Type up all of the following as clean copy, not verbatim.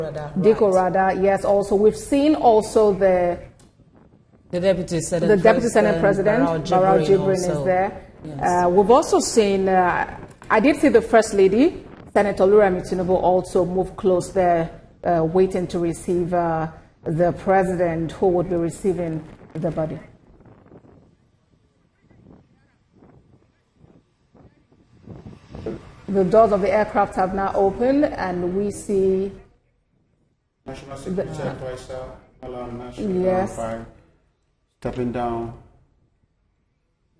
Daura, yes. Also, we've seen also the Deputy Senate President, Buhari is there. Yes. We've also seen, I did see the First Lady, Senator Tinubu, also move close there, waiting to receive the President who would be receiving the body. The doors of the aircraft have now opened, and we see National Security Advisor, yes, stepping down.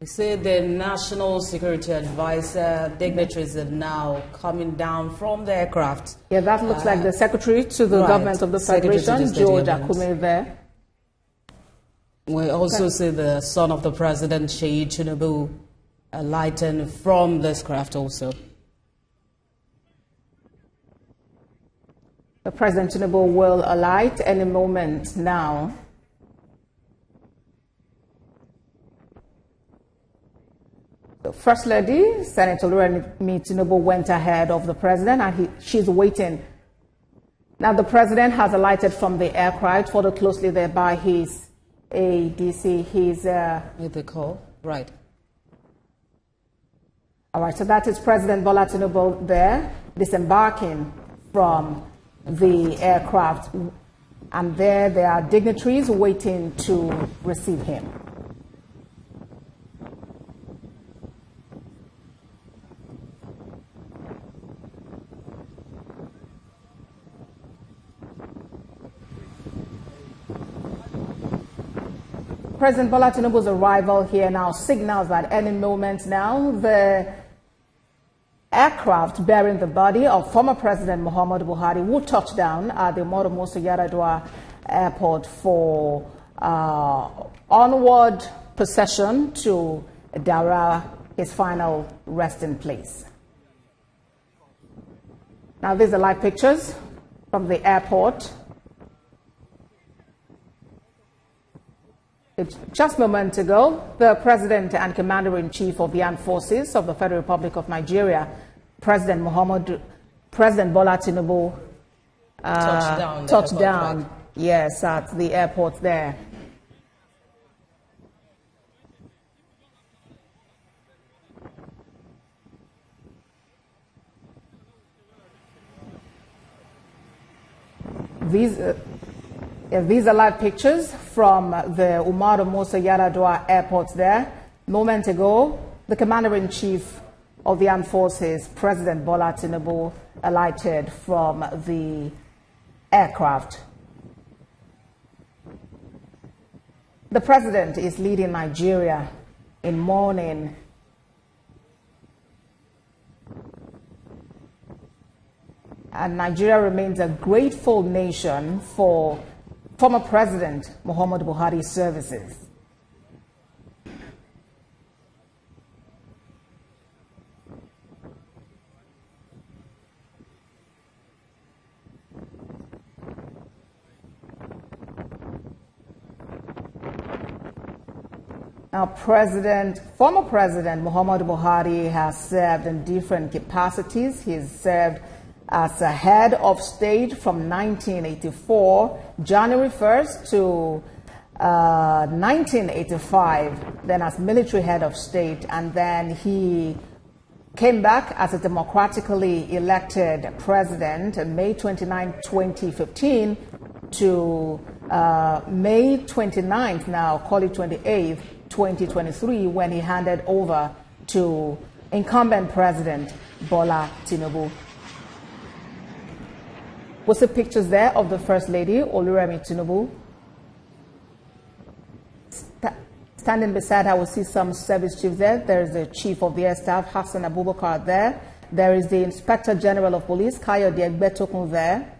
We say the National Security Advisor dignitaries are now coming down from the aircraft. Yeah, that looks like the Secretary to the government of the Federation, George Akume there. We also see the son of the President, Sheyi Tinubu, alighting from this craft also. The President Tinubu will alight any moment now. The First Lady, Senator Tinubu, went ahead of the President, and she's waiting. Now, the President has alighted from the aircraft, followed closely there by his ADC, his... With the call, right. All right, so that is President Bola Tinubu there, disembarking from the aircraft, and there are dignitaries waiting to receive him. President Bola Tinubu's arrival here now signals that any moment now the aircraft bearing the body of former President Muhammadu Buhari will touch down at the Umaru Musa Yar'Adua Airport for onward procession to Daura, his final resting place. Now, these are live pictures from the airport. Just moments ago, the President and Commander-in-Chief of the Armed Forces of the Federal Republic of Nigeria, President Bola Tinubu, touched down, yes, at the airport there. These are live pictures from the Umaru Musa Yar'Adua Airport there. Moment ago, the Commander-in-Chief of the Armed Forces, President Bola Tinubu, alighted from the aircraft. The President is leading Nigeria in mourning. And Nigeria remains a grateful nation for former President Muhammadu Buhari's services. Now, former President Muhammadu Buhari has served in different capacities. He's served as a head of state from 1984, January 1st to 1985, then as military head of state, and then he came back as a democratically elected president on May 29, 2015 to May 29th, now call it 28th, 2023, when he handed over to incumbent President Bola Tinubu. We'll see pictures there of the First Lady, Tinubu. Standing beside her, we'll see some service chiefs there. There is the Chief of the Air Staff, Hassan Abubakar, there. There is the Inspector General of Police, Kayode Egbetokun, there.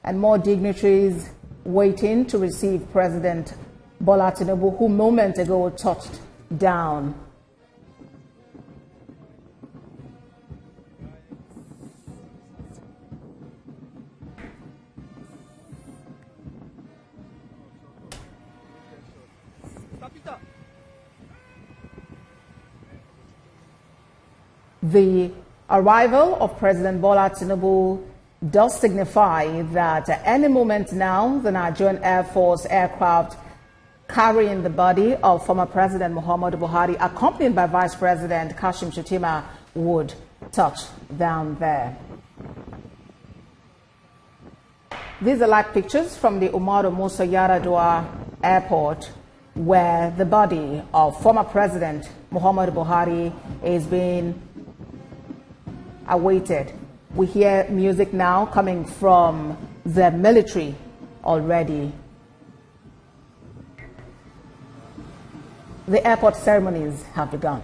And more dignitaries waiting to receive President Bola Tinubu, who moments ago touched down. arrival of President Bola Tinubu does signify that at any moment now, the Nigerian Air Force aircraft carrying the body of former President Muhammadu Buhari, accompanied by Vice President Kashim Shettima, would touch down there. These are live pictures from the Umaru Musa Yar'Adua Airport, where the body of former President Muhammadu Buhari is being awaited. We hear music now coming from the military already. The airport ceremonies have begun.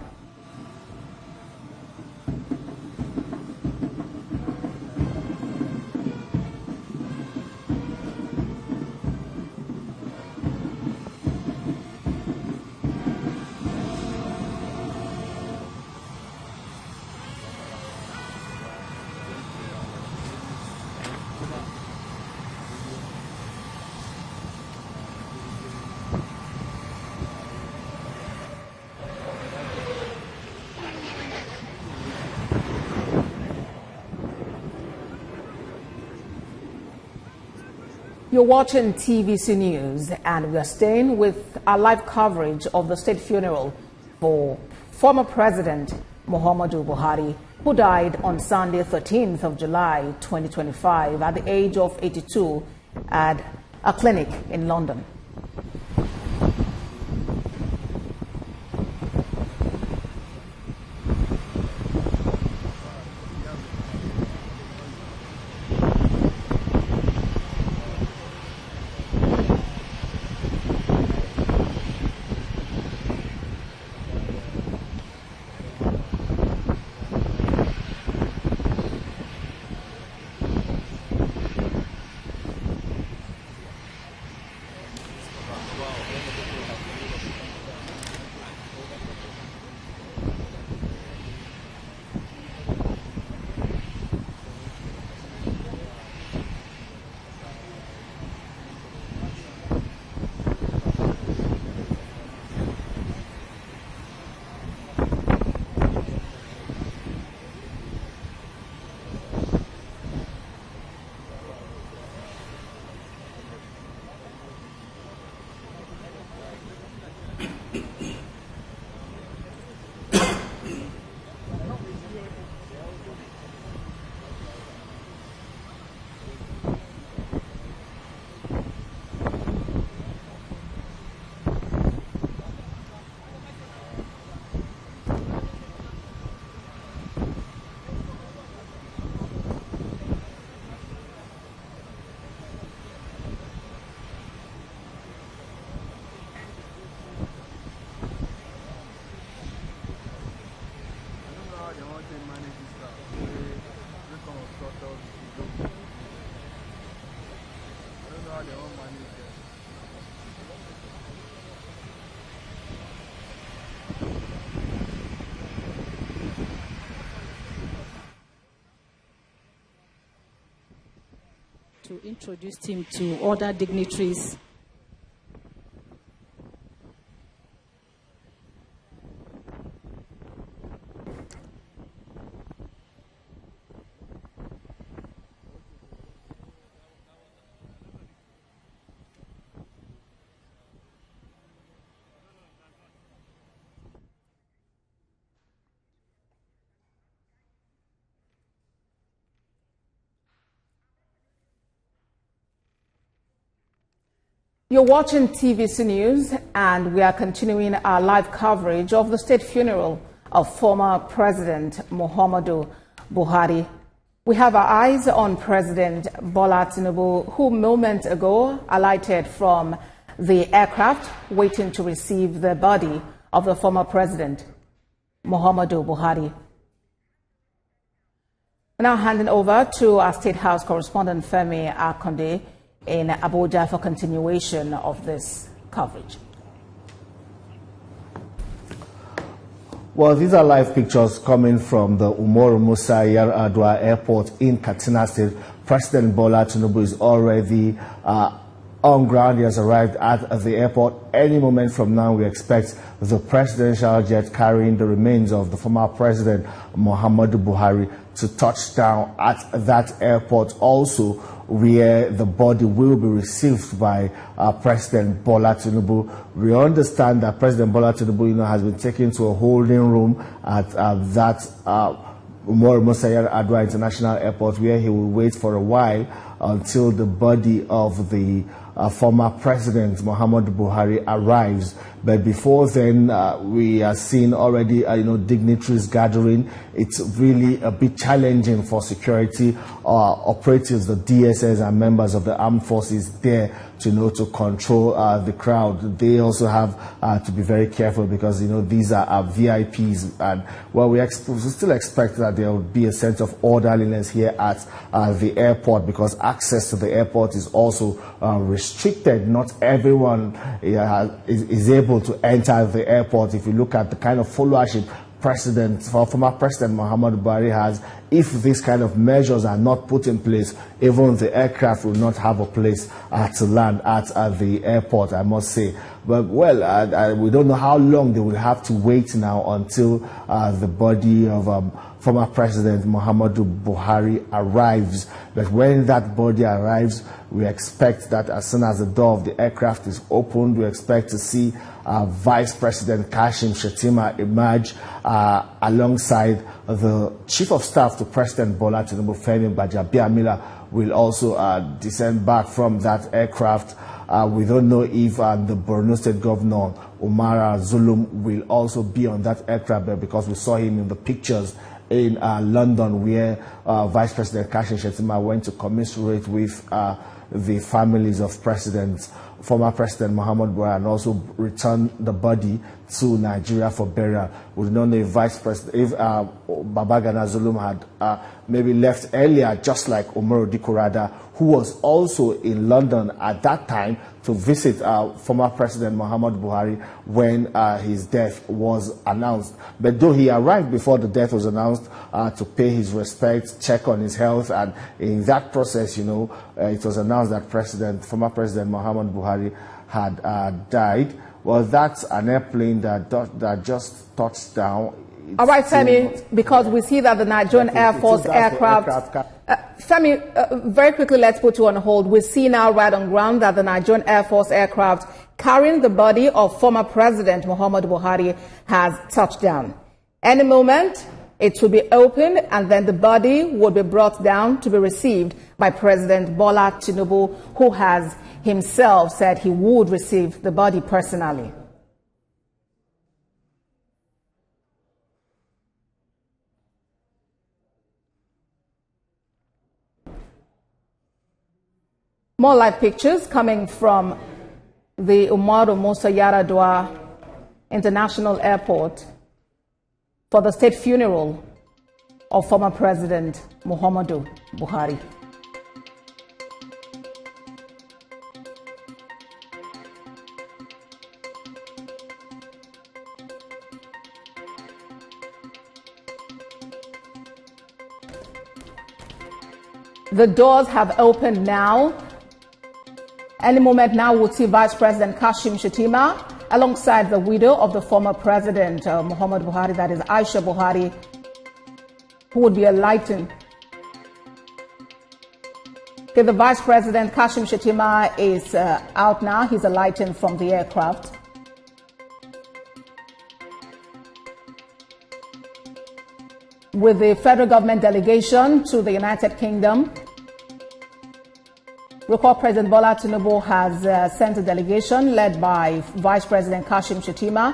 You're watching TVC News, and we are staying with our live coverage of the state funeral for former President Muhammadu Buhari, who died on Sunday, 13th of July, 2025, at the age of 82 at a clinic in London. To introduce him to other dignitaries. You're watching TVC News, and we are continuing our live coverage of the state funeral of former President Muhammadu Buhari. We have our eyes on President Bola Tinubu, who moments ago alighted from the aircraft waiting to receive the body of the former President Muhammadu Buhari. Now handing over to our State House correspondent Femi Akonde in Abuja for continuation of this coverage. Well, these are live pictures coming from the Umaru Musa Yar'Adua Airport in Katsina State. President Bola Tinubu is already on ground. He has arrived at the airport. Any moment from now, we expect the presidential jet carrying the remains of the former president, Muhammadu Buhari, to touch down at that airport also, where the body will be received by President Bola Tinubu. We understand that President Bola Tinubu, has been taken to a holding room at that Umaru Musa Yar'Adua International Airport, where he will wait for a while until the body of the former president Muhammadu Buhari arrives. But before then, we are seeing already, dignitaries gathering. It's really a bit challenging for security operatives, the DSS and members of the armed forces there to control the crowd. They also have to be very careful because, these are VIPs. And we still expect that there will be a sense of orderliness here at the airport, because access to the airport is also restricted. Not everyone is able to enter the airport. If you look at the kind of followership former President Muhammadu Buhari has, if these kind of measures are not put in place, even the aircraft will not have a place to land at the airport, I must say. But, we don't know how long they will have to wait now until the body of former President Muhammadu Buhari arrives. But when that body arrives, we expect that as soon as the door of the aircraft is opened, we expect to see Vice President Kashim Shettima emerge alongside the Chief of Staff to President Bola Tinubu, Femi Gbajabiamila, will also descend back from that aircraft. We don't know if the Borno State Governor, Umar Zulum, will also be on that aircraft, because we saw him in the pictures in London, where Vice President Kashim Shettima went to commiserate with the families of former President Muhammadu Buhari, and also return the body to Nigeria for burial. We don't know if Babagana Zulum had maybe left earlier, just like Umaru Dikurada, who was also in London at that time to visit former President Muhammadu Buhari when his death was announced. But though he arrived before the death was announced to pay his respects, check on his health, and in that process, it was announced that former President Muhammadu Buhari had died. Well, that's an airplane that just touched down. All right, Femi, because we see that the Nigerian Air Force aircraft. Femi, very quickly, let's put you on hold. We see now right on ground that the Nigerian Air Force aircraft carrying the body of former President Muhammadu Buhari has touched down. Any moment, it will be opened, and then the body will be brought down to be received by President Bola Tinubu, who has himself said he would receive the body personally. More live pictures coming from the Umaru Musa Yar'Adua International Airport for the state funeral of former President Muhammadu Buhari. The doors have opened now. Any moment now, we'll see Vice President Kashim Shettima alongside the widow of the former President Muhammadu Buhari, that is Aisha Buhari, who would be alighting. Okay, the Vice President Kashim Shettima is out now. He's alighting from the aircraft. With the federal government delegation to the United Kingdom, recall President Bola Tinubu has sent a delegation led by Vice President Kashim Shettima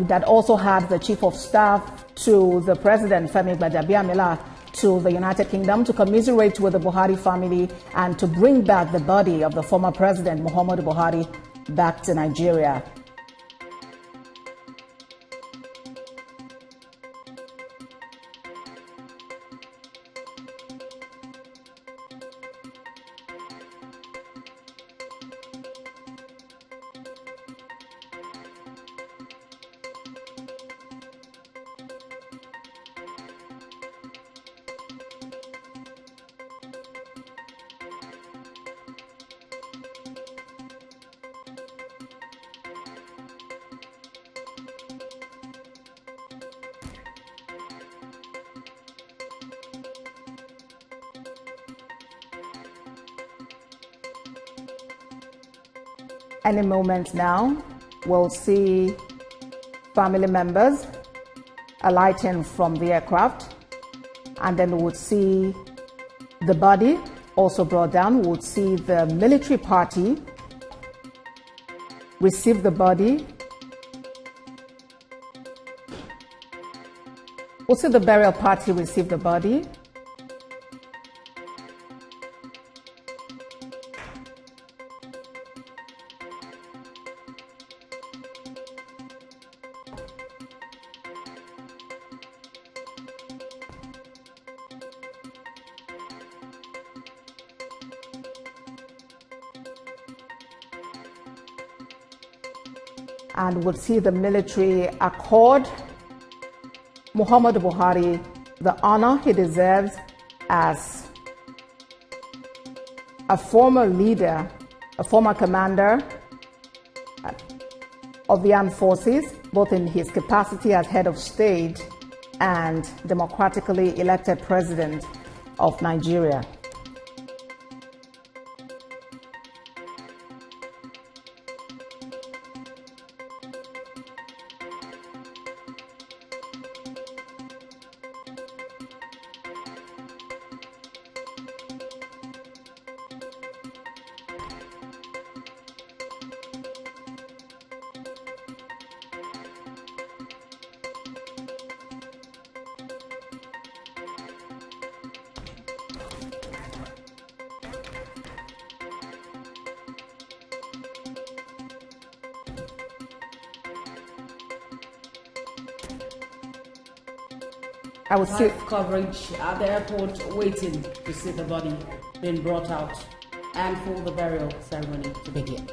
that also had the Chief of Staff to the President, Femi Gbajabiamila, to the United Kingdom to commiserate with the Buhari family and to bring back the body of the former President Muhammadu Buhari back to Nigeria. Any moment now, we'll see family members alighting from the aircraft, and then we would see the body also brought down. We would see the military party receive the body. We'll see the burial party receive the body. And would see the military accord Muhammadu Buhari the honor he deserves as a former leader, a former commander of the armed forces, both in his capacity as head of state and democratically elected president of Nigeria. I would see coverage at the airport, waiting to see the body being brought out and for the burial ceremony to begin.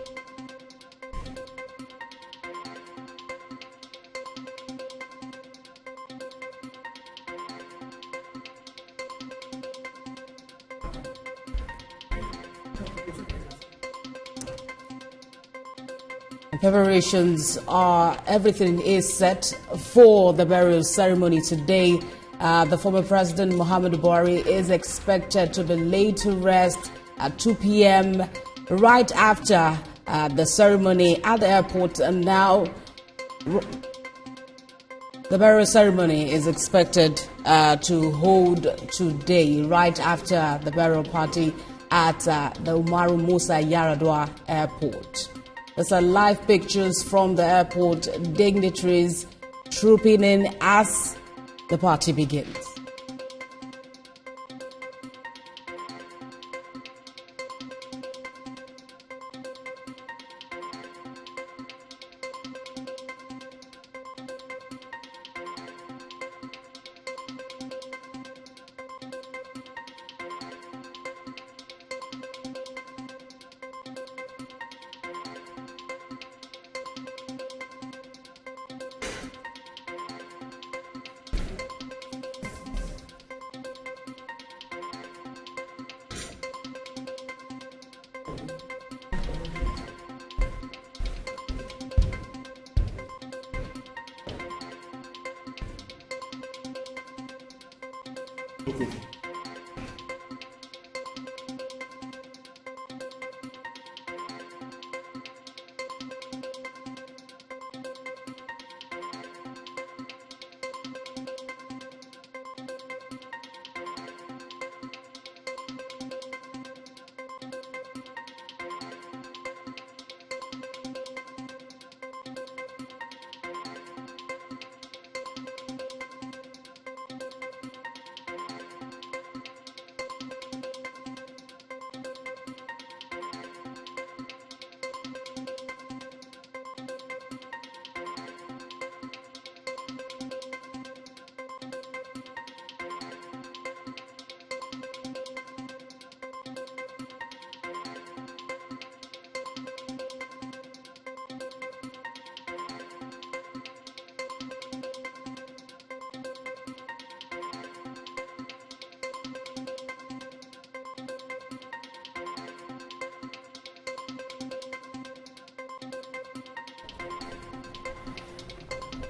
Preparations are, everything is set for the burial ceremony today. The former President Muhammadu Buhari is expected to be laid to rest at 2 p.m. right after the ceremony at the airport. And now the burial ceremony is expected to hold today right after the burial party at the Umaru Musa Yar'Adua Airport. These are live pictures from the airport, dignitaries trooping in as the party begins. Okay.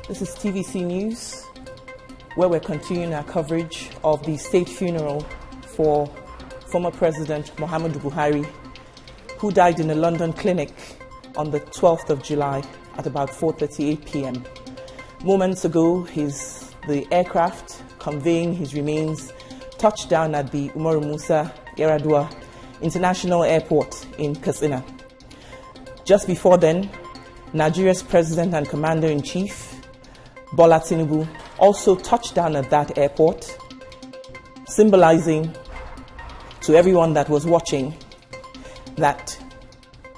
This is TVC News, where we're continuing our coverage of the state funeral for former President Muhammadu Buhari, who died in a London clinic on the 12th of July at about 4:38 p.m. Moments ago, the aircraft conveying his remains touched down at the Umaru Musa Yar'Adua International Airport in Katsina. Just before then, Nigeria's President and Commander-in-Chief, Bola Tinubu, also touched down at that airport, symbolizing to everyone that was watching that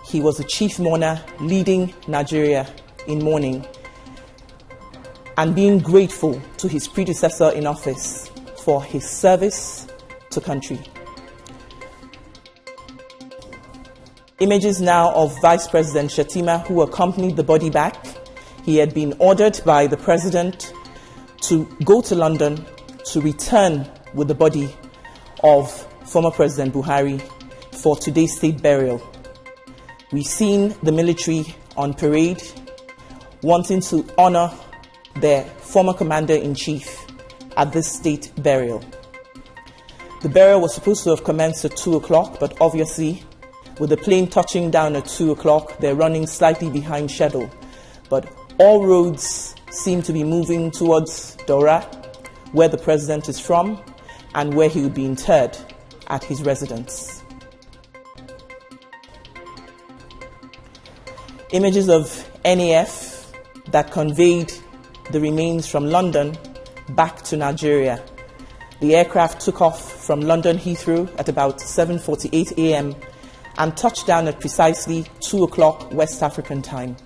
he was a chief mourner leading Nigeria in mourning and being grateful to his predecessor in office for his service to country. Images now of Vice President Shettima, who accompanied the body back. He had been ordered by the President to go to London to return with the body of former President Buhari for today's state burial. We've seen the military on parade wanting to honor their former Commander-in-Chief at this state burial. The burial was supposed to have commenced at 2 o'clock, but obviously, with the plane touching down at 2 o'clock, they're running slightly behind schedule. But all roads seem to be moving towards Daura, where the President is from, and where he would be interred at his residence. Images of NAF that conveyed the remains from London back to Nigeria. The aircraft took off from London Heathrow at about 7:48 a.m. and touched down at precisely 2 o'clock West African time.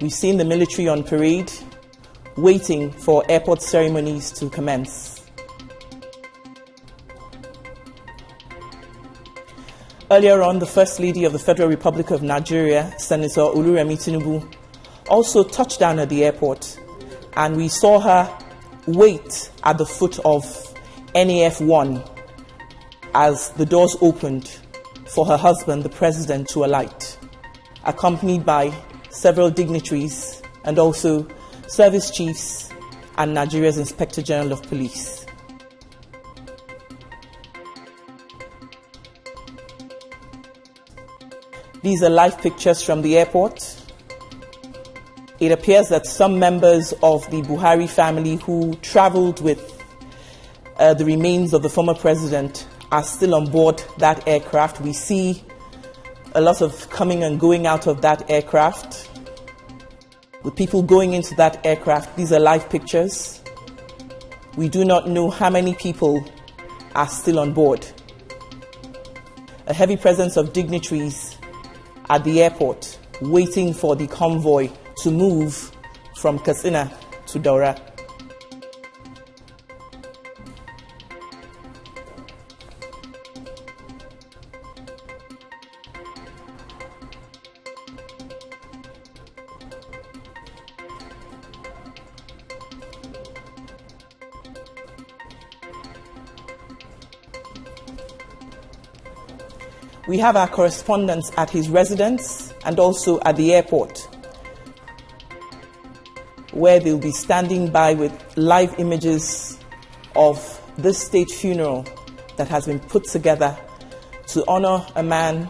We've seen the military on parade waiting for airport ceremonies to commence. Earlier on, the First Lady of the Federal Republic of Nigeria, Senator Oluremi Tinubu, also touched down at the airport, and we saw her wait at the foot of NAF 1 as the doors opened for her husband, the President, to alight, accompanied by several dignitaries and also service chiefs and Nigeria's Inspector General of Police. These are live pictures from the airport. It appears that some members of the Buhari family who traveled with the remains of the former president are still on board that aircraft. We see a lot of coming and going out of that aircraft, with people going into that aircraft. These are live pictures. We do not know how many people are still on board. A heavy presence of dignitaries at the airport, waiting for the convoy to move from Katsina to Daura. We have our correspondents at his residence and also at the airport, where they'll be standing by with live images of this state funeral that has been put together to honor a man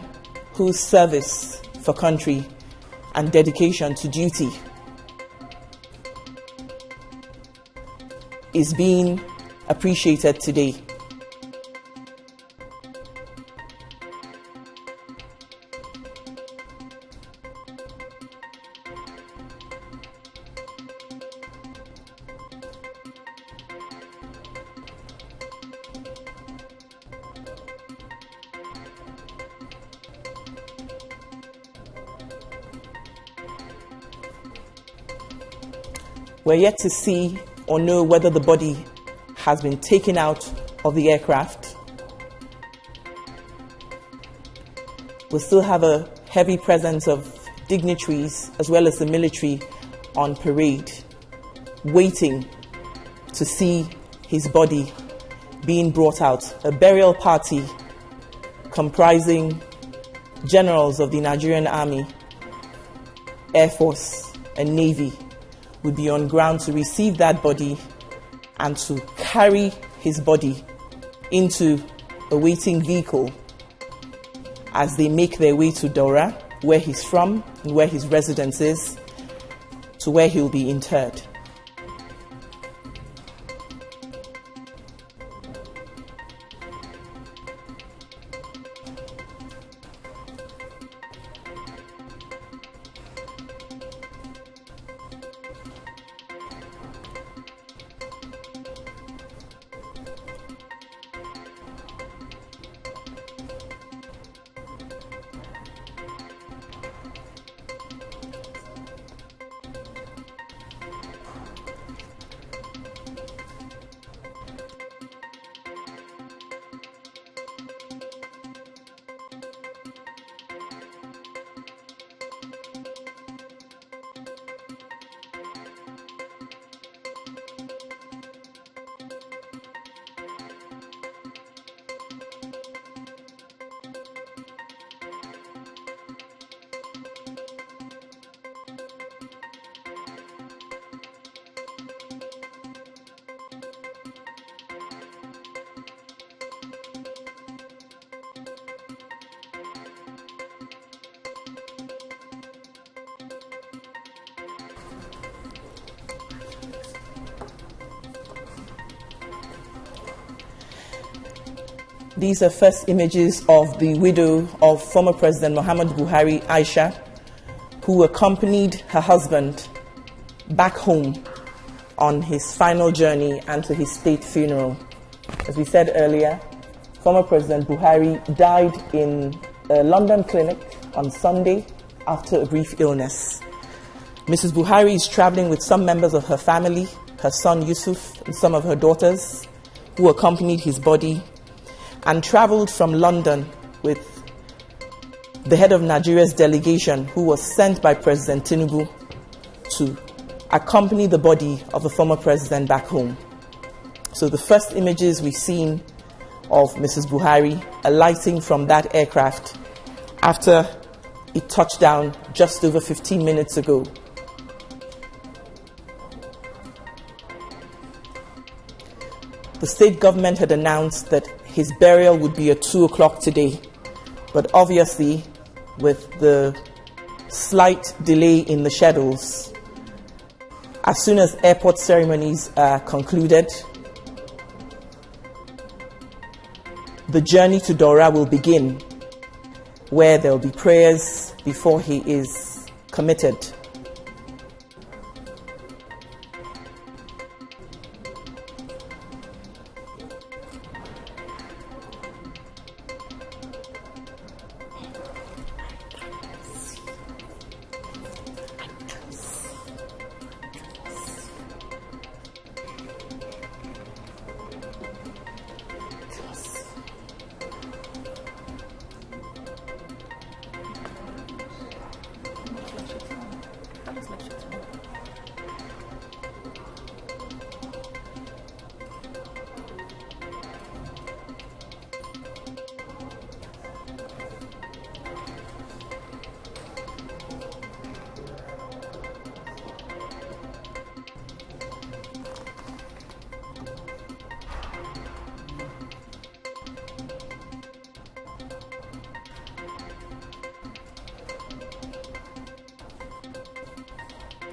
whose service for country and dedication to duty is being appreciated today. We're yet to see or know whether the body has been taken out of the aircraft. We still have a heavy presence of dignitaries as well as the military on parade, waiting to see his body being brought out. A burial party comprising generals of the Nigerian Army, Air Force, and Navy would be on ground to receive that body and to carry his body into a waiting vehicle as they make their way to Daura, where he's from and where his residence is, to where he'll be interred. These are first images of the widow of former President Muhammadu Buhari, Aisha, who accompanied her husband back home on his final journey and to his state funeral. As we said earlier, former President Buhari died in a London clinic on Sunday after a brief illness. Mrs. Buhari is traveling with some members of her family, her son Yusuf and some of her daughters, who accompanied his body, and traveled from London with the head of Nigeria's delegation, who was sent by President Tinubu to accompany the body of the former president back home. So the first images we've seen of Mrs. Buhari alighting from that aircraft after it touched down just over 15 minutes ago. The state government had announced that his burial would be at 2 o'clock today, but obviously, with the slight delay in the schedules, as soon as airport ceremonies are concluded, the journey to Daura will begin, where there will be prayers before he is committed.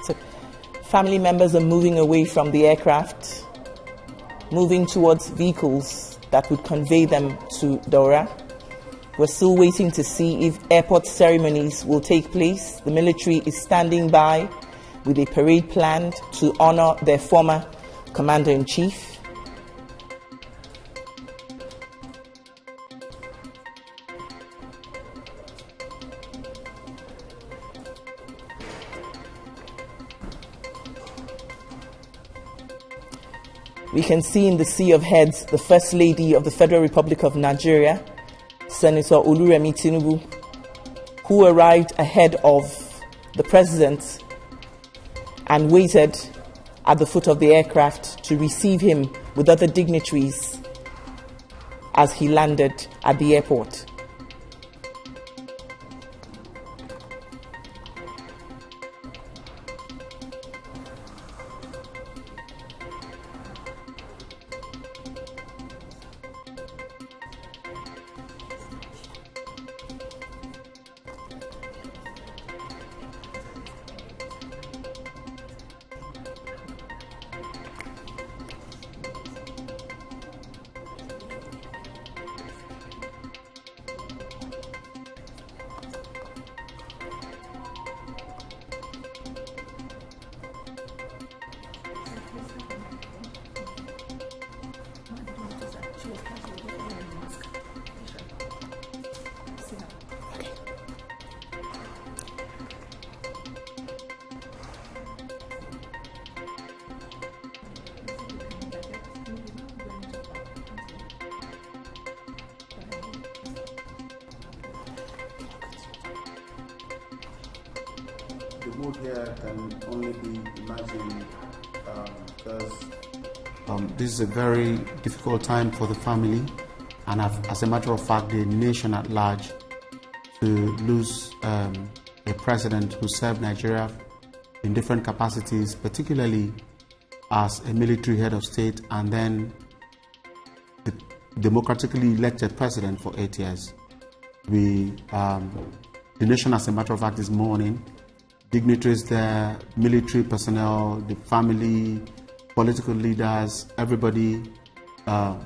So family members are moving away from the aircraft, moving towards vehicles that would convey them to Daura. We're still waiting to see if airport ceremonies will take place. The military is standing by with a parade planned to honor their former commander-in-chief. We can see in the sea of heads the First Lady of the Federal Republic of Nigeria, Senator Oluremi Tinubu, who arrived ahead of the President and waited at the foot of the aircraft to receive him with other dignitaries as he landed at the airport. mood here can only be imagined because this is a very difficult time for the family and as a matter of fact the nation at large to lose a president who served Nigeria in different capacities, particularly as a military head of state and then the democratically elected president for 8 years. The nation, as a matter of fact, is mourning. Dignitaries there, military personnel, the family, political leaders, everybody are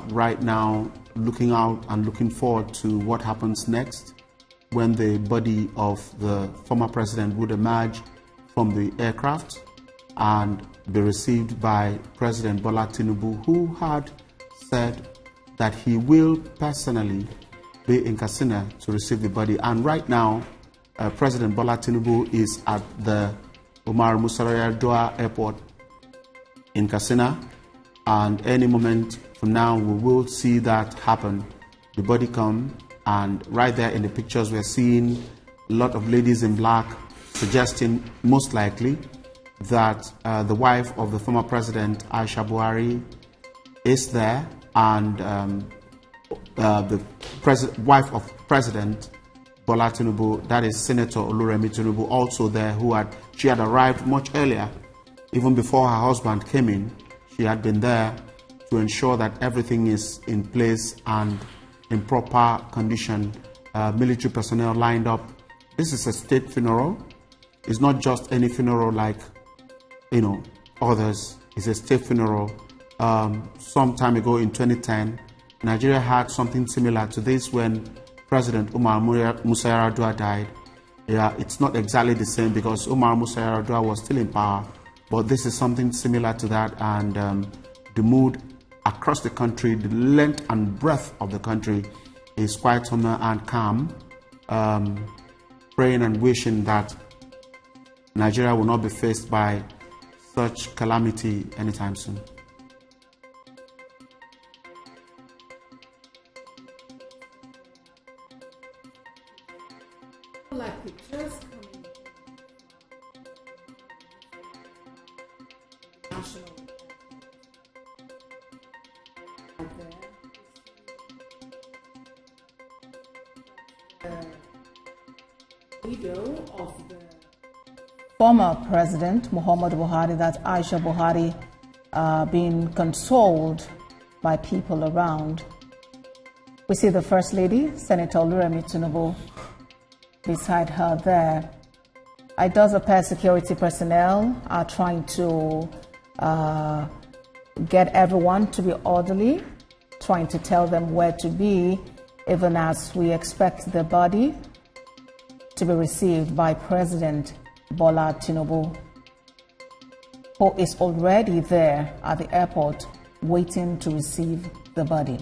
right now looking out and looking forward to what happens next when the body of the former president would emerge from the aircraft and be received by President Bola Tinubu, who had said that he will personally be in Katsina to receive the body. And right now, President Bola Tinubu is at the Umar Musa Yar'Adua Airport in Katsina, and any moment from now we will see that happen. The body come, and right there in the pictures we're seeing a lot of ladies in black, suggesting most likely that the wife of the former president, Aisha Buhari, is there, and the wife of President Bola Tinubu, that is Senator Oluremi Tinubu, also there, she had arrived much earlier, even before her husband came in. She had been there to ensure that everything is in place and in proper condition. Military personnel lined up. This is a state funeral. It's not just any funeral like, others. It's a state funeral. Some time ago in 2010, Nigeria had something similar to this when President Umar Musa Yar'Adua died. Yeah, it's not exactly the same because Umar Musa Yar'Adua was still in power, but this is something similar to that, and the mood across the country, the length and breadth of the country is quite somber and calm, praying and wishing that Nigeria will not be faced by such calamity anytime soon. Like pictures coming from national the widow of the former president Muhammadu Buhari, that's Aisha Buhari, being consoled by people around. We see the First Lady, Senator Oluremi Tinubu, beside her there. It does appear security personnel are trying to get everyone to be orderly, trying to tell them where to be, even as we expect the body to be received by President Bola Tinubu, who is already there at the airport waiting to receive the body.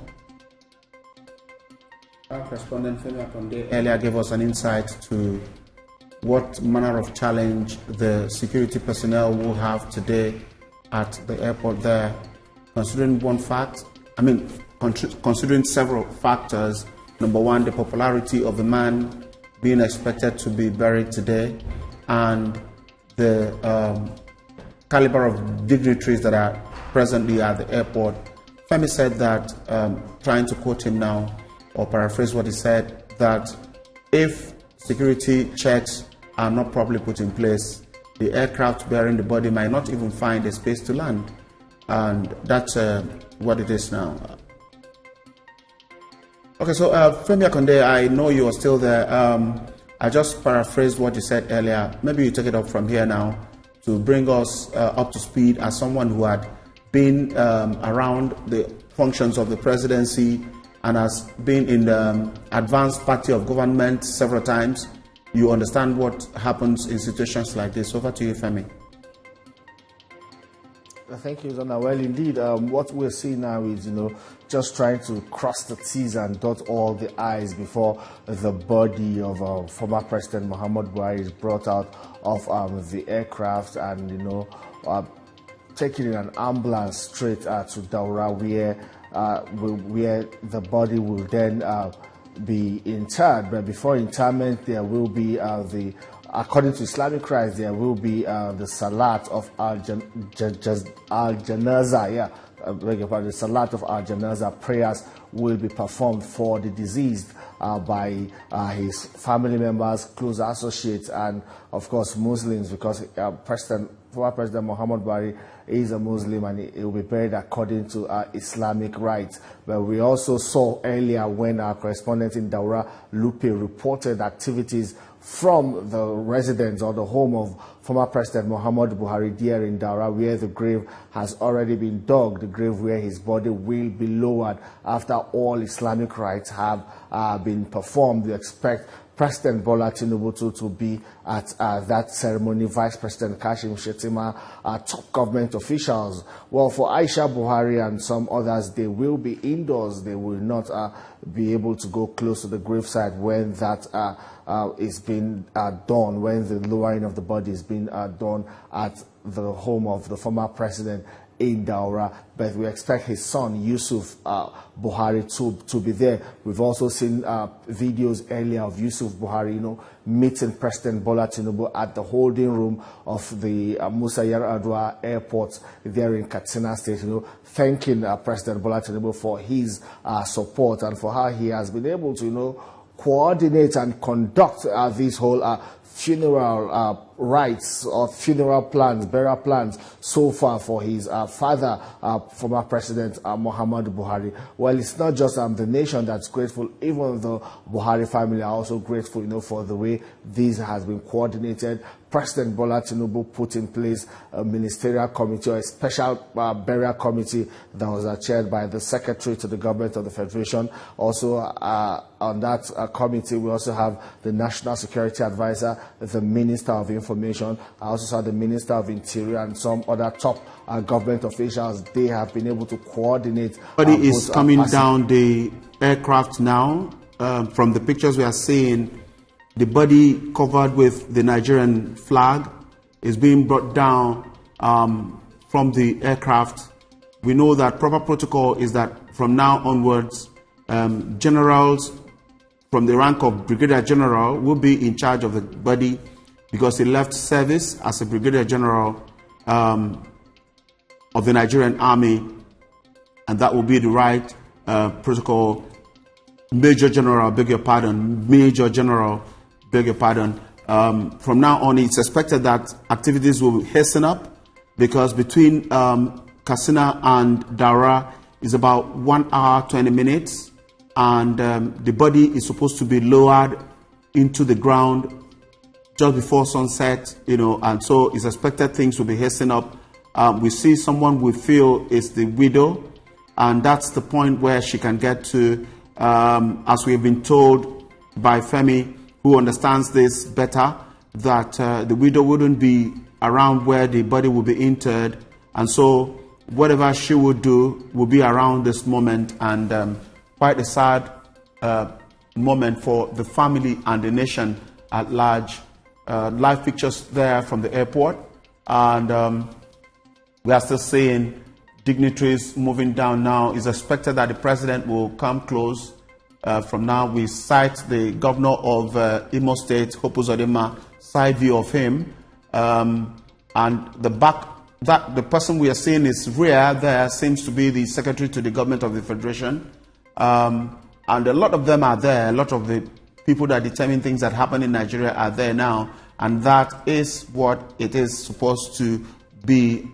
Our correspondent Femi Akonde earlier gave us an insight to what manner of challenge the security personnel will have today at the airport there, considering considering several factors. Number one, the popularity of the man being expected to be buried today, and the caliber of dignitaries that are presently at the airport. Femi said that, trying to quote him now, or paraphrase what he said, that if security checks are not properly put in place, the aircraft bearing the body might not even find a space to land. And that's what it is now. Okay, so Femi Akonde, I know you are still there. I just paraphrased what you said earlier. Maybe you take it up from here now to bring us up to speed as someone who had been around the functions of the presidency and has been in the advanced party of government several times. You understand what happens in situations like this. Over to you, Femi. Thank you, Zona. Well, indeed, what we're seeing now is, just trying to cross the T's and dot all the I's before the body of former President Muhammadu Buhari is brought out of the aircraft and, taken in an ambulance straight to Daura, where the body will then be interred. But before interment, there will be the according to Islamic rites, there will be the Salat of Al-Janaza. The Salat of Al-Janaza prayers will be performed for the deceased by his family members, close associates, and of course Muslims, because former President Muhammad Buhari is a Muslim, and he will be buried according to Islamic rites. But we also saw earlier when our correspondent in Daura, Lupe, reported activities from the residence or the home of former President Muhammad Buhari there in Daura, where the grave has already been dug, the grave where his body will be lowered after all Islamic rites have been performed. We expect President Bola Tinubu to be at that ceremony. Vice President Kashim Shettima, top government officials. Well, for Aisha Buhari and some others, they will be indoors. They will not be able to go close to the gravesite when that is being done, when the lowering of the body is being done at the home of the former president in Daura. But we expect his son Yusuf Buhari to be there. We've also seen videos earlier of Yusuf Buhari, meeting President Bola Tinubu at the holding room of the Musa Yar'Adua airport there in Katsina State, thanking President Bola Tinubu for his support and for how he has been able to, coordinate and conduct this whole funeral rites or funeral plans, burial plans so far for his father, former President Muhammad Buhari. Well, it's not just the nation that's grateful. Even the Buhari family are also grateful, for the way this has been coordinated. President Bola Tinubu put in place a ministerial committee or a special burial committee that was chaired by the Secretary to the Government of the Federation. Also, on that committee, we also have the National Security Advisor, the Minister of Information. I also saw the Minister of Interior and some other top government officials. They have been able to coordinate. Somebody is coming down the aircraft now. From the pictures we are seeing, the body covered with the Nigerian flag is being brought down from the aircraft. We know that proper protocol is that from now onwards, generals from the rank of Brigadier General will be in charge of the body, because he left service as a Brigadier General of the Nigerian Army, and that will be the right protocol. Major General, Major General, from now on, it's expected that activities will hasten up, because between Katsina and Daura is about 1 hour, 20 minutes, and the body is supposed to be lowered into the ground just before sunset, and so it's expected things will be hastening up. We see someone we feel is the widow, and that's the point where she can get to, as we have been told by Femi, who understands this better, that the widow wouldn't be around where the body will be interred, and so whatever she would do will be around this moment, and quite a sad moment for the family and the nation at large. Live pictures there from the airport, and we are still seeing dignitaries moving down now. It's expected that the president will come close. From now, we sight the governor of Imo State, Hope Uzodinma, side view of him, and the person we are seeing is rear there seems to be the Secretary to the Government of the Federation, and a lot of them are there. A lot of the people that determine things that happen in Nigeria are there now, and that is what it is supposed to be.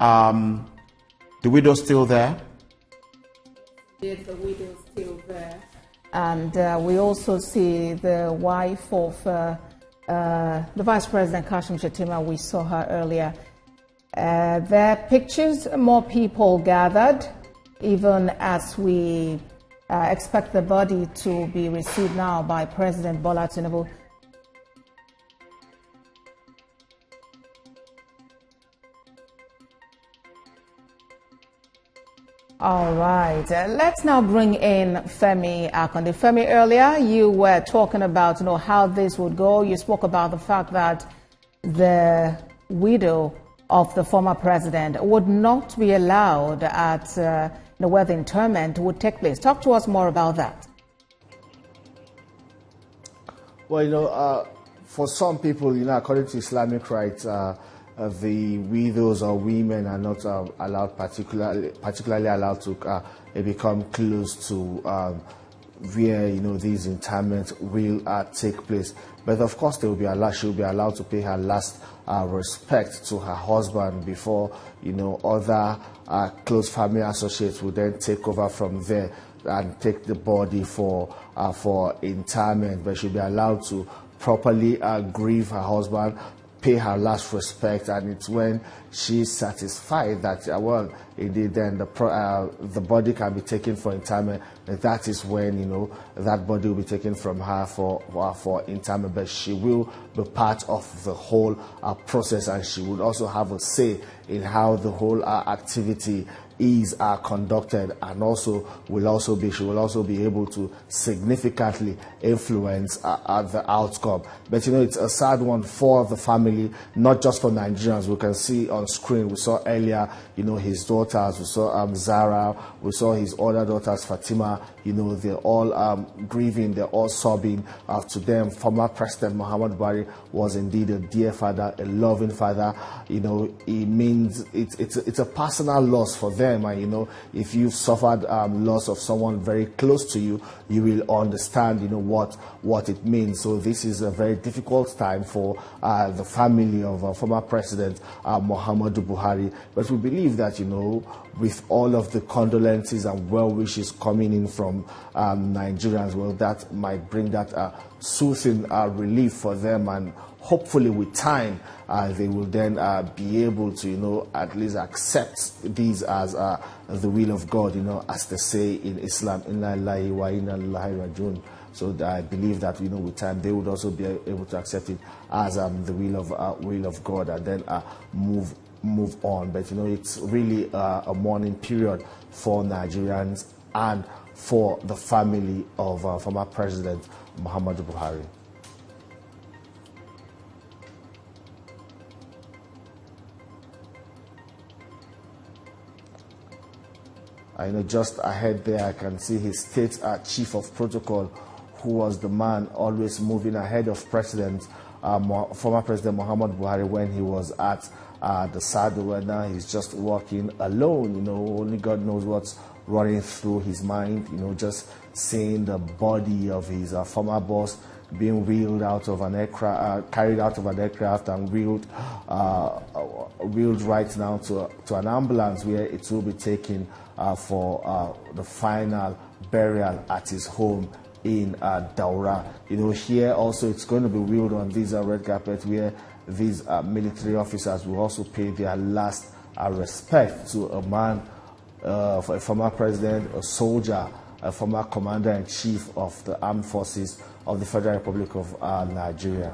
The widow still there. Yes, the widow still there. And we also see the wife of the Vice President Kashim Shettima. We saw her earlier. There are pictures, more people gathered, even as we expect the body to be received now by President Bola Tinubu. All right, let's now bring in Femi Akonde. Femi, earlier you were talking about how this would go. You spoke about the fact that the widow of the former president would not be allowed at where the interment would take place. Talk to us more about that. Well, for some people, according to Islamic rights, the widows or women are not allowed, particularly allowed to become close to where these interments will take place. But of course, she will be allowed to pay her last respect to her husband before other close family associates will then take over from there and take the body for interment. But she'll be allowed to properly grieve her husband, pay her last respect, and it's when she's satisfied that indeed then the body can be taken for interment. That is when that body will be taken from her for interment. But she will be part of the whole process, and she would also have a say in how the whole activity is conducted, and she will also be able to significantly influence the outcome. But it's a sad one for the family, not just for Nigerians. We can see on screen, we saw earlier, his daughters, we saw Zara, we saw his other daughters, Fatima. They're all grieving, they're all sobbing. To them, former President Muhammad Buhari was indeed a dear father, a loving father. It means it's a personal loss for them. And if you've suffered loss of someone very close to you, you will understand what it means. So this is a very difficult time for the family of former President Muhammadu Buhari. But we believe that with all of the condolences and well wishes coming in from Nigerians, that might bring that soothing relief for them, and hopefully with time they will then be able to at least accept these as the will of God, as they say in Islam, inna lillahi wa inna ilaihi rajiun. So I believe that with time they would also be able to accept it as the will of God, and then move on. But it's really a mourning period for Nigerians and for the family of former President Muhammadu Buhari. Just ahead there, I can see his state chief of protocol, who was the man always moving ahead of former President Muhammad Buhari when he was at the saddle. Now he's just walking alone. Only God knows what's running through his mind. Just seeing the body of his former boss being wheeled out of an aircraft, carried out of an aircraft, and wheeled right now to an ambulance where it will be taken for the final burial at his home in Daura. Here also it's going to be wheeled on these red carpet, where these military officers will also pay their last respect to a man, for a former president, a soldier, a former commander-in-chief of the armed forces of the Federal Republic of Nigeria.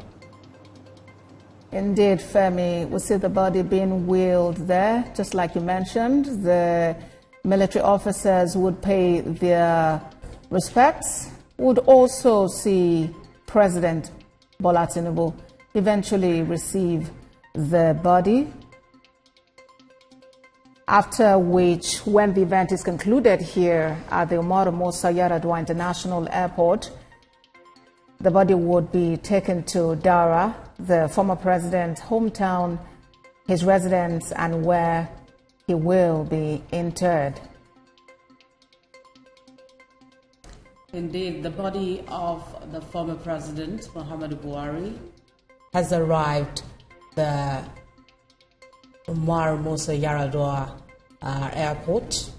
Indeed, Femi, we see the body being wheeled there, just like you mentioned. The military officers would pay their respects, would also see President Bola Tinubu eventually receive the body. After which, when the event is concluded here at the Umaru Musa Yar'Adua International Airport, the body would be taken to Daura, the former president's hometown, his residence, and where he will be interred. Indeed, the body of the former president, Muhammadu Buhari, has arrived the Umaru Musa Yar'Adua airport.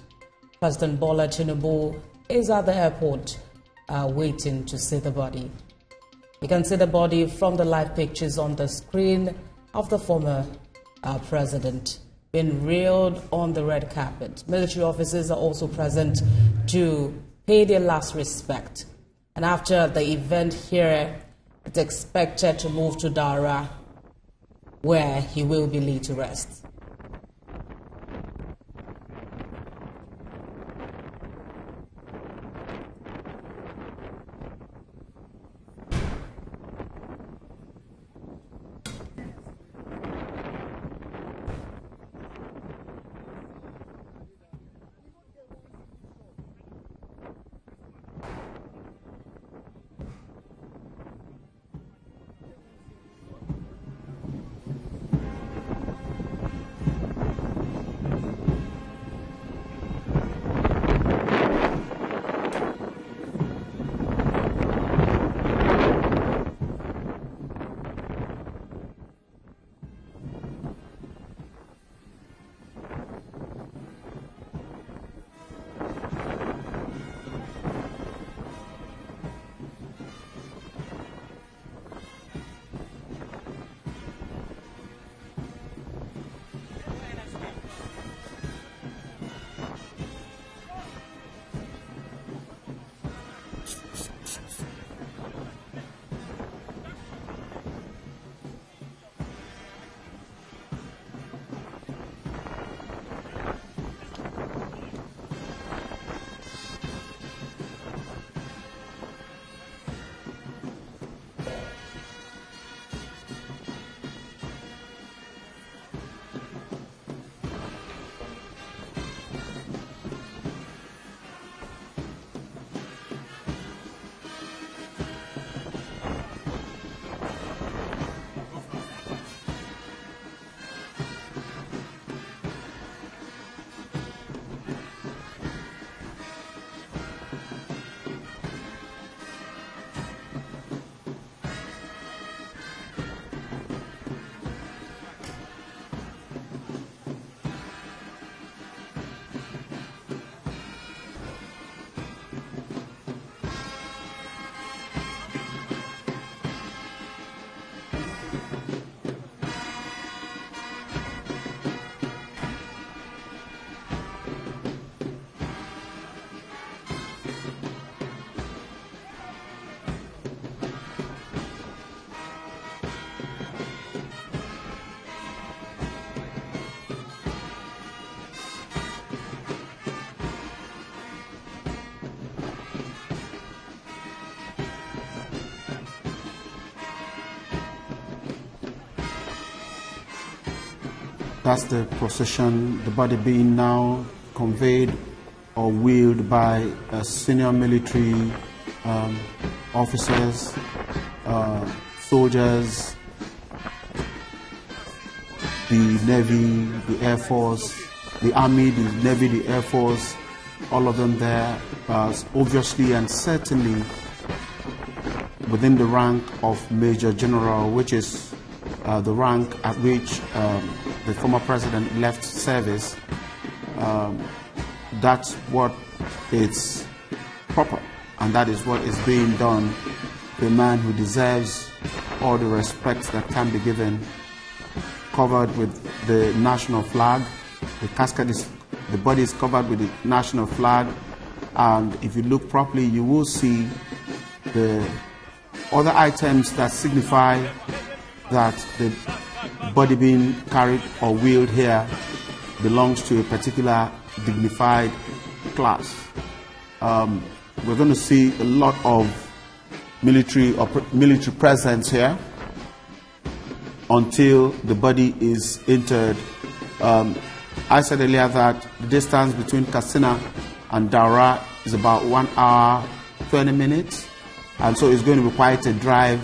President Bola Tinubu is at the airport waiting to see the body. You can see the body from the live pictures on the screen of the former president being wheeled on the red carpet. Military officers are also present to pay their last respect. And after the event here, it's expected to move to Daura, where he will be laid to rest. That's the procession, the body being now conveyed or wheeled by senior military officers, soldiers, the Navy, the Air Force, the Army, the Navy, the Air Force, all of them there, obviously and certainly within the rank of Major General, which is the rank at which the former president left service. That's what is proper, and that is what is being done to a man who deserves all the respect that can be given, covered with the national flag. The casket is, the body is covered with the national flag, and if you look properly, you will see the other items that signify that the body being carried or wheeled here belongs to a particular dignified class. We're going to see a lot of military presence here until the body is interred. I said earlier that the distance between Katsina and Daura is about 1 hour 20 minutes, and so it's going to be quite a drive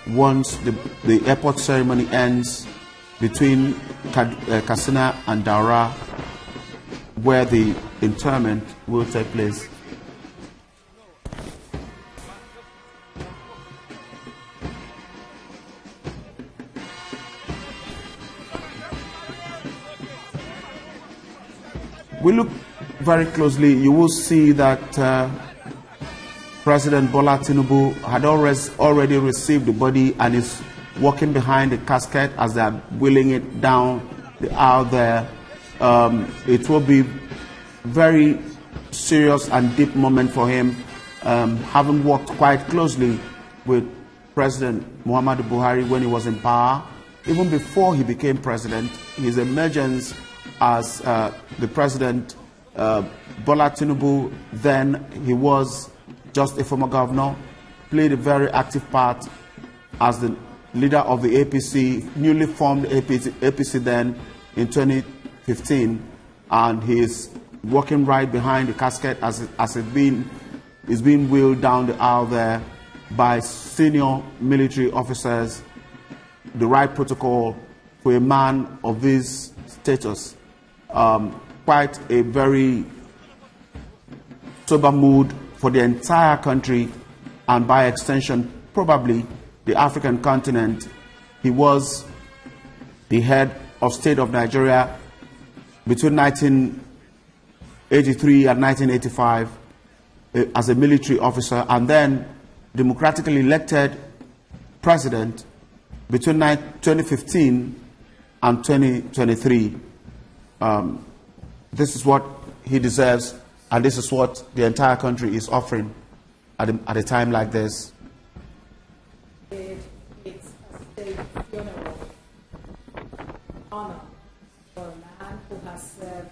once the airport ceremony ends between Katsina and Daura, where the interment will take place. We look very closely, you will see that President Bola Tinubu had already received the body and is walking behind the casket as they are wheeling it down the aisle there. It will be very serious and deep moment for him, having worked quite closely with President Muhammadu Buhari when he was in power. Even before he became president, his emergence as the president, Bola Tinubu, then he was just a former governor, played a very active part as the leader of the APC, newly formed APC then in 2015, and he is walking right behind the casket as it's being wheeled down the aisle there by senior military officers. The right protocol for a man of this status. Quite a very sober mood for the entire country, and by extension, probably the African continent. He was the head of state of Nigeria between 1983 and 1985 as a military officer, and then democratically elected president between 2015 and 2023. This is what he deserves, and this is what the entire country is offering at a time like this. It's a state funeral honor for a man who has served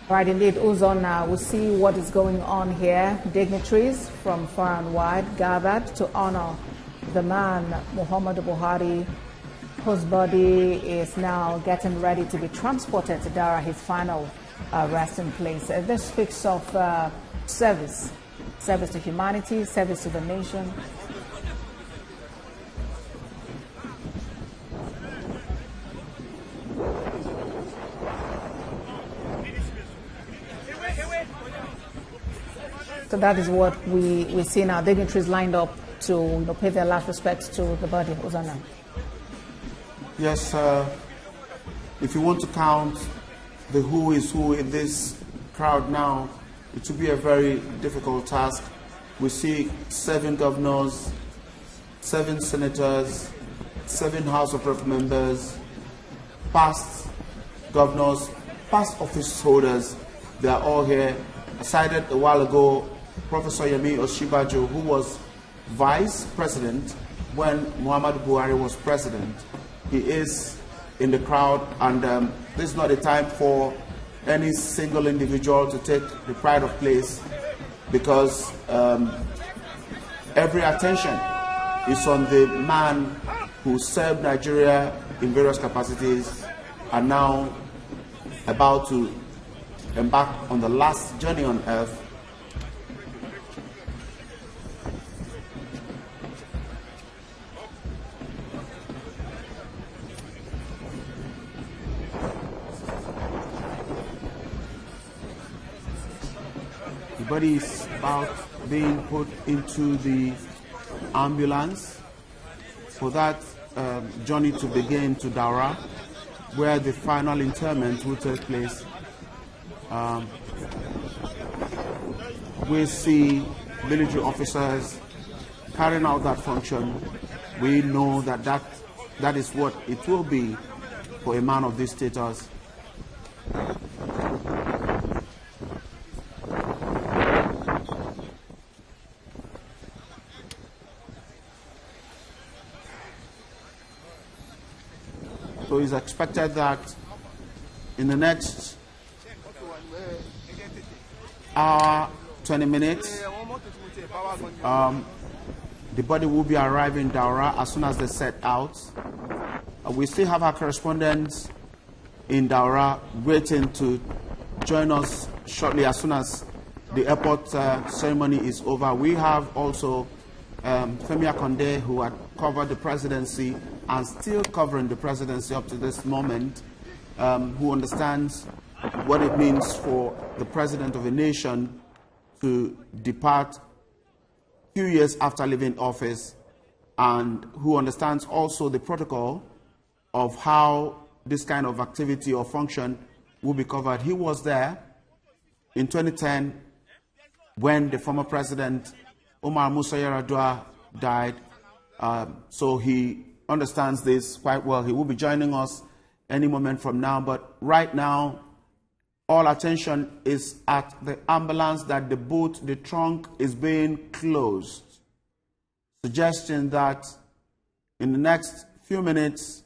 Right, indeed, Uzon, we'll see what is going on here. Dignitaries from far and wide gathered to honor the man, Muhammadu Buhari, whose body is now getting ready to be transported to Daura, his final resting place. This speaks of service to humanity, service to the nation. So that is what we see now. Dignitaries lined up to pay their last respects to the body of Uzana. Yes, if you want to count the who is who in this crowd now, it will be a very difficult task. We see 7 governors, 7 senators, 7 House of Rep members, past governors, past office holders. They are all here. I cited a while ago Professor Yemi Osinbajo, who was vice president when Muhammadu Buhari was president. He is in the crowd, and this is not a time for any single individual to take the pride of place, because every attention is on the man who served Nigeria in various capacities and now about to embark on the last journey on earth. The body is about being put into the ambulance for that journey to begin to Daura, where the final interment will take place. We see military officers carrying out that function. We know that is what it will be for a man of this status. So it's expected that in the next hour, 20 minutes, the body will be arriving in Daura as soon as they set out. We still have our correspondents in Daura waiting to join us shortly as soon as the airport ceremony is over. We have also Femi Akonde, who had covered the presidency and still covering the presidency up to this moment, who understands what it means for the president of a nation to depart a few years after leaving office, and who understands also the protocol of how this kind of activity or function will be covered. He was there in 2010 when the former president Umar Musa Yar'Adua died, so he understands this quite well. He will be joining us any moment from now, but right now all attention is at the ambulance, that the boot, the trunk is being closed, suggesting that in the next few minutes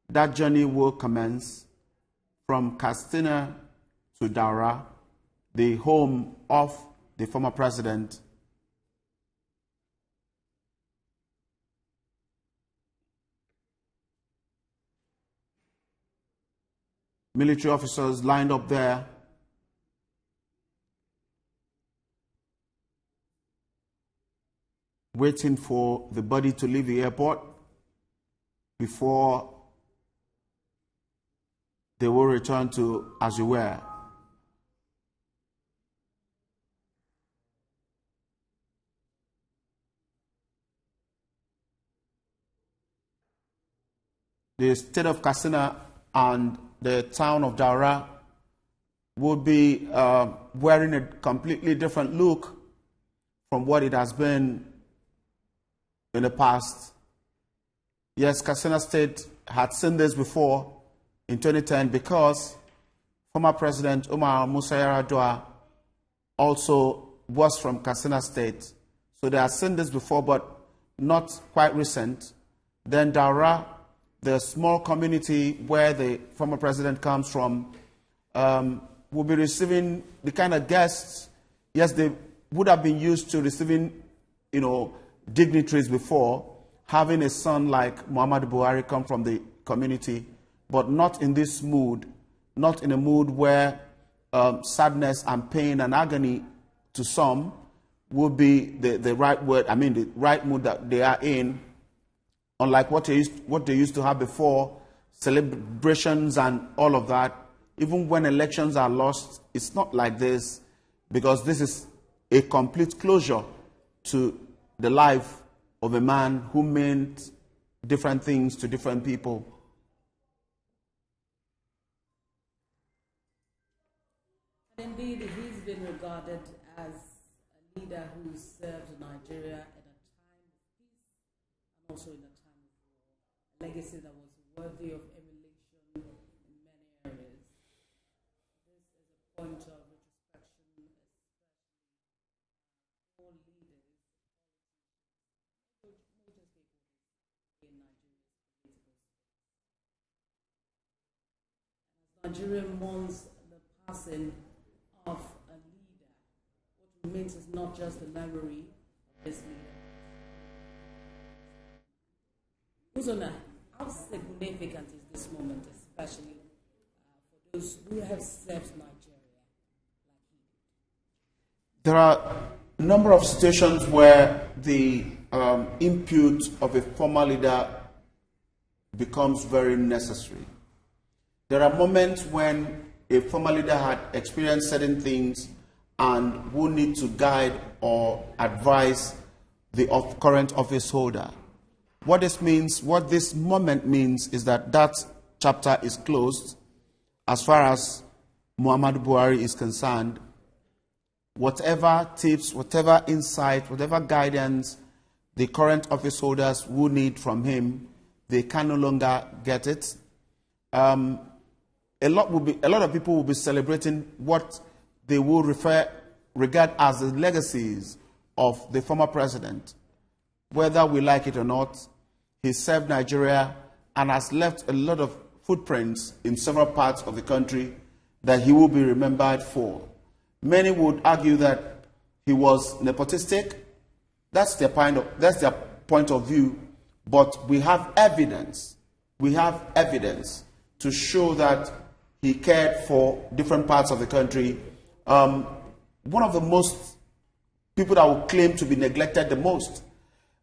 that journey will commence from Katsina to Daura, the home of the former president. Military officers lined up there. Waiting for the body to leave the airport before they will return to as you were. The state of Katsina and the town of Daura would be wearing a completely different look from what it has been in the past. Yes, Katsina State had seen this before in 2010 because former President Umar Musa Yar'Adua also was from Katsina State. So they had seen this before, but not quite recent. Then Daura, the small community where the former president comes from, will be receiving the kind of guests. Yes, they would have been used to receiving, dignitaries before, having a son like Muhammad Buhari come from the community, but not in this mood, not in a mood where sadness and pain and agony to some will be the right word, the right mood that they are in. Unlike what they used to have before, celebrations and all of that. Even when elections are lost, it's not like this, because this is a complete closure to the life of a man who meant different things to different people. Indeed, he's been regarded as a leader who served Nigeria at a time of peace and also in a time of war. A legacy that was worthy of emulation in many areas. This is a point of retrospection, especially for leaders, major stakeholders in Nigeria's political space. And as Nigeria mourns the passing of a leader. What remains is not just the memory of this leader. Uzona, how significant is this moment, especially for those who have served Nigeria like he did? There are a number of situations where the input of a former leader becomes very necessary. There are moments when a former leader had experienced certain things and will need to guide or advise the current office holder. What this moment means is that that chapter is closed as far as Muhammadu Buhari is concerned. Whatever tips, whatever insight, whatever guidance the current office holders will need from him, they can no longer get it. A lot of people will be celebrating what they will regard as the legacies of the former president. Whether we like it or not, he served Nigeria and has left a lot of footprints in several parts of the country that he will be remembered for. Many would argue that he was nepotistic. That's their point of view. But we have evidence. We have evidence to show that he cared for different parts of the country. One of the most people that would claim to be neglected the most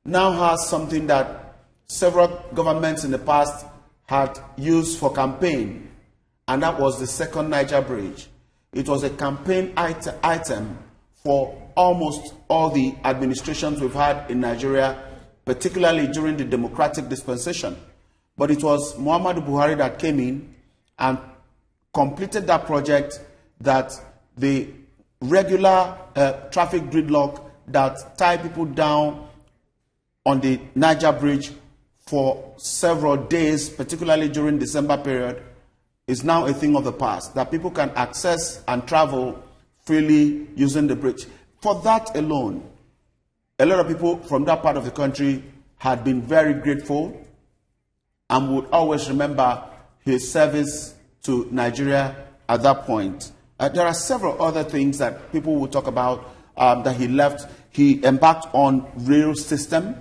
now has something that several governments in the past had used for campaign, and that was the second Niger Bridge. It was a campaign item for almost all the administrations we've had in Nigeria, particularly during the democratic dispensation. But it was Muhammadu Buhari that came in and completed that project, that the regular traffic gridlock that tied people down on the Niger Bridge for several days, particularly during December period, is now a thing of the past, that people can access and travel freely using the bridge. For that alone, a lot of people from that part of the country had been very grateful and would always remember his service to Nigeria at that point. There are several other things that people will talk about that he left. He embarked on rail system,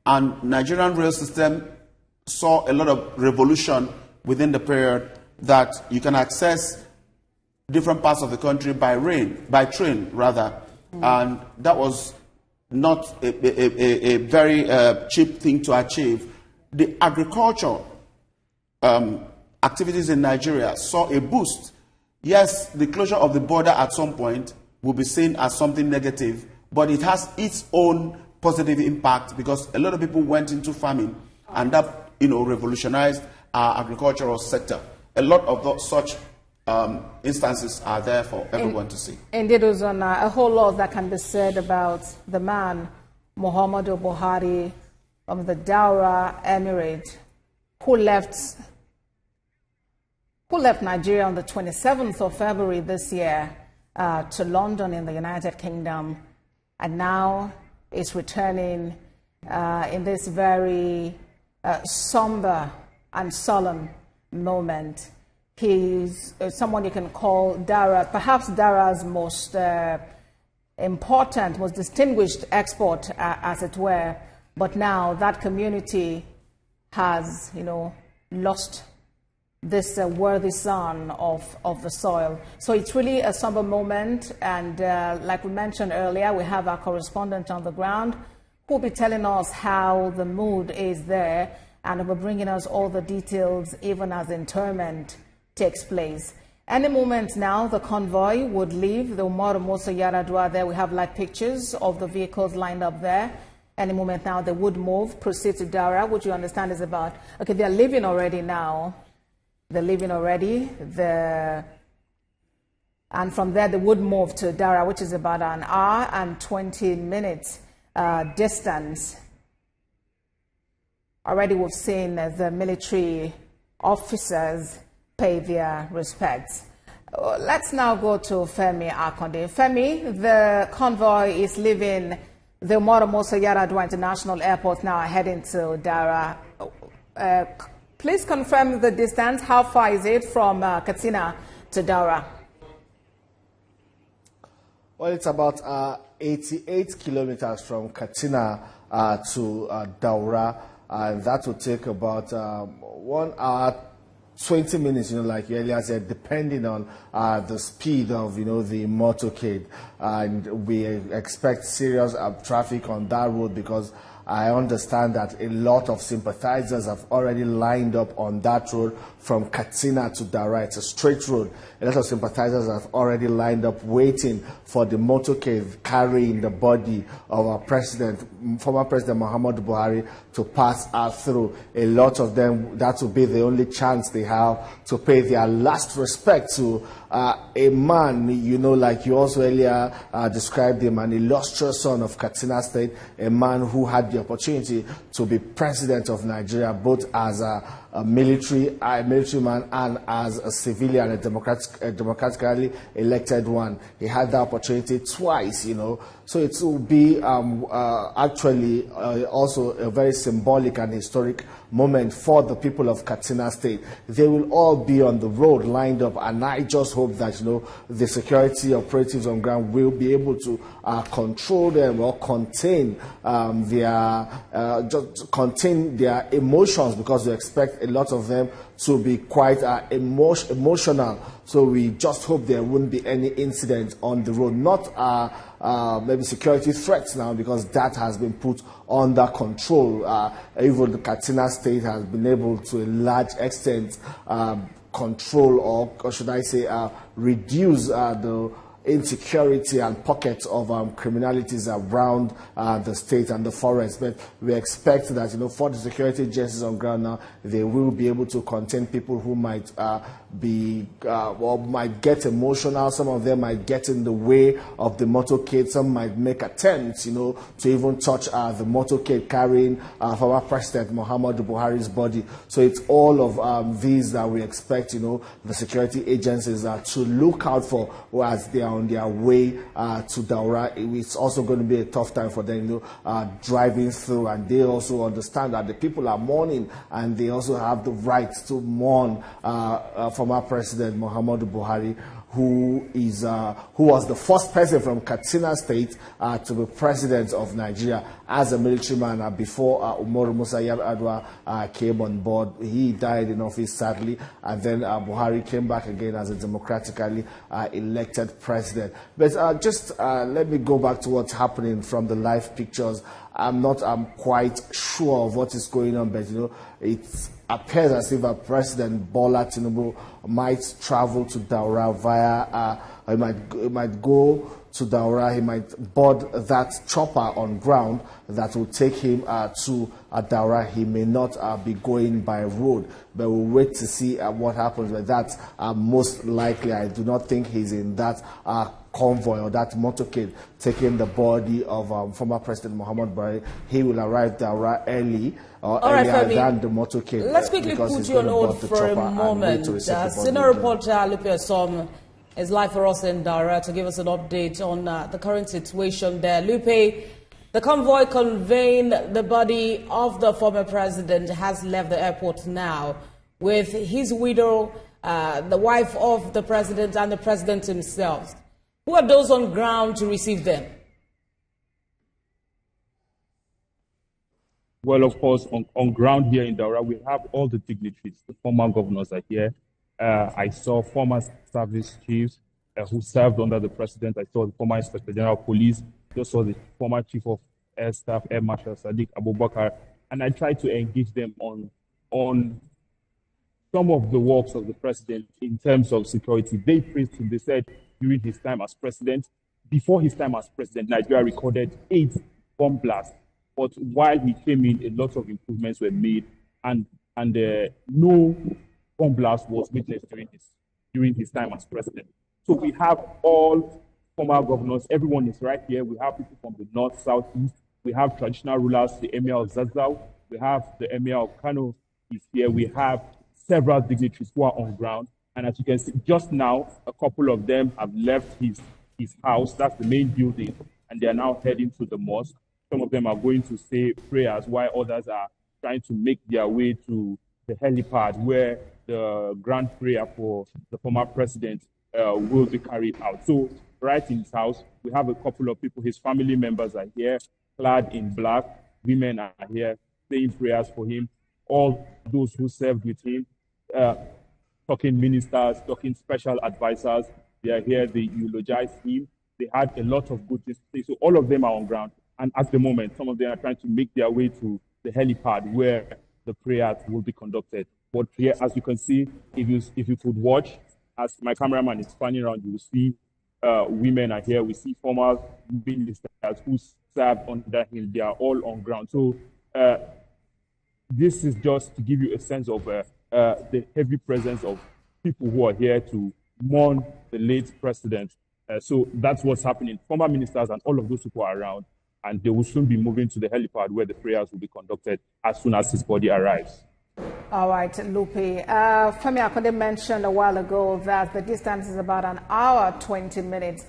and Nigerian rail system saw a lot of revolution within the period, that you can access different parts of the country by train rather. And that was not a very cheap thing to achieve. The agriculture activities in Nigeria saw a boost. Yes, the closure of the border at some point will be seen as something negative, but it has its own positive impact, because a lot of people went into farming, and that revolutionized our agricultural sector. A lot of such instances are there for everyone to see. Indeed, Uzona, a whole lot that can be said about the man, Muhammadu Buhari, from the Daura Emirate, who left Nigeria on the 27th of February this year to London in the United Kingdom, and now is returning in this very somber and solemn moment. He's someone you can call Daura, perhaps Daura's most important, most distinguished export, as it were. But now that community has, lost this worthy son of the soil. So it's really a somber moment. And like we mentioned earlier, we have our correspondent on the ground who will be telling us how the mood is there, and will be bringing us all the details, even as interment takes place. Any moment now, the convoy would leave the Umaru Musa Yar'Adua. There we have pictures of the vehicles lined up there. Any moment now, they would move, proceed to Daura, which you understand is about, okay, they're leaving already now. They're leaving already. And from there, they would move to Daura, which is about an hour and 20 minutes distance. Already we've seen the military officers pay their respects. Let's now go to Femi Akonde. Femi, the convoy is leaving the Umaru Musa Yar'Adua International Airport now, heading to Daura. Please confirm the distance. How far is it from Katsina to Daura? Well, it's about 88 kilometers from Katsina to Daura, and that will take about 1 hour, 20 minutes, like you earlier said, depending on the speed of, the motorcade. And we expect serious traffic on that road because I understand that a lot of sympathizers have already lined up on that road from Katsina to Daura. It's a straight road. A lot of sympathizers have already lined up waiting for the motorcade carrying the body of our former President Muhammadu Buhari to pass through. A lot of them, that will be the only chance they have to pay their last respect to a man, like you also earlier described him, an illustrious son of Katsina State, a man who had the opportunity to be president of Nigeria, both as a military man and as a civilian, a democratically elected one. He had the opportunity twice, So it will be actually also a very symbolic and historic moment for the people of Katsina State. They will all be on the road lined up, and I just hope that the security operatives on ground will be able to control them or contain their emotions, because we expect a lot of them to be quite emotional. So we just hope there wouldn't be any incident on the road, not maybe security threats now, because that has been put under control. Even the Katsina State has been able to a large extent control, or should I say reduce the insecurity and pockets of criminalities around the state and the forest. But we expect that, for the security agencies on ground now, they will be able to contain people who might might get emotional. Some of them might get in the way of the motorcade. Some might make attempts, to even touch the motorcade carrying former President Muhammadu Buhari's body. So it's all of these that we expect, the security agencies to look out for as they are on their way to Daura. It's also going to be a tough time for them, driving through, and they also understand that the people are mourning, and they also have the right to mourn former President Muhammadu Buhari, who was the first person from Katsina State to be president of Nigeria as a military man before Umaru Musa Yar'Adua came on board. He died in office, sadly, and then Buhari came back again as a democratically elected president. But just let me go back to what's happening from the live pictures. I'm quite sure of what is going on, but it appears as if President Bola Tinubu might travel to Daura via, he might go to Daura, he might board that chopper on ground that will take him to Daura. He may not be going by road, but we'll wait to see what happens. But that's most likely. I do not think he's in that convoy or that motorcade taking the body of former President Muhammad Buhari. He will arrive Daura early, earlier than the motorcade. Let's quickly put you on hold for a moment. Senior reporter Lupe Som is live for us in Daura to give us an update on the current situation there. Lupe, the convoy conveying the body of the former president has left the airport now, with his widow, the wife of the president, and the president himself. Who are those on ground to receive them? Well, of course, on ground here in Daura, we have all the dignitaries. The former governors are here. I saw former service chiefs who served under the president. I saw the former Inspector General of Police. I just saw the former Chief of Air Staff, Air Marshal Sadiq Abubakar. And I tried to engage them on some of the works of the president in terms of security. They praised him. They said during his time as president, before his time as president, Nigeria recorded 8 bomb blasts. But while he came in, a lot of improvements were made, and no bomb blast was witnessed during his time as president. So we have all former governors. Everyone is right here. We have people from the north, south, east. We have traditional rulers, the Emir of Zazzau. We have the Emir of Kano is here. We have several dignitaries who are on ground. And as you can see, just now, a couple of them have left his house. That's the main building. And they are now heading to the mosque. Some of them are going to say prayers, while others are trying to make their way to the helipad, where the grand prayer for the former president will be carried out. So right in his house. We have a couple of people, his family members are here, clad in black. Women are here saying prayers for him. All those who served with him, talking ministers, talking special advisors, they are here, they eulogize him. They had a lot of good things to say. So all of them are on ground. And at the moment, some of them are trying to make their way to the helipad where the prayers will be conducted. But here, as you can see, if you could watch, as my cameraman is panning around, you will see women are here. We see former ministers who served under him. They are all on ground. So this is just to give you a sense of the heavy presence of people who are here to mourn the late president. So that's what's happening. Former ministers and all of those people are around, and they will soon be moving to the helipad where the prayers will be conducted as soon as his body arrives. All right, Lupe. Femi Akonde mentioned a while ago that the distance is about an hour, 20 minutes.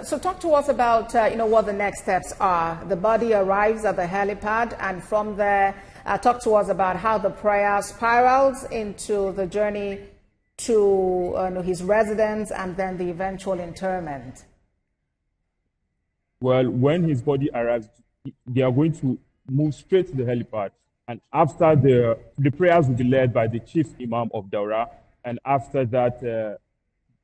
So talk to us about, what the next steps are. The body arrives at the helipad, and from there, talk to us about how the prayer spirals into the journey to his residence and then the eventual interment. Well, when his body arrives, they are going to move straight to the helipad. And after the prayers will be led by the chief imam of Daura. And after that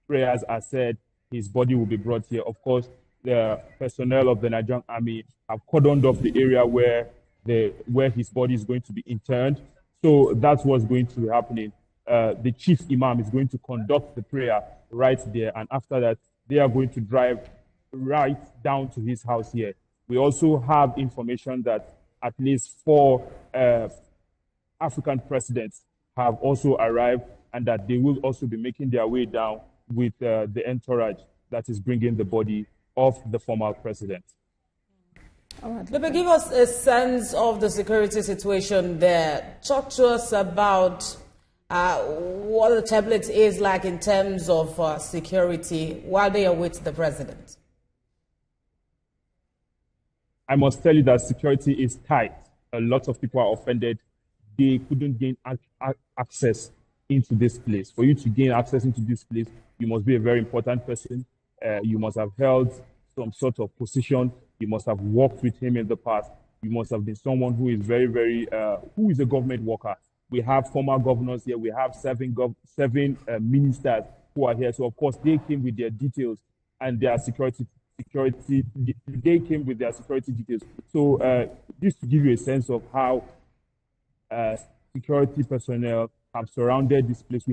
prayers are said, his body will be brought here. Of course, the personnel of the Nigerian army have cordoned off the area where his body is going to be interned. So that's what's going to be happening. The chief imam is going to conduct the prayer right there. And after that, they are going to drive right down to his house here. We also have information that at least 4 African presidents have also arrived, and that they will also be making their way down with the entourage that is bringing the body of the former president. All right. Let me give us a sense of the security situation there. Talk to us about what the tablet is like in terms of security while they await the president. I must tell you that security is tight. A lot of people are offended. They couldn't gain access into this place. For you to gain access into this place, you must be a very important person. You must have held some sort of position. You must have worked with him in the past. You must have been someone who is very, very, who is a government worker. We have former governors here. We have 7 ministers who are here. So, of course, they came with their details and their security. They came with their security details. So, just to give you a sense of how security personnel have surrounded this place,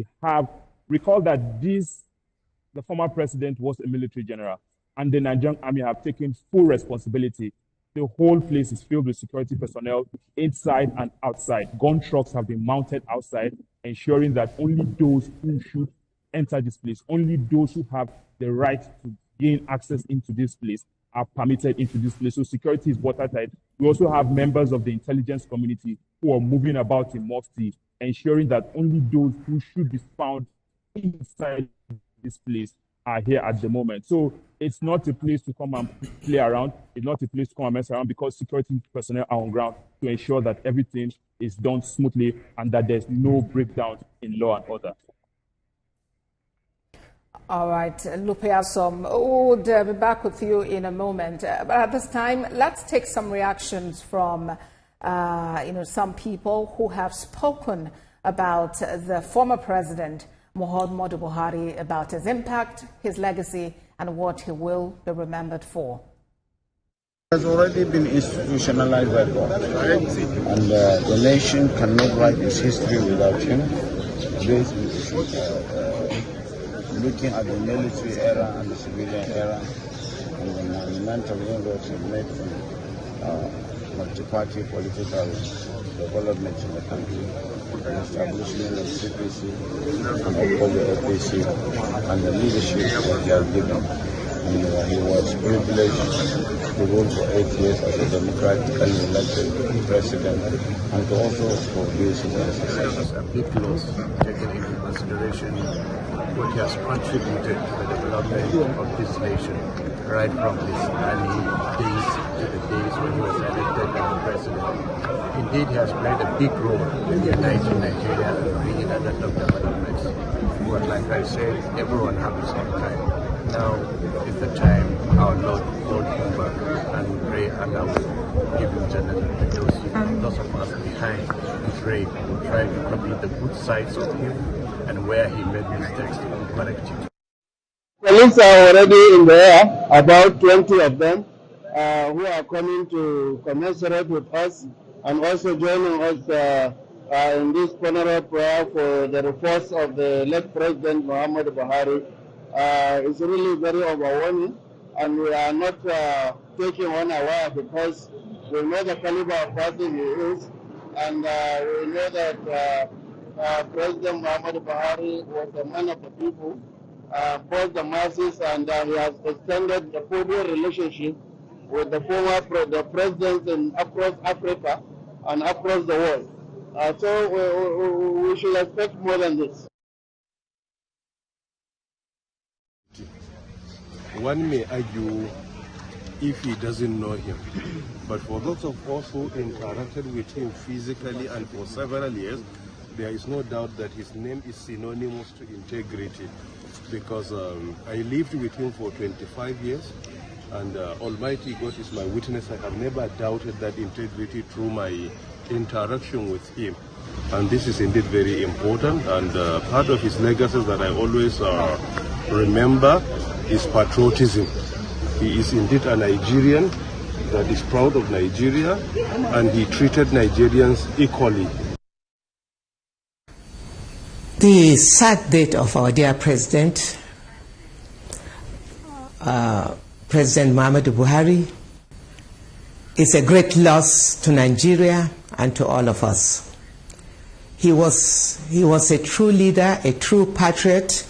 recall that the former president was a military general, and the Nigerian army have taken full responsibility. The whole place is filled with security personnel inside and outside. Gun trucks have been mounted outside, ensuring that only those who should enter this place, only those who have the right to gain access into this place are permitted into this place. So security is watertight. We also have members of the intelligence community who are moving about in mufti, ensuring that only those who should be found inside this place are here at the moment. So it's not a place to come and play around. It's not a place to come and mess around, because security personnel are on ground to ensure that everything is done smoothly and that there's no breakdown in law and order. All right, Lupe Asom, we'll be back with you in a moment. But at this time, let's take some reactions from, some people who have spoken about the former president, Muhammadu Buhari, about his impact, his legacy, and what he will be remembered for. Has already been institutionalized by God, and the nation cannot write its history without him. Looking at the military era and the civilian era, and the monumental inroads he made from multi-party political development in the country, the establishment of TVC, and of course the APC, and the leadership that he has given. And he was privileged to rule for 8 years as a democratically elected president, and to also produce his successors. A big loss, taking into consideration what he has contributed to the development of this nation, right from his early days to the days when he was elected as the president. Indeed, he has played a big role in uniting Nigeria and bringing a lot of developments. But like I said, everyone has his own time. now is the time our Lord called him back, and we pray and I will give him Jannah. Those of us behind, we pray, we try to copy the good sides of him and where he made mistakes to correct it. Police are already in the air, about 20 of them, who are coming to commensurate with us and also joining us in this funeral prayer for the repose of the late President Muhammadu Buhari. It's really very overwhelming, and we are not taking one away because we know the caliber of person he is, and we know that President Muhammadu Buhari was a man of the people, both the masses, and he has extended the cordial relationship with the the presidents across Africa and across the world. So we should expect more than this. One may argue if he doesn't know him, but for those of us who interacted with him physically and for several years, there is no doubt that his name is synonymous to integrity, because I lived with him for 25 years, and Almighty God is my witness. I have never doubted that integrity through my interaction with him, and this is indeed very important. And part of his legacy that I always remember is patriotism. He is indeed a Nigerian that is proud of Nigeria, and he treated Nigerians equally. The sad death of our dear President, President Muhammadu Buhari, is a great loss to Nigeria and to all of us. He was a true leader, a true patriot,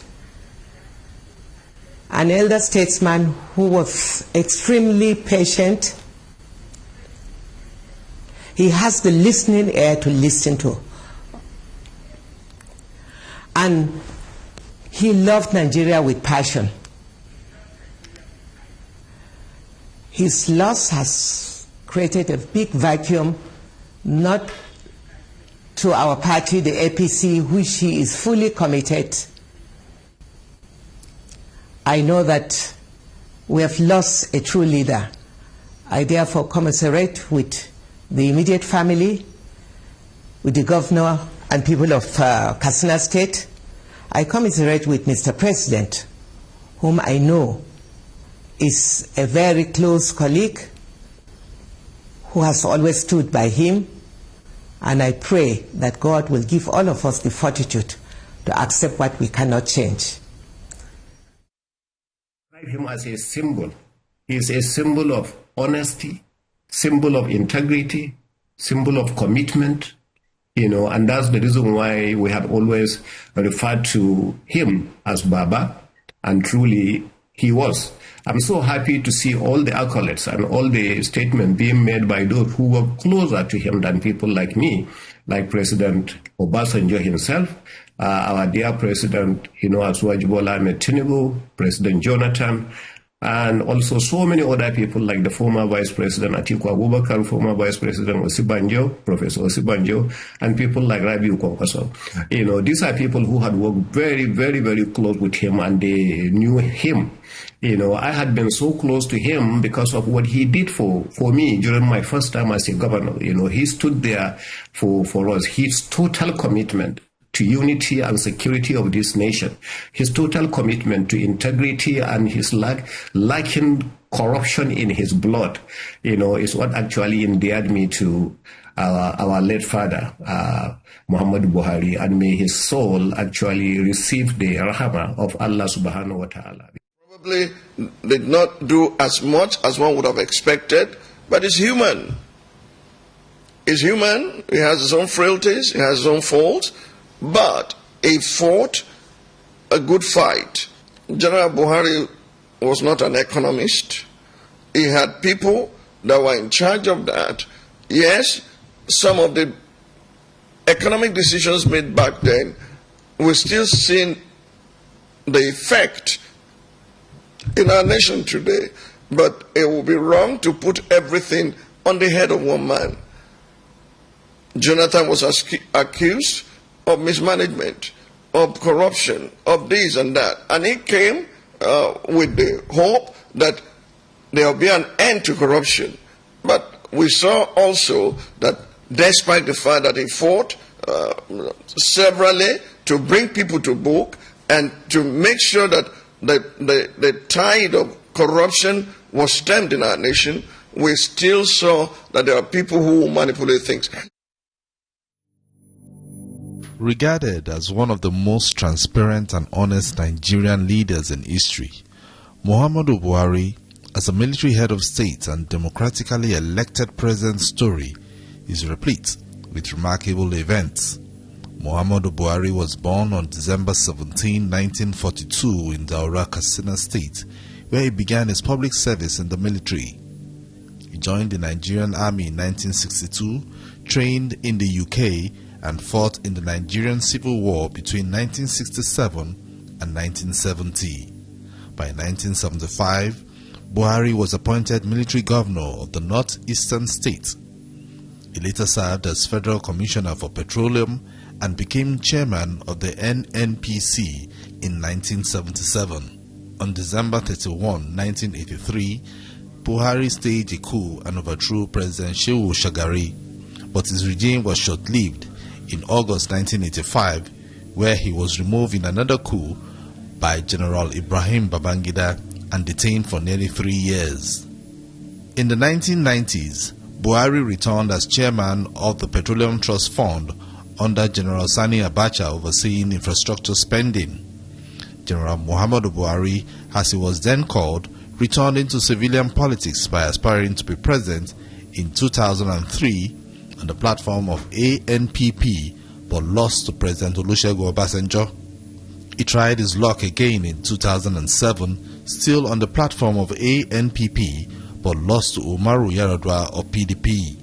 an elder statesman who was extremely patient. He has the listening ear to listen to. And he loved Nigeria with passion. His loss has created a big vacuum, not to our party, the APC, which he is fully committed. I know that we have lost a true leader. I therefore commiserate with the immediate family, with the governor and people of Katsina State. I commiserate with Mr. President, whom I know is a very close colleague who has always stood by him, and I pray that God will give all of us the fortitude to accept what we cannot change. Him as a symbol. He is a symbol of honesty, symbol of integrity, symbol of commitment, and that's the reason why we have always referred to him as Baba, and truly he was. I'm so happy to see all the accolades and all the statements being made by those who were closer to him than people like me, like President Obasanjo himself, our dear President, Asuwaji Bola Ahmed Tinubu, President Jonathan, and also so many other people like the former Vice President Atiku Abubakar, former Vice President Osibanjo, Professor Osibanjo, and people like Rabiu Kwankwaso. These are people who had worked very, very, very close with him, and they knew him. I had been so close to him because of what he did for me during my first time as a governor. He stood there for us. His total commitment to unity and security of this nation, his total commitment to integrity, and his lacking corruption in his blood, is what actually endeared me to our late father, Muhammadu Buhari, and may his soul actually receive the rahmah of Allah subhanahu wa ta'ala. Probably did not do as much as one would have expected, but he's human. He's human, he has his own frailties, he has his own faults, but he fought a good fight. General Buhari was not an economist. He had people that were in charge of that. Yes, some of the economic decisions made back then, we're still seeing the effect in our nation today. But it would be wrong to put everything on the head of one man. Jonathan was accused of mismanagement, of corruption, of this and that. And he came with the hope that there will be an end to corruption. But we saw also that despite the fact that he fought severally to bring people to book and to make sure that the tide of corruption was stemmed in our nation, we still saw that there are people who manipulate things. Regarded as one of the most transparent and honest Nigerian leaders in history, Muhammadu Buhari, as a military head of state and democratically elected president's story, is replete with remarkable events. Muhammadu Buhari was born on December 17, 1942 in Daura, Katsina State, where he began his public service in the military. He joined the Nigerian Army in 1962, trained in the UK, and fought in the Nigerian Civil War between 1967 and 1970. By 1975, Buhari was appointed military governor of the northeastern state. He later served as Federal Commissioner for Petroleum and became chairman of the NNPC in 1977. On December 31, 1983, Buhari staged a coup and overthrew President Shehu Shagari, but his regime was short-lived in August 1985, where he was removed in another coup by General Ibrahim Babangida and detained for nearly 3 years. In the 1990s, Buhari returned as chairman of the Petroleum Trust Fund under General Sani Abacha overseeing infrastructure spending. General Muhammadu Buhari, as he was then called, returned into civilian politics by aspiring to be president in 2003 on the platform of ANPP, but lost to President Olusegun Obasanjo. He tried his luck again in 2007, still on the platform of ANPP, but lost to Umaru Yar'Adua of PDP.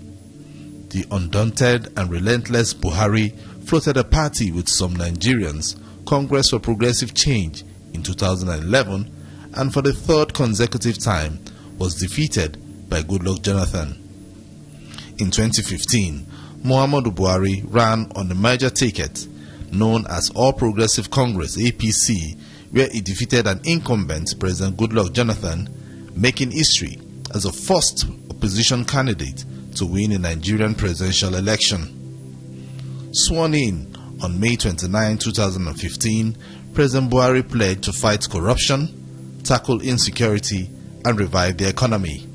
The undaunted and relentless Buhari floated a party with some Nigerians, Congress for Progressive Change, in 2011, and for the third consecutive time was defeated by Goodluck Jonathan. In 2015, Muhammadu Buhari ran on the major ticket known as All Progressive Congress APC, where he defeated an incumbent President Goodluck Jonathan, making history as the first opposition candidate to win a Nigerian presidential election. Sworn in on May 29, 2015, President Buhari pledged to fight corruption, tackle insecurity, and revive the economy.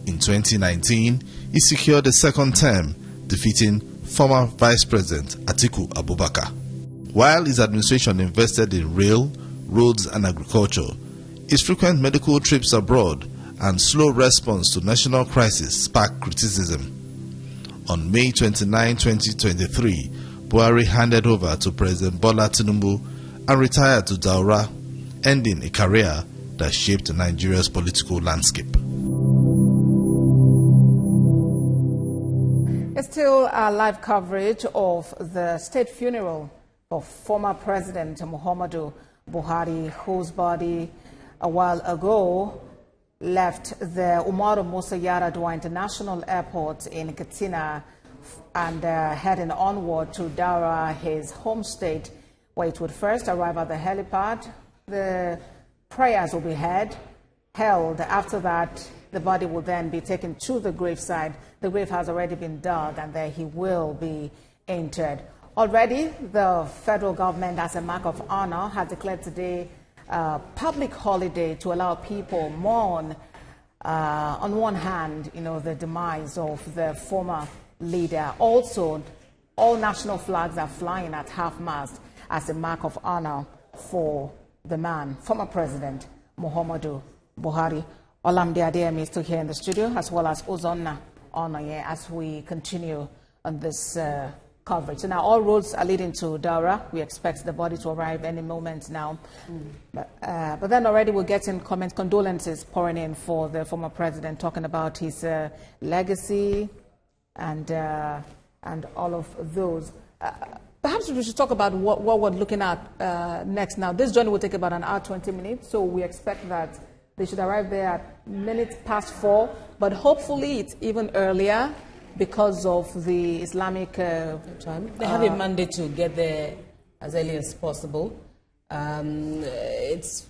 In 2019, he secured a second term, defeating former Vice President Atiku Abubakar. While his administration invested in rail, roads, and agriculture, his frequent medical trips abroad and slow response to national crisis sparked criticism. On May 29, 2023, Buhari handed over to President Bola Tinubu and retired to Daura, ending a career that shaped Nigeria's political landscape. It's still a live coverage of the state funeral of former President Muhammadu Buhari, whose body a while ago left the Umaru Musa Yar'Adua International Airport in Katsina and heading onward to Daura, his home state, where it would first arrive at the helipad. The prayers will be held. After that, the body will then be taken to the graveside. The grave has already been dug, and there he will be interred. Already, the federal government, as a mark of honor, has declared today a public holiday to allow people mourn, on one hand, the demise of the former leader. Also, all national flags are flying at half-mast as a mark of honor for the man, former President Muhammadu Buhari. Olamide Adeyemi is still here in the studio, as well as Uzonna Onoye, as we continue on this coverage. So now all roads are leading to Daura. We expect the body to arrive any moment now. But then already we're getting condolences pouring in for the former president, talking about his legacy and all of those. Perhaps we should talk about what we're looking at next now. This journey will take about an hour, 20 minutes, so we expect that they should arrive there at 4:minutes, but hopefully it's even earlier because of the Islamic time. They have a mandate to get there as early as possible. It's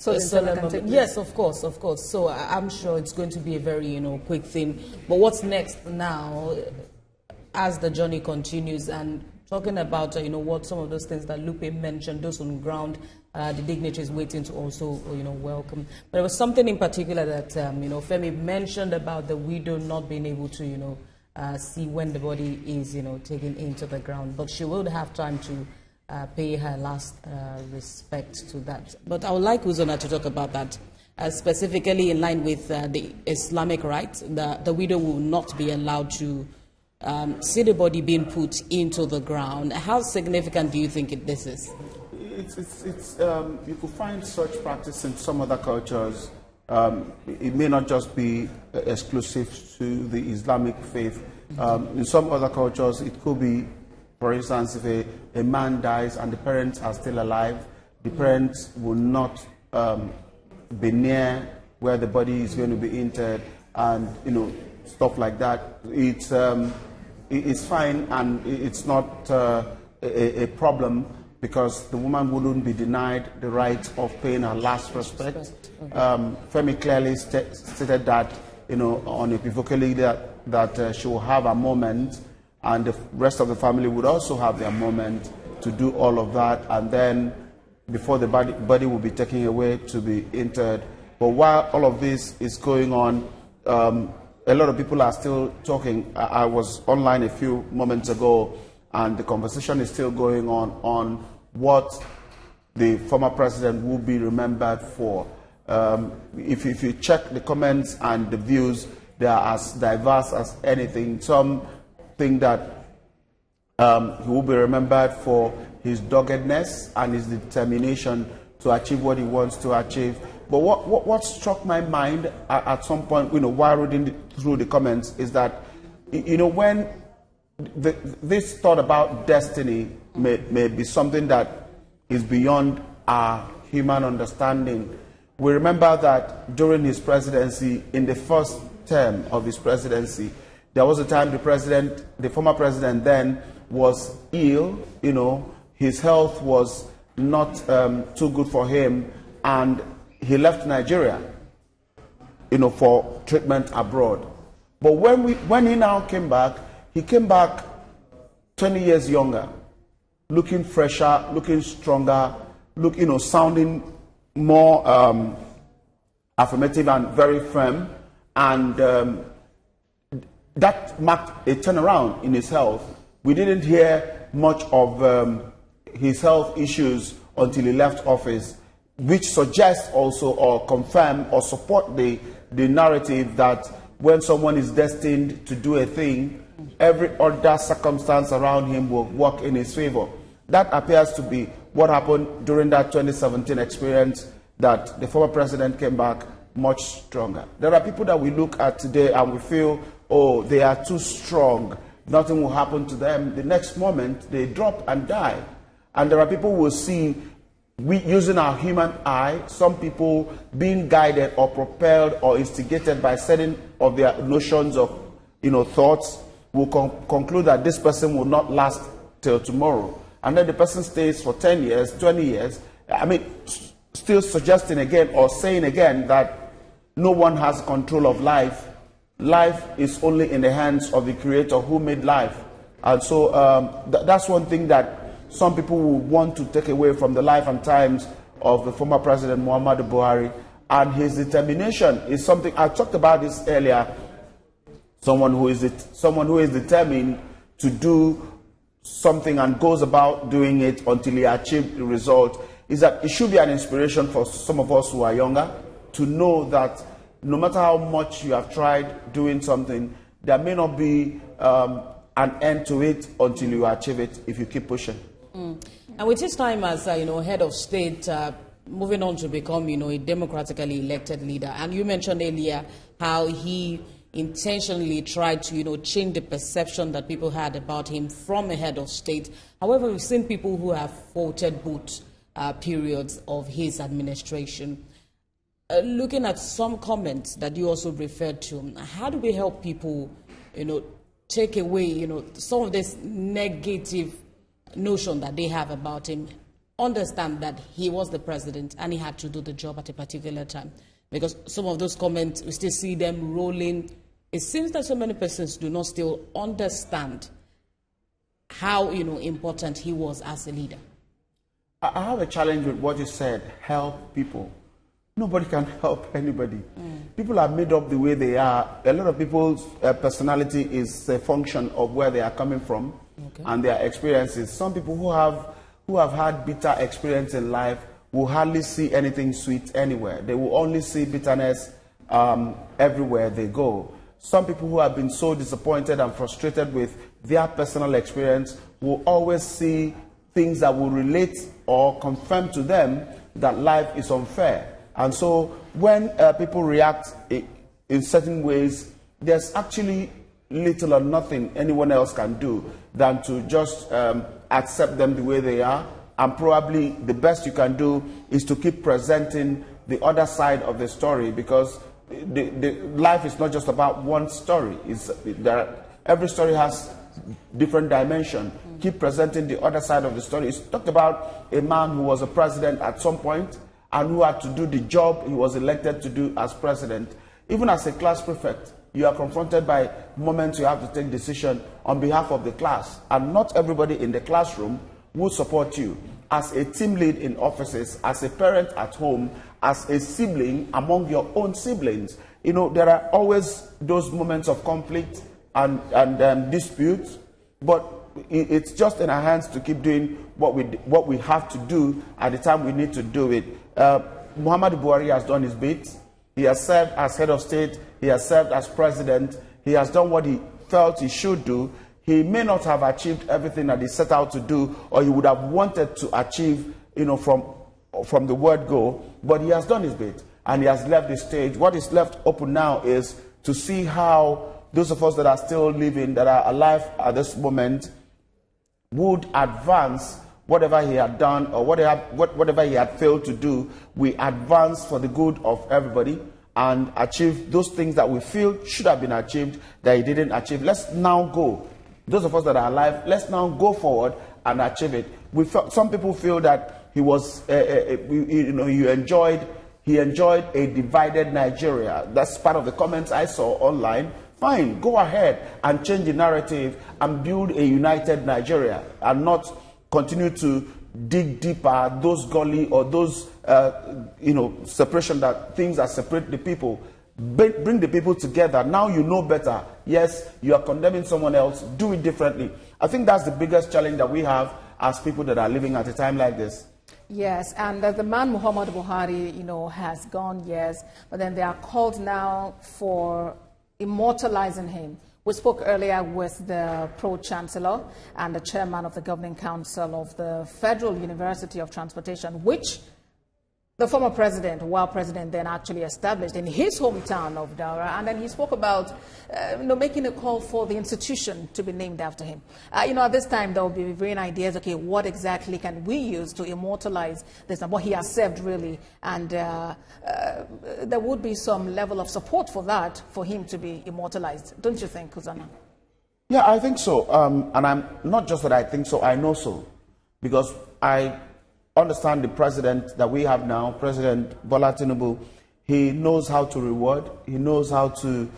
Yes, of course. So I'm sure it's going to be a very, quick thing. But what's next now, as the journey continues, and talking about, what some of those things that Lupe mentioned, those on ground, the dignitaries waiting to also, welcome. But there was something in particular that, Femi mentioned about the widow not being able to, see when the body is, taken into the ground. But she will have time to pay her last respect to that. But I would like Uzona to talk about that, specifically in line with the Islamic rights. The widow will not be allowed to see the body being put into the ground. How significant do you think this is? You could find such practice in some other cultures. It may not just be exclusive to the Islamic faith. In some other cultures, it could be, for instance, if a man dies and the parents are still alive, the parents will not be near where the body is going to be interred, and stuff like that. It's fine, and it's not a problem, because the woman wouldn't be denied the right of paying her last respect. Femi clearly stated that, unequivocally, that she will have a moment, and the rest of the family would also have their moment to do all of that, and then before the body will be taken away to be interred. But while all of this is going on, a lot of people are still talking. I was online a few moments ago, and the conversation is still going on what the former president will be remembered for. If you check the comments and the views, they are as diverse as anything. Some think that he will be remembered for his doggedness and his determination to achieve what he wants to achieve. But what struck my mind at some point, while reading through the comments, is that, when this thought about destiny may be something that is beyond our human understanding. We remember that during his presidency, in the first term of his presidency, there was a time the former president then was ill. His health was not too good for him, and he left Nigeria, for treatment abroad. But when he now came back, he came back 20 years younger, looking fresher, looking stronger, sounding more affirmative and very firm, and that marked a turnaround in his health. We didn't hear much of his health issues until he left office, which suggests also, or confirm or support the narrative that when someone is destined to do a thing, every other circumstance around him will work in his favor. That appears to be what happened during that 2017 experience, that the former president came back much stronger. There are people that we look at today and we feel, oh, they are too strong, nothing will happen to them. The next moment, they drop and die. And there are people who will see, using our human eye, some people being guided or propelled or instigated by certain of their notions of, thoughts, will conclude that this person will not last till tomorrow. And then the person stays for 10 years, 20 years, still suggesting again or saying again that no one has control of life. Life is only in the hands of the Creator who made life. And so that's one thing that some people will want to take away from the life and times of the former president, Muhammadu Buhari. And his determination is something, I talked about this earlier, someone who is determined to do something and goes about doing it until he achieves the result, is that it should be an inspiration for some of us who are younger to know that no matter how much you have tried doing something, there may not be an end to it until you achieve it if you keep pushing. And with his time as head of state, moving on to become a democratically elected leader, and you mentioned earlier how he intentionally tried to change the perception that people had about him from a head of state. However, we've seen people who have faulted both periods of his administration. Looking at some comments that you also referred to, how do we help people take away some of this negative notion that they have about him understand that he was the president and he had to do the job at a particular time? Because some of those comments, we still see them rolling. It seems that so many persons do not still understand how, important he was as a leader. I have a challenge with what you said, help people. Nobody can help anybody. People are made up the way they are. A lot of people's personality is a function of where they are coming from and their experiences. Some people who have had bitter experience in life will hardly see anything sweet anywhere. They will only see bitterness everywhere they go. Some people who have been so disappointed and frustrated with their personal experience will always see things that will relate or confirm to them that life is unfair. And so when people react in certain ways, there's actually little or nothing anyone else can do than to just accept them the way they are. And probably the best you can do is to keep presenting the other side of the story, because life is not just about one story. Every story has different dimension. Keep presenting the other side of the story. It's talked about a man who was a president at some point and who had to do the job he was elected to do as president. Even as a class prefect, you are confronted by moments you have to take decision on behalf of the class, and not everybody in the classroom will support you. As a team lead in offices, as a parent at home, as a sibling among your own siblings, there are always those moments of conflict and disputes, but it's just in our hands to keep doing what we have to do at the time we need to do it. Muhammadu Buhari has done his bit. He has served as head of state. He has served as president. He has done what he felt he should do. He may not have achieved everything that he set out to do, or he would have wanted to achieve, from the word go, but he has done his bit and he has left the stage. What is left open now is to see how those of us that are still living, that are alive at this moment, would advance whatever he had done or whatever he had failed to do. We advance for the good of everybody and achieve those things that we feel should have been achieved that he didn't achieve. Let's now go. Those of us that are alive, let's now go forward and achieve it. Some people feel that he was, he enjoyed a divided Nigeria. That's part of the comments I saw online. Fine, go ahead and change the narrative and build a united Nigeria, and not continue to dig deeper those gully or those separation, that things that separate the people. Bring the people together. Now you know better. Yes, you are condemning someone else. Do it differently. I think that's the biggest challenge that we have as people that are living at a time like this. Yes, and the man Muhammadu Buhari, has gone, yes, but then there are calls now for immortalizing him. We spoke earlier with the Pro-Chancellor and the Chairman of the Governing Council of the Federal University of Transportation, which the former president, while president, then actually established in his hometown of Daura. And then he spoke about, making a call for the institution to be named after him. At this time, there will be varying ideas, okay, what exactly can we use to immortalize this, and what he has served, really. And there would be some level of support for that, for him to be immortalized. Don't you think, Kuzana? Yeah, I think so. And I'm not just that I think so, I know so. Because I understand the president that we have now, President Bola Tinubu. He knows how to reward. He knows how to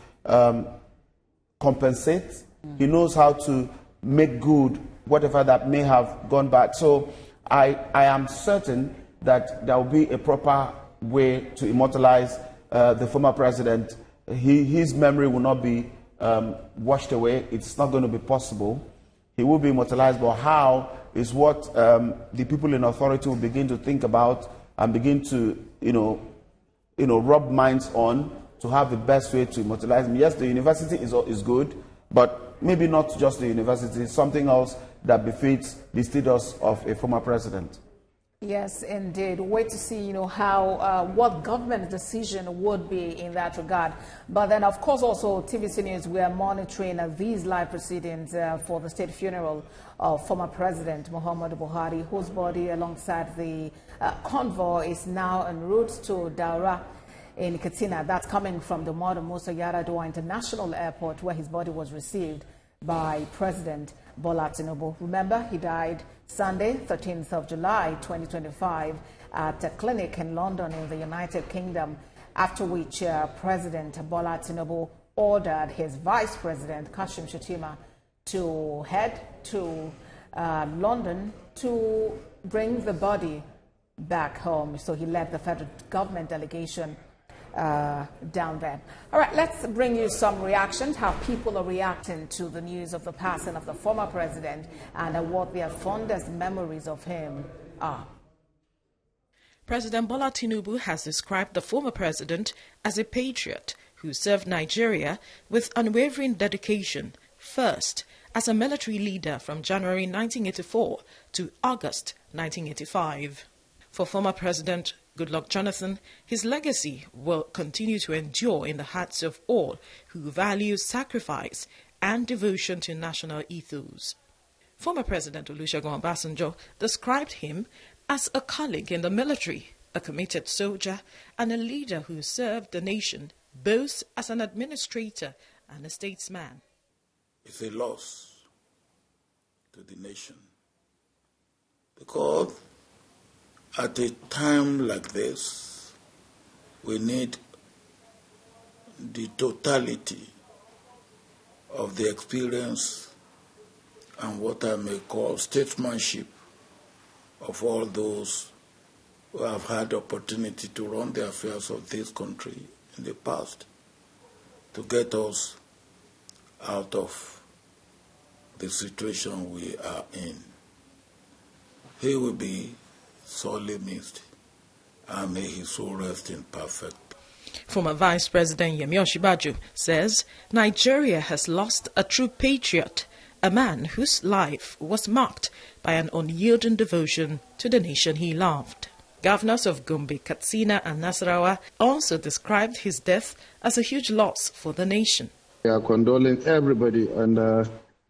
compensate. He knows how to make good whatever that may have gone bad. So I am certain that there will be a proper way to immortalize the former president. His memory will not be washed away. It's not going to be possible. He will be immortalized, but how is what the people in authority will begin to think about and begin to, rub minds on to have the best way to immortalize him. Yes, the university is good, but maybe not just the university, something else that befits the status of a former president. Yes, indeed. Wait to see, how what government decision would be in that regard. But then, of course, also TVC News, we are monitoring these live proceedings for the state funeral of former President Muhammadu Buhari, whose body, alongside the convoy, is now en route to Daura in Katsina. That's coming from the Umaru Musa Yar'Adua International Airport, where his body was received by President Bola Tinubu. Remember, he died Sunday, 13th of July, 2025, at a clinic in London in the United Kingdom, after which President Bola Tinubu ordered his Vice President, Kashim Shettima, to head to London to bring the body back home. So he led the federal government delegation down there. All right, let's bring you some reactions, how people are reacting to the news of the passing of the former president and what their fondest memories of him are. President Bola Tinubu has described the former president as a patriot who served Nigeria with unwavering dedication, first as a military leader from January 1984 to August 1985. For former President Goodluck Jonathan, his legacy will continue to endure in the hearts of all who value sacrifice and devotion to national ethos. Former President Olusegun Obasanjo described him as a colleague in the military, a committed soldier, and a leader who served the nation both as an administrator and a statesman. It's a loss to the nation because at a time like this, we need the totality of the experience and what I may call statesmanship of all those who have had the opportunity to run the affairs of this country in the past to get us out of the situation we are in. He will be sorely missed, and may his soul rest in perfect. Former Vice President Yemi Osinbajo says Nigeria has lost a true patriot, a man whose life was marked by an unyielding devotion to the nation he loved. Governors of Gombe, Katsina and Nasarawa also described his death as a huge loss for the nation. We are condoling everybody and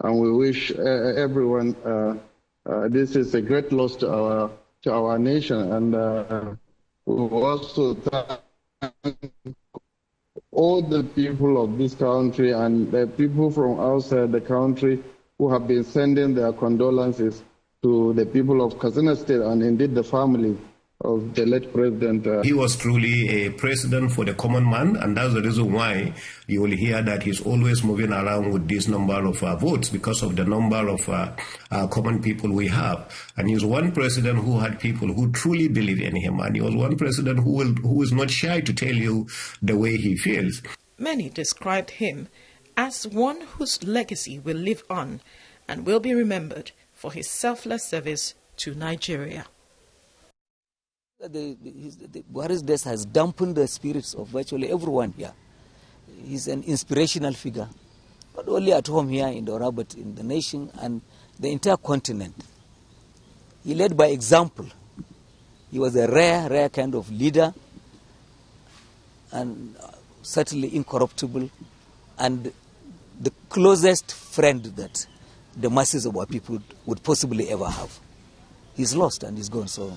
we wish everyone this is a great loss to our nation, and we also thank all the people of this country and the people from outside the country who have been sending their condolences to the people of Katsina State and indeed the family of the late president. He was truly a president for the common man, and that's the reason why you will hear that he's always moving around with this number of votes, because of the number of common people we have. And he's one president who had people who truly believe in him, and he was one president who is not shy to tell you the way he feels. Many described him as one whose legacy will live on and will be remembered for his selfless service to Nigeria. Buhari's death has dampened the spirits of virtually everyone here. He's an inspirational figure, not only at home here in Daura, but in the nation and the entire continent. He led by example. He was a rare kind of leader, and certainly incorruptible, and the closest friend that the masses of our people would possibly ever have. He's lost and he's gone, so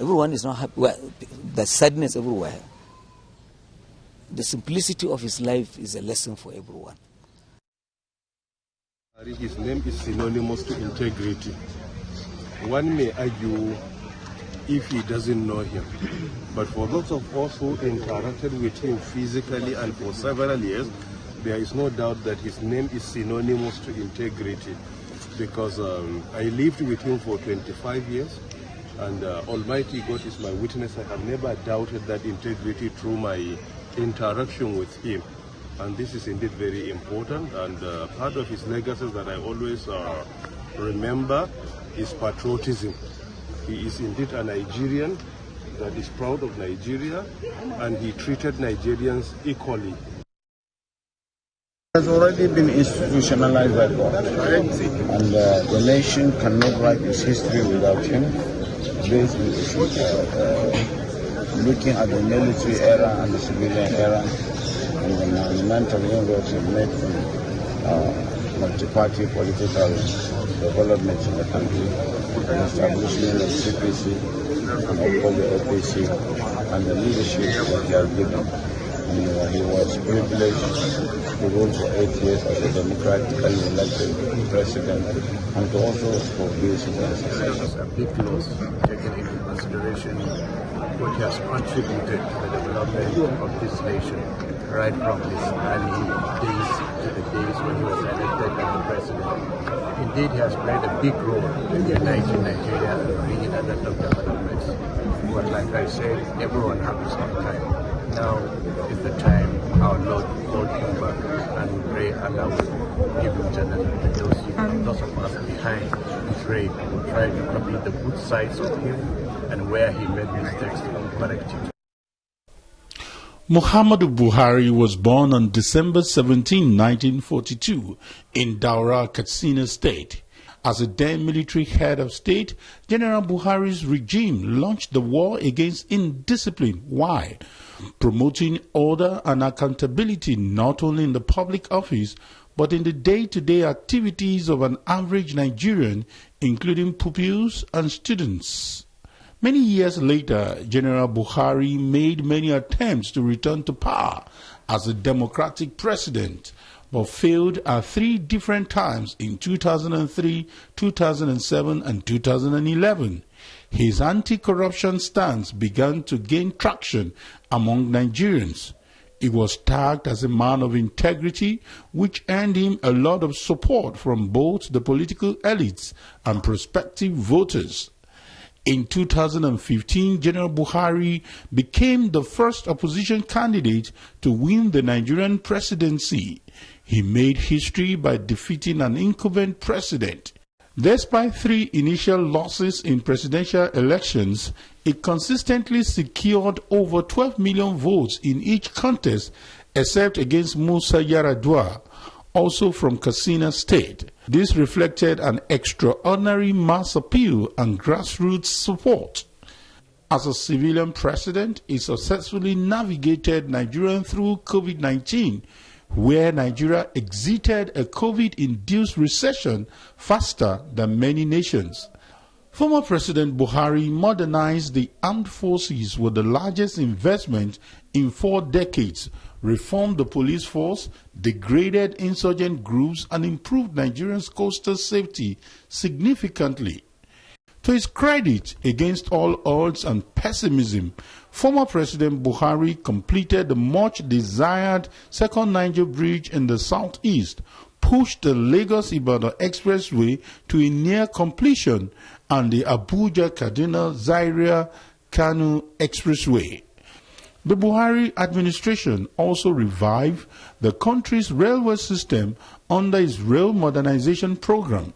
everyone is not happy. Well, there's sadness everywhere. The simplicity of his life is a lesson for everyone. His name is synonymous to integrity. One may argue if he doesn't know him, but for those of us who interacted with him physically and for several years, there is no doubt that his name is synonymous to integrity, because I lived with him for 25 years. And Almighty God is my witness. I have never doubted that integrity through my interaction with him. And this is indeed very important. And part of his legacy that I always remember is patriotism. He is indeed a Nigerian that is proud of Nigeria, and he treated Nigerians equally. Has already been institutionalized by God, and the nation cannot write its history without him. Based on looking at the military era and the civilian era, and the monumental inroads made from multi-party political development in the country, the establishment of TVC and of course the APC, and the leadership that he has given. And he was privileged to rule for 8 years as a democratically elected president and to also produce his successor. A big loss taken into consideration what he has contributed to the development of this nation, right from his early days to the days when he was elected as the president. Indeed, he has played a big role in uniting Nigeria and bringing a lot of developments. But like I said, everyone has his own time. Now is the time our Lord hold him back, and we pray Allah will give him Jannah. Those of us behind pray will try to copy the good sides of him, and where he made mistakes will correct it. Muhammadu Buhari was born on December 17, 1942 in Daura, Katsina State. As a then military head of state, General Buhari's regime launched the war against indiscipline. Why? Promoting order and accountability not only in the public office, but in the day-to-day activities of an average Nigerian, including pupils and students. Many years later, General Buhari made many attempts to return to power as a democratic president, but failed at 3 different times in 2003, 2007, and 2011. His anti-corruption stance began to gain traction among Nigerians. He was tagged as a man of integrity, which earned him a lot of support from both the political elites and prospective voters. In 2015, General Buhari became the first opposition candidate to win the Nigerian presidency. He made history by defeating an incumbent president. Despite 3 initial losses in presidential elections, it consistently secured over 12 million votes in each contest, except against Musa Yar'Adua, also from Katsina State. This reflected an extraordinary mass appeal and grassroots support. As a civilian president, he successfully navigated Nigeria through COVID-19, where Nigeria exited a COVID-induced recession faster than many nations. Former President Buhari modernized the armed forces with the largest investment in 4 decades, reformed the police force, degraded insurgent groups, and improved Nigerians' coastal safety significantly. To his credit, against all odds and pessimism, former President Buhari completed the much-desired Second Niger Bridge in the southeast, pushed the Lagos-Ibadan Expressway to a near completion, and the Abuja-Kaduna-Zaria-Kano Expressway. The Buhari administration also revived the country's railway system under its rail modernization program.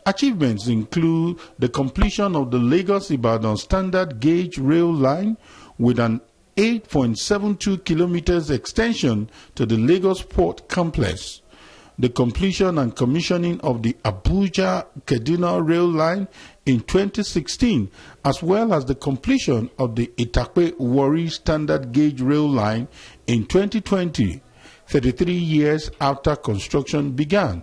Achievements include the completion of the Lagos-Ibadan standard gauge rail line with an 8.72 kilometers extension to the Lagos Port Complex, the completion and commissioning of the Abuja-Kaduna rail line in 2016, as well as the completion of the Itakpe-Warri standard gauge rail line in 2020, 33 years after construction began.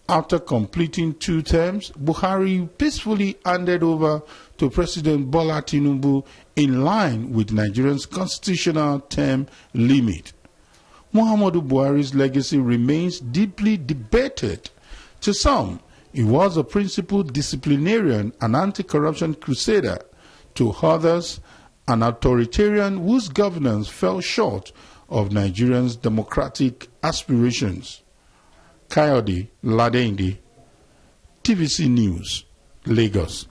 After completing 2 terms, Buhari peacefully handed over to President Bola Tinubu in line with Nigeria's constitutional term limit. Muhammadu Buhari's legacy remains deeply debated. To some, he was a principled disciplinarian and anti-corruption crusader. To others, an authoritarian whose governance fell short of Nigerians' democratic aspirations. Kayode Ladendi, TVC News, Lagos.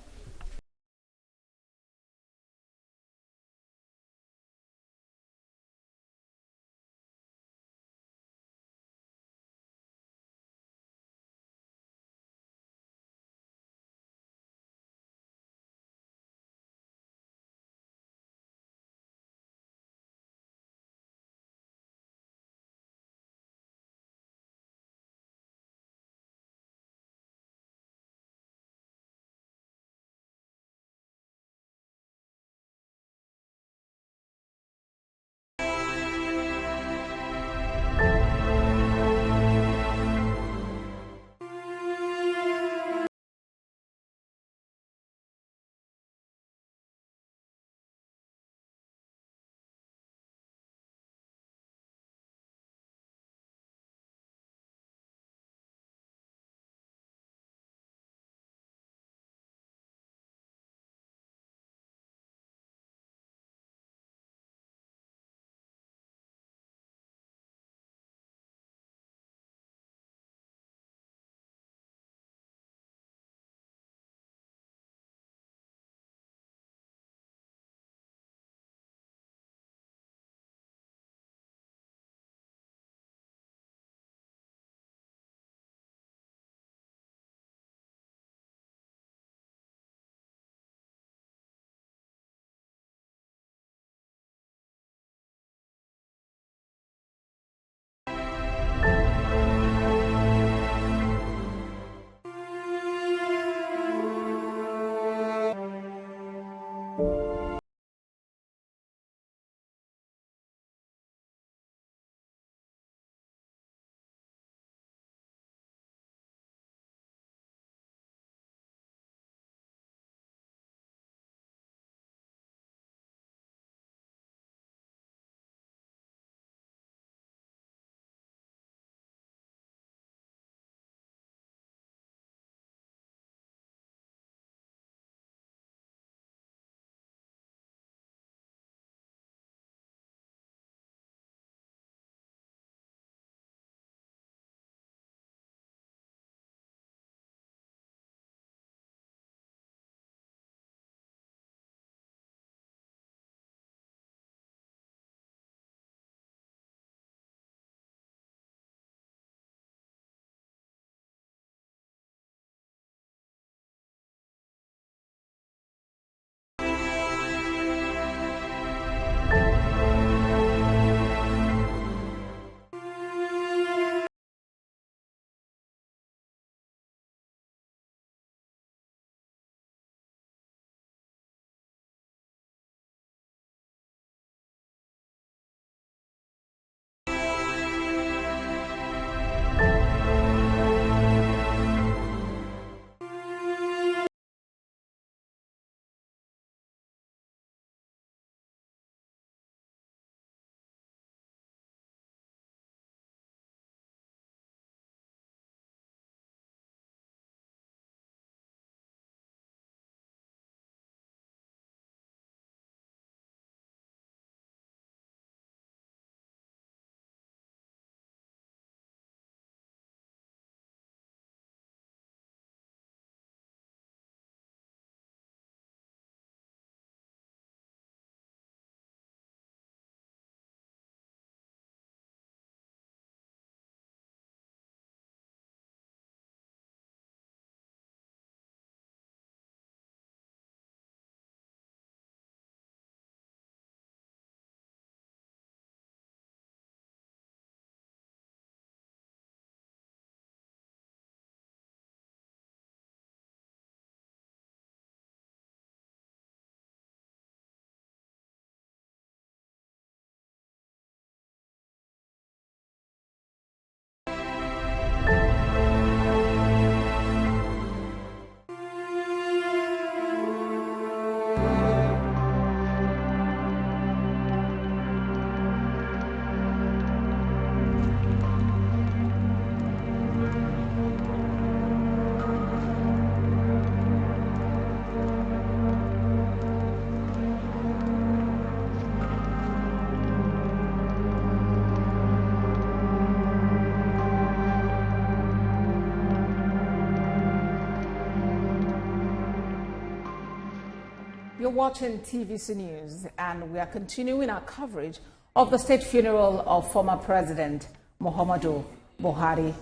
You're watching TVC News, and we are continuing our coverage of the state funeral of former President Muhammadu Buhari,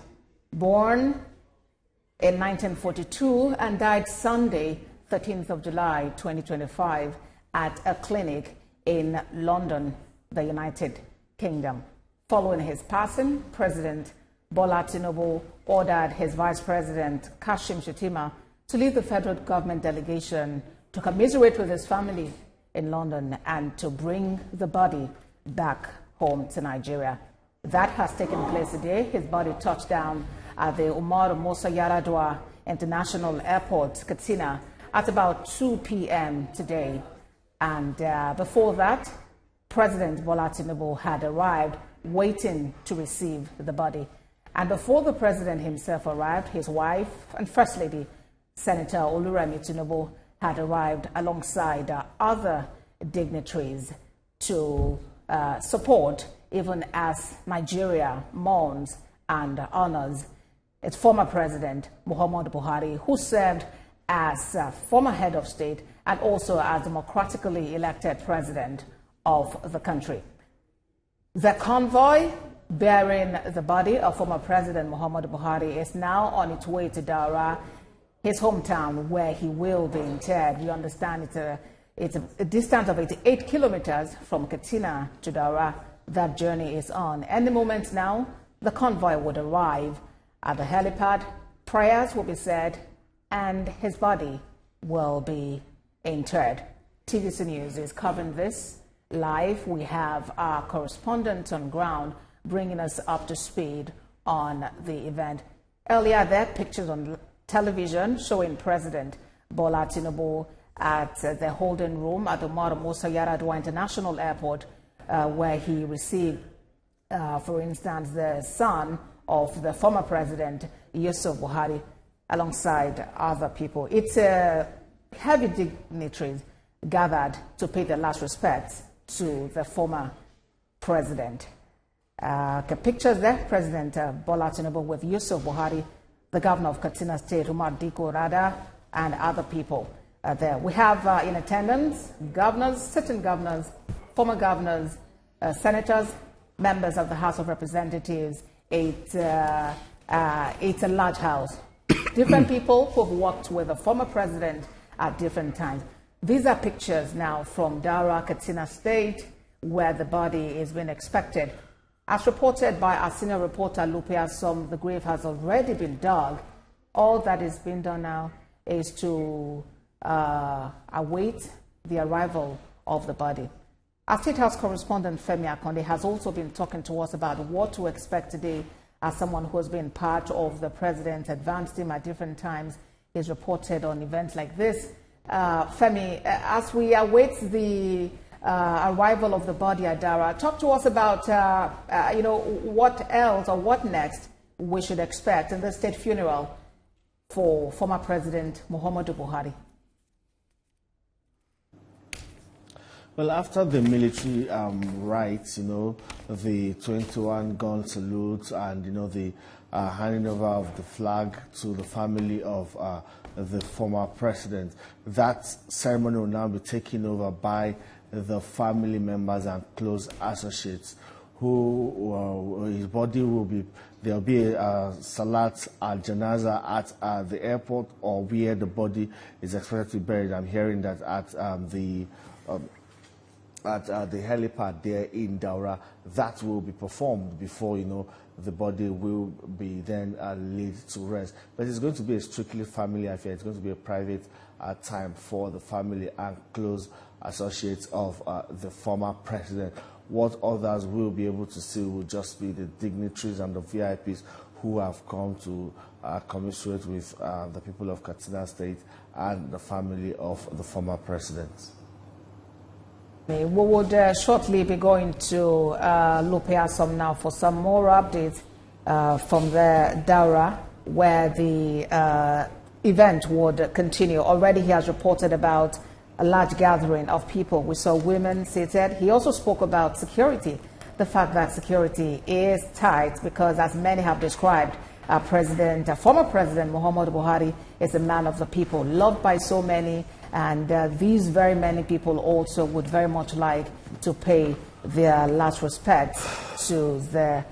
born in 1942 and died Sunday, 13th of July, 2025, at a clinic in London, the United Kingdom. Following his passing, President Bola Tinubu ordered his Vice President Kashim Shettima to lead the federal government delegation to commiserate with his family in London and to bring the body back home to Nigeria. That has taken place today. His body touched down at the Umaru Musa Yar'Adua International Airport, Katsina, at about 2 p.m. today. And before that, President Bola Tinubu had arrived waiting to receive the body. And before the president himself arrived, his wife and First Lady, Senator Oluremi Tinubu, had arrived alongside other dignitaries to support, even as Nigeria mourns and honors its former president, Muhammadu Buhari, who served as former head of state and also as democratically elected president of the country. The convoy bearing the body of former President Muhammadu Buhari is now on its way to Daura, his hometown, where he will be interred. You understand it's a distance of 88 kilometers from Katsina to Daura. That journey is on. Any moment now, the convoy would arrive at the helipad, prayers will be said, and his body will be interred. TVC News is covering this live. We have our correspondent on ground bringing us up to speed on the event. Earlier there, pictures on television showing President Bola Tinubu at the holding room at the Umaru Musa Yar'Adua International Airport, where he received, for instance, the son of the former president, Yusuf Buhari, alongside other people. It's heavy dignitaries gathered to pay their last respects to the former president. Pictures there, President Bola Tinubu with Yusuf Buhari, the governor of Katsina State, Umar Diko Rada, and other people there. We have in attendance governors, sitting governors, former governors, senators, members of the House of Representatives. It's a large house. Different people who have worked with the former president at different times. These are pictures now from Daura, Katsina State, where the body is being expected. As reported by our senior reporter, Lupe Asom, the grave has already been dug. All that is being done now is to await the arrival of the body. Our State House correspondent, Femi Akonde, has also been talking to us about what to expect today as someone who has been part of the president's advance team at different times. He's reported on events like this. Femi, as we await the arrival of the body at Daura, talk to us about, what else or what next we should expect in the state funeral for former President Muhammadu Buhari. Well, after the military rites, the 21 gun salute and, the handing over of the flag to the family of the former president, that ceremony will now be taken over by the family members and close associates who his body will be, there'll be a salat al-janaza at the airport or where the body is expected to be buried. I'm hearing that at the helipad there in Daura, that will be performed before, the body will be then laid to rest. But it's going to be a strictly family affair. It's going to be a private time for the family and close associates of the former president. What others will be able to see will just be the dignitaries and the VIPs who have come to commiserate with the people of Katsina State and the family of the former president. We would shortly be going to Lupe Asom now for some more updates from the Daura, where the event would continue. Already he has reported about a large gathering of people. We saw women seated. He also spoke about security, the fact that security is tight because, as many have described, former President Muhammadu Buhari is a man of the people, loved by so many, and these very many people also would very much like to pay their last respects to the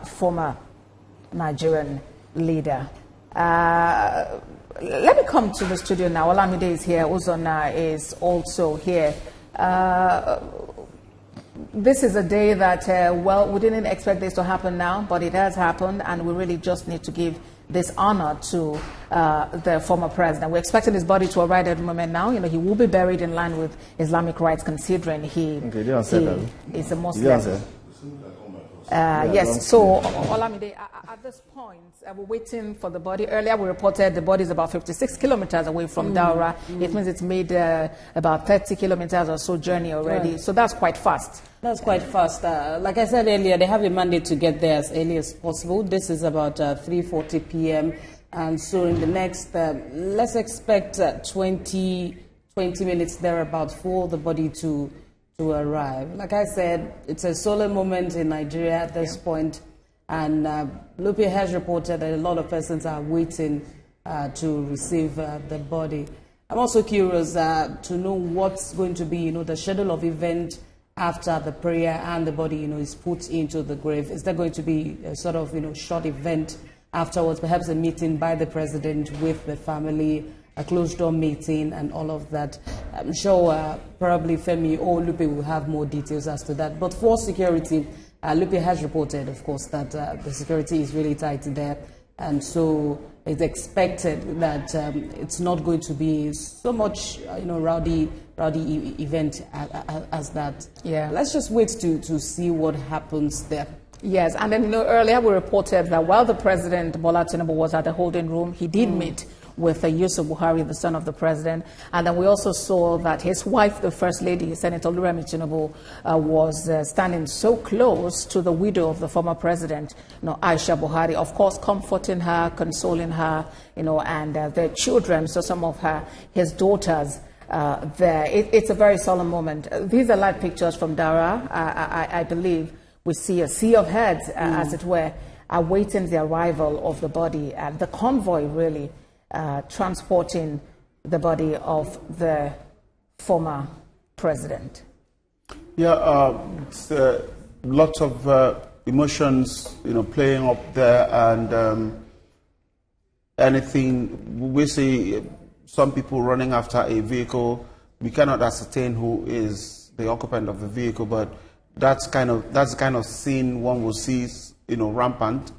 former Nigerian leader. Let me come to the studio now. Olamide is here. Uzona is also here. This is a day that, well, we didn't expect this to happen now, but it has happened, and we really just need to give this honor to the former president. We're expecting his body to arrive at the moment now. You know, he will be buried in line with Islamic rites, considering he is a Muslim. Yes, so Olamide, at this point, we're waiting for the body. Earlier, we reported the body is about 56 kilometers away from Daura. It means it's made about 30 kilometers or so journey already. Right. So that's quite fast. That's quite fast. Like I said earlier, they have a mandate to get there as early as possible. This is about 3:40 p.m. And so in the next, let's expect 20 minutes thereabout for the body to arrive. Like I said, it's a solemn moment in Nigeria at this point, and Lupe has reported that a lot of persons are waiting to receive the body. I'm also curious to know what's going to be, you know, the schedule of event after the prayer and the body, you know, is put into the grave. Is there going to be a sort of, you know, short event afterwards, perhaps a meeting by the president with the family, a closed-door meeting and all of that? I'm sure probably Femi or Lupe will have more details as to that. But for security, Lupe has reported, of course, that the security is really tight there. And so it's expected that it's not going to be so much, you know, rowdy event as that. Yeah. Let's just wait to see what happens there. Yes, and then, you know, earlier we reported that while the president, Bola Tinubu, was at the holding room, he did meet with Yusuf Buhari, the son of the president. And then we also saw that his wife, the First Lady, Senator Oluremi Tinubu, was standing so close to the widow of the former president, you know, Aisha Buhari, of course, comforting her, consoling her, you know, and their children, so some of his daughters there. It's a very solemn moment. These are live pictures from Daura. I believe we see a sea of heads, as it were, awaiting the arrival of the body. The convoy, really, transporting the body of the former president. Yeah, it's lots of emotions, you know, playing up there, and anything. We see some people running after a vehicle. We cannot ascertain who is the occupant of the vehicle, but that's the kind of scene one will see, you know,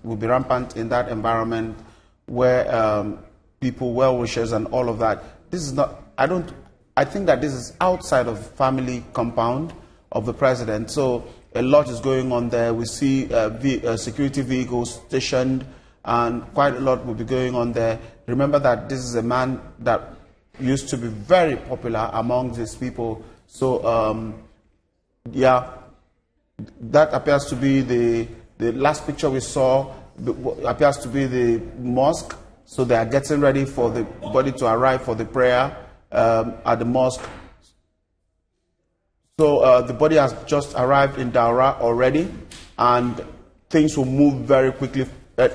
will be rampant in that environment where people, well-wishers and all of that. This is not, I think that this is outside of family compound of the president. So a lot is going on there. We see security vehicles stationed, and quite a lot will be going on there. Remember that this is a man that used to be very popular among these people. So, yeah, that appears to be the last picture we saw, appears to be the mosque. So they are getting ready for the body to arrive for the prayer at the mosque. So the body has just arrived in Daura already, and things will move very quickly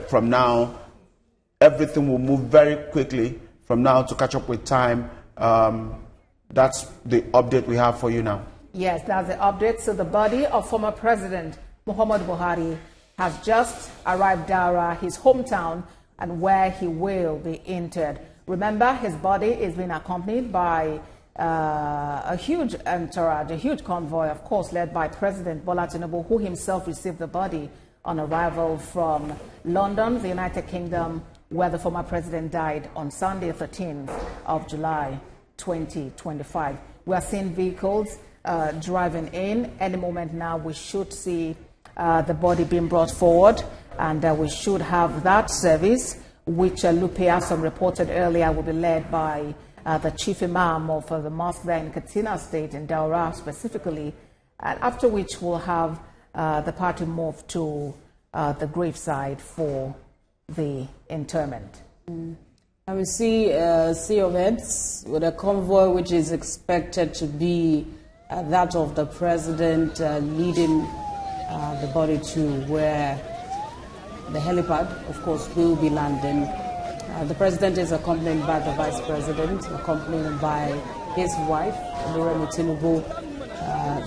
from now. Everything will move very quickly from now to catch up with time. That's the update we have for you now. Yes, that's the update. So the body of former President Muhammadu Buhari has just arrived Daura, his hometown, and where he will be interred. Remember, his body is being accompanied by a huge entourage, a huge convoy, of course, led by President Bola Tinubu, who himself received the body on arrival from London, the United Kingdom, where the former president died on Sunday, 13th of July, 2025. We are seeing vehicles driving in. Any moment now, we should see the body being brought forward, and we should have that service, which Lupe Asom reported earlier will be led by the chief imam of the mosque there in Katsina State, in Daura specifically, and after which we'll have the party move to the graveside for the interment. And we see a sea of heads with a convoy which is expected to be that of the president leading the body to where the helipad, of course, will be landing. The president is accompanied by the vice president, accompanied by his wife, Daura Tinubu.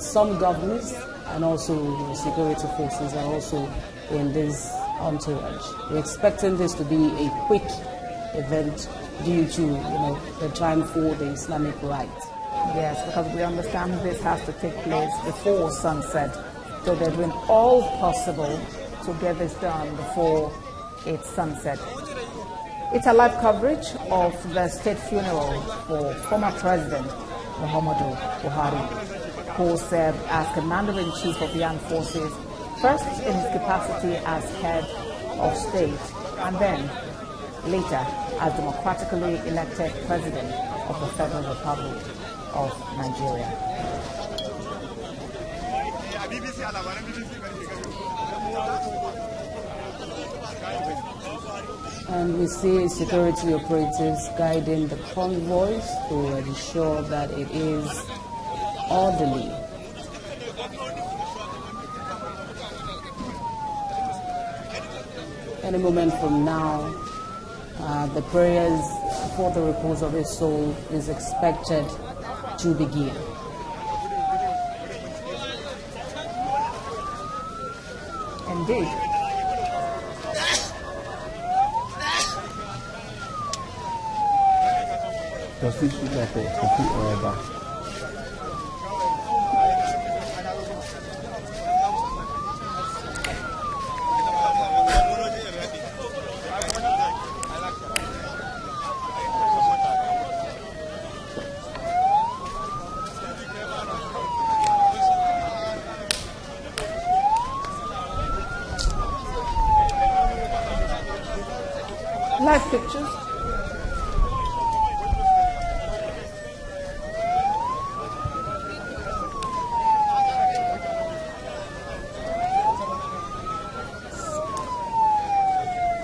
Some governors and also security forces are also in this entourage. We're expecting this to be a quick event due to the time for the Islamic rite. Yes, because we understand this has to take place before sunset. So they're doing all possible to get this done before it's sunset. It's a live coverage of the state funeral for former President Muhammadu Buhari, who served as Commander-in-Chief of the Armed Forces, first in his capacity as head of state, and then later as democratically elected President of the Federal Republic of Nigeria. And we see security operatives guiding the convoys to ensure that it is orderly. Any moment from now, the prayers for the repose of his soul is expected to begin. Indeed. Does this look like a complete order? Live pictures.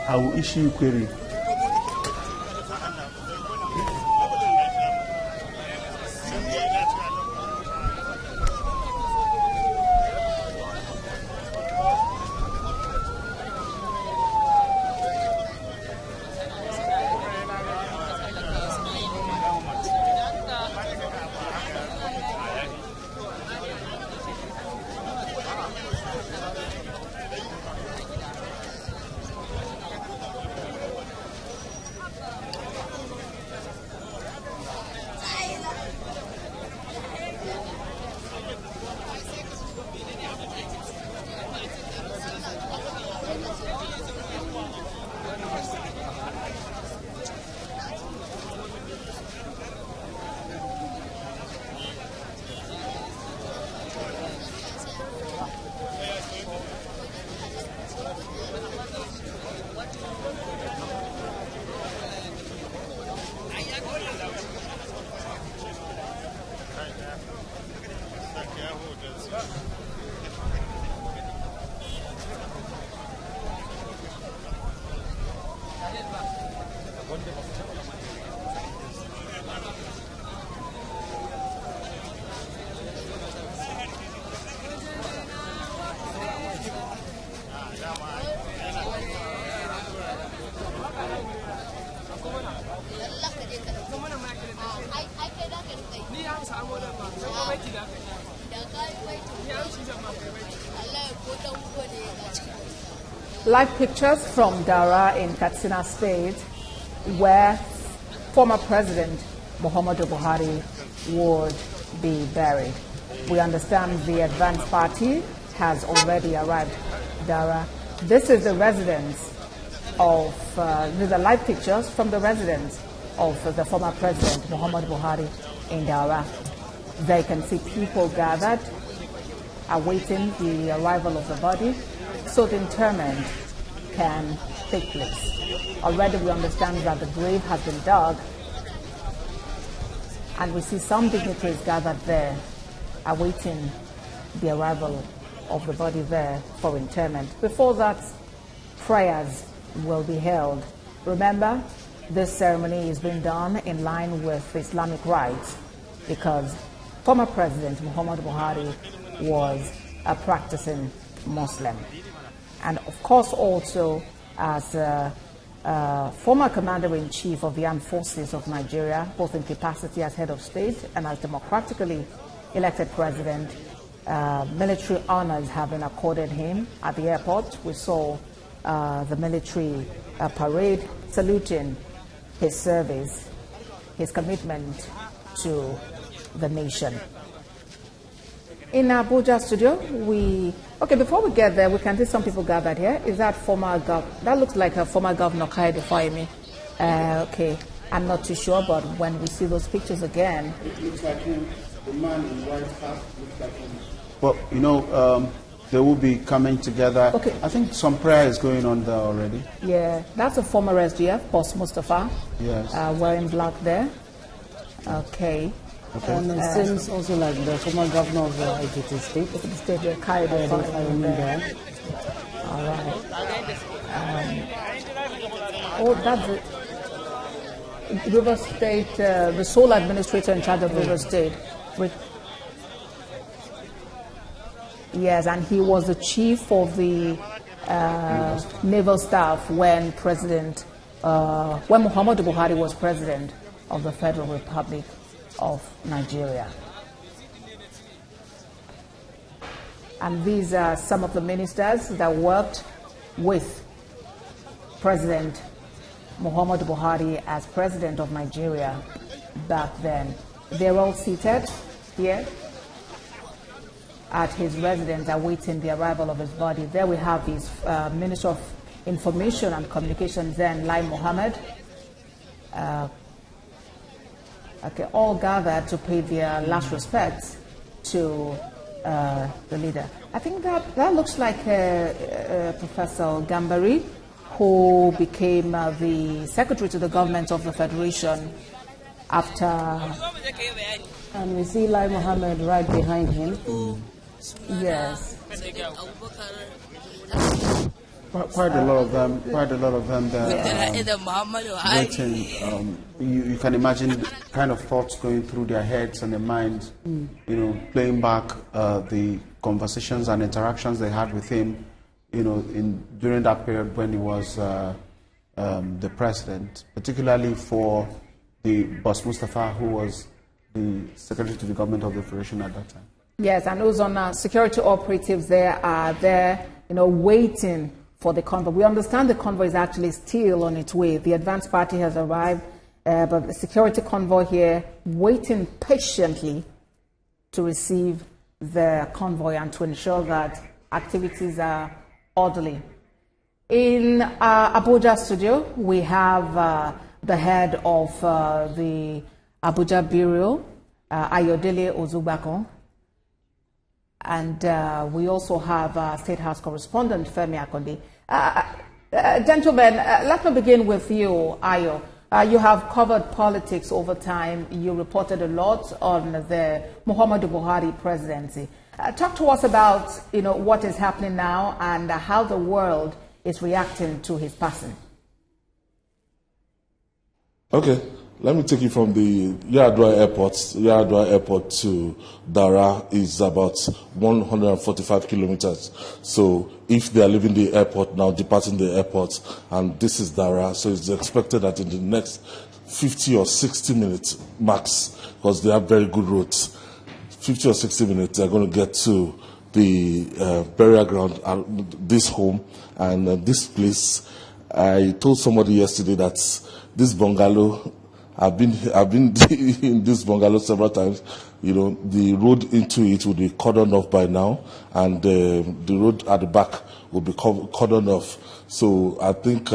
I will issue a query. Live pictures from Daura in Katsina State, where former President Muhammadu Buhari would be buried. We understand the advance party has already arrived at Daura. This is the residence of, these are live pictures from the residence of the former President Muhammadu Buhari in Daura. There you can see people gathered, awaiting the arrival of the body, so the interment can take place. Already we understand that the grave has been dug, and we see some dignitaries gathered there, awaiting the arrival of the body there for interment. Before that, prayers will be held. Remember, this ceremony is being done in line with Islamic rites because former President Muhammadu Buhari was a practicing Muslim. and of course also as former Commander-in-Chief of the Armed Forces of Nigeria, both in capacity as head of state and as democratically elected president. Military honors have been accorded him at the airport. We saw the military parade saluting his service, his commitment to the nation. In Abuja studio, before we get there, we can see some people gathered here. Is that that looks like a former governor, Kaide Fahimi. Okay, I'm not too sure, but when we see those pictures again. It looks like him. The man in white hat looks like him. Well, you know, they will be coming together. Okay. I think some prayer is going on there already. Yeah, that's a former SGF, Boss Mustafa. Yes. Wearing black there. Okay. And it seems also like the former governor of the Ekiti State. The state there, Kaide Fahimi there. All right. That's it. River State, the sole administrator in charge of River State. Yes, and he was the chief of the naval staff when Muhammadu Buhari was president of the Federal Republic of Nigeria. And these are some of the ministers that worked with President Muhammadu Buhari as president of Nigeria back then. They're all seated here at his residence awaiting the arrival of his body. There we have his Minister of Information and Communications then, Lai Mohammed. All gathered to pay their last respects to the leader. I think that looks like Professor Gambari, who became the secretary to the government of the Federation after. And we see Lai Mohammed right behind him. Yes. Quite a lot of them there waiting. You can imagine the kind of thoughts going through their heads and their minds, you know, playing back the conversations and interactions they had with him, you know, during that period when he was the president, particularly for the Boss Mustafa, who was the secretary to the government of the Federation at that time. Yes, and those on security operatives there are there, you know, waiting for the convoy. We understand the convoy is actually still on its way. The advance party has arrived, but the security convoy here waiting patiently to receive the convoy and to ensure that activities are orderly. In Abuja studio, we have the head of the Abuja Bureau, Ayodele Ozugbakon. And we also have State House correspondent Femi Akonde. Gentlemen, let me begin with you, Ayo. You have covered politics over time. You reported a lot on the Muhammadu Buhari presidency. Talk to us about, you know, what is happening now and how the world is reacting to his passing. Okay. Let me take you from the Yaradua Airport to Daura is about 145 kilometers. So if they are leaving the airport now, departing the airport, and this is Daura, so it's expected that in the next 50 or 60 minutes max, because they have very good roads, 50 or 60 minutes, they're going to get to the burial ground, this home, and this place. I told somebody yesterday that this bungalow, I've been in this bungalow several times. You know, the road into it will be cordoned off by now, and the road at the back will be cordoned off. So I think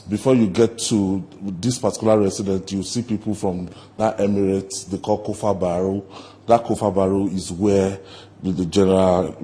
before you get to this particular residence, you see people from that Emirates they call Kofa Barrow. That Kofa Barrow is where the general,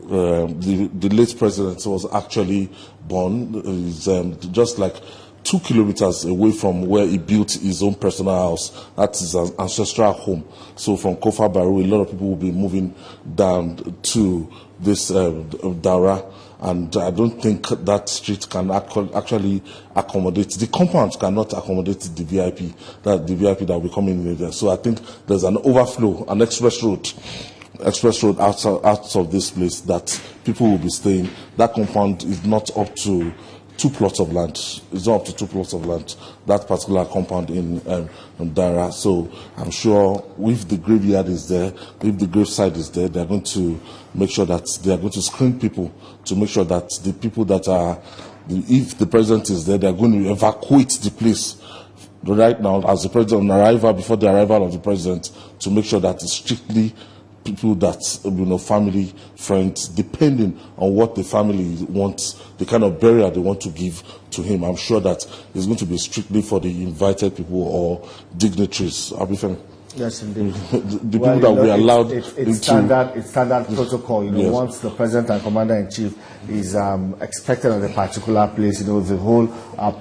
the late president was actually born. It's just like 2 kilometers away from where he built his own personal house. That is an ancestral home. So from Kofa Barrow, a lot of people will be moving down to this Daura, and I don't think that street can actually accommodate, the compound cannot accommodate the VIP that will be coming in there. So I think there's an overflow, an express road express road out of this place that people will be staying. That compound is not up to 2 plots of land. It's not up to 2 plots of land, that particular compound in Daura. So I'm sure if the graveyard is there, if the graveside is there, they're going to make sure that they are going to screen people to make sure that the people that are, if the president is there, they're going to evacuate the place right now as the president on arrival, before the arrival of the president, to make sure that it's strictly people that, family, friends, depending on what the family wants, the kind of burial they want to give to him. I'm sure that it's going to be strictly for the invited people or dignitaries. Yes, indeed. The people that we allowed it's standard protocol. Yes. Once the president and commander-in-chief is expected at a particular place, the whole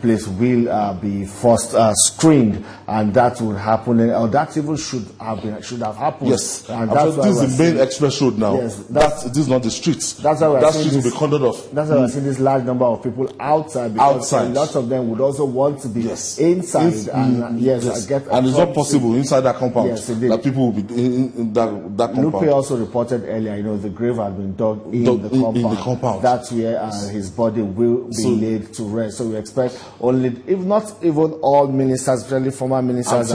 place will be first screened, and that would happen, or that even should have happened. Yes, and this is the main express road now. Yes, this is not the streets. That's why that street will be cordoned off. That's why we're seeing this large number of people outside. Because lots of them would also want to be inside. And it's not possible inside that compound. Yes, that people will be in that compound. Lupe also reported earlier, the grave had been dug in the compound. That's where his body will be laid to rest. So we expect only, if not even all ministers, especially former ministers,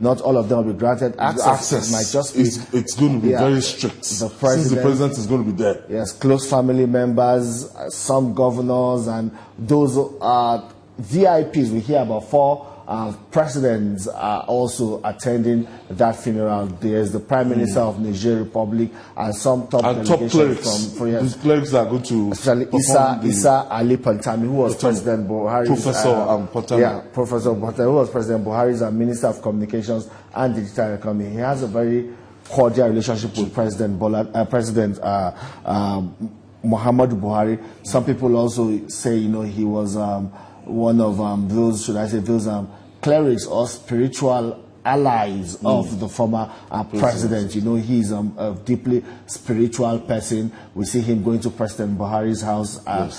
not all of them will be granted access. It might just be, it's going to be very strict. Since the president is going to be there. Yes, close family members, some governors, and those VIPs. We hear about 4 presidents are also attending that funeral. There's the Prime Minister of Niger Republic and some top delegations from these clerics are going to, especially Issa Ali Pantami, who was President Buhari's Professor Pantami, who was President Buhari's Minister of Communications and Digital Economy. He has a very cordial relationship with President Muhammadu Buhari. Some people also say, he was one of those, should I say, those clerics or spiritual allies of the former president. He's a deeply spiritual person. We see him going to President Buhari's house. And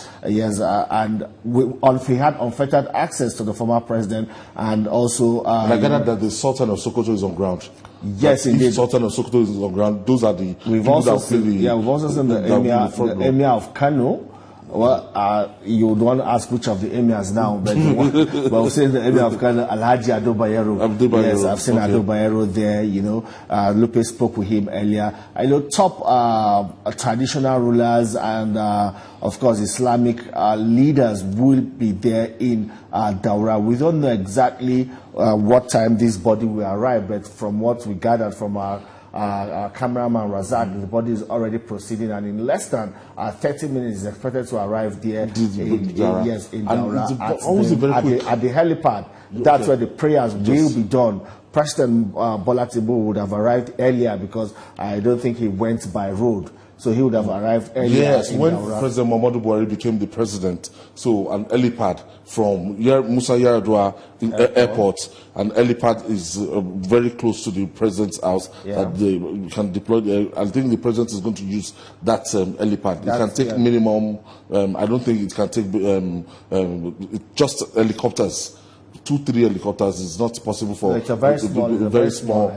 he had unfettered access to the former president, and also... and I gather that the Sultan of Sokoto is on ground. Yes, indeed. If Sultan of Sokoto is on ground, those are the... We've also seen the Emir of Kano. Well, you would want to ask which of the emirs now, but we'll say the emir of Kano, Alhaji Ado Bayero. Yes, I've seen Ado Bayero there. Lupe spoke with him earlier. I know top traditional rulers and, of course, Islamic leaders will be there in Daura. We don't know exactly what time this body will arrive, but from what we gathered from our cameraman Razak, the body is already proceeding, and in less than 30 minutes is expected to arrive there in Daura at the helipad. That's where the prayers will be done. President Bola Tinubu would have arrived earlier, because I don't think he went by road. So he would have arrived earlier. Yes, when President Muhammadu Buhari became the president, so an helipad from Musa Yar'Adua airport, an helipad is very close to the president's house that they can deploy. I think the president is going to use that helipad. It can take minimum, I don't think it can take just helicopters. 2-3 helicopters is not possible for it's a very small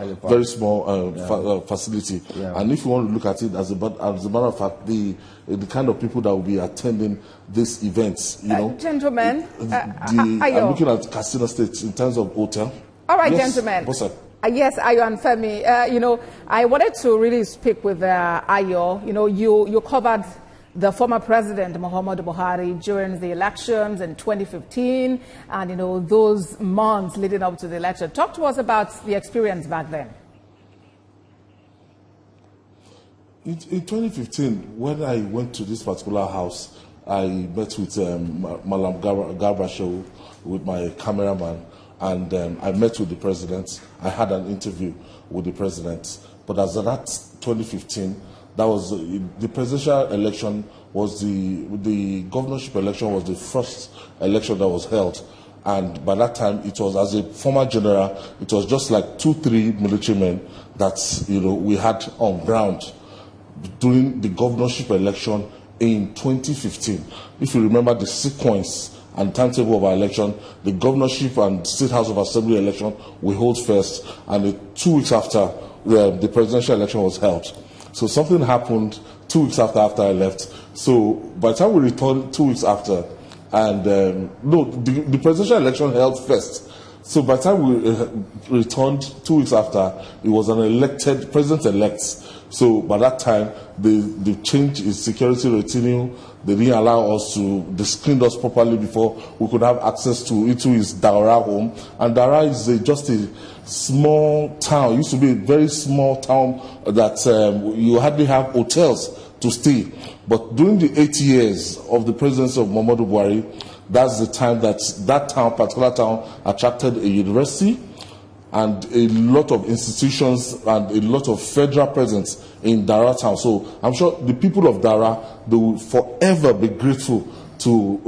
facility. And if you want to look at it as a matter of fact, the kind of people that will be attending these events, gentlemen, I'm looking at Katsina State in terms of hotel. All right, gentlemen. What's up? Yes, Ayo and Femi. I wanted to really speak with Ayo. You covered the former president, Muhammadu Buhari, during the elections in 2015 and, those months leading up to the election. Talk to us about the experience back then. In 2015, when I went to this particular house, I met with Malam Garbashew, with my cameraman, and I met with the president. I had an interview with the president. But as of that 2015, that was the presidential election, was the governorship election was the first election that was held, and by that time it was, as a former general, it was just like 2-3 military men that we had on ground during the governorship election in 2015. If you remember the sequence and timetable of our election, the governorship and State House of Assembly election we hold first, and 2 weeks after the presidential election was held. So something happened 2 weeks after I left. So by the time we returned 2 weeks after, and the presidential election held first. So by the time we returned 2 weeks after, it was an elected president-elect. So by that time, they changed his security retinue. They didn't allow us they screened us properly before we could have access into his Daura home. And Daura is just a small town. It used to be a very small town that you hardly have hotels to stay. But during the 8 years of the presidency of Muhammadu Buhari, that's the time that particular town, attracted a university and a lot of institutions and a lot of federal presence in Daura town. So I'm sure the people of Daura, they will forever be grateful to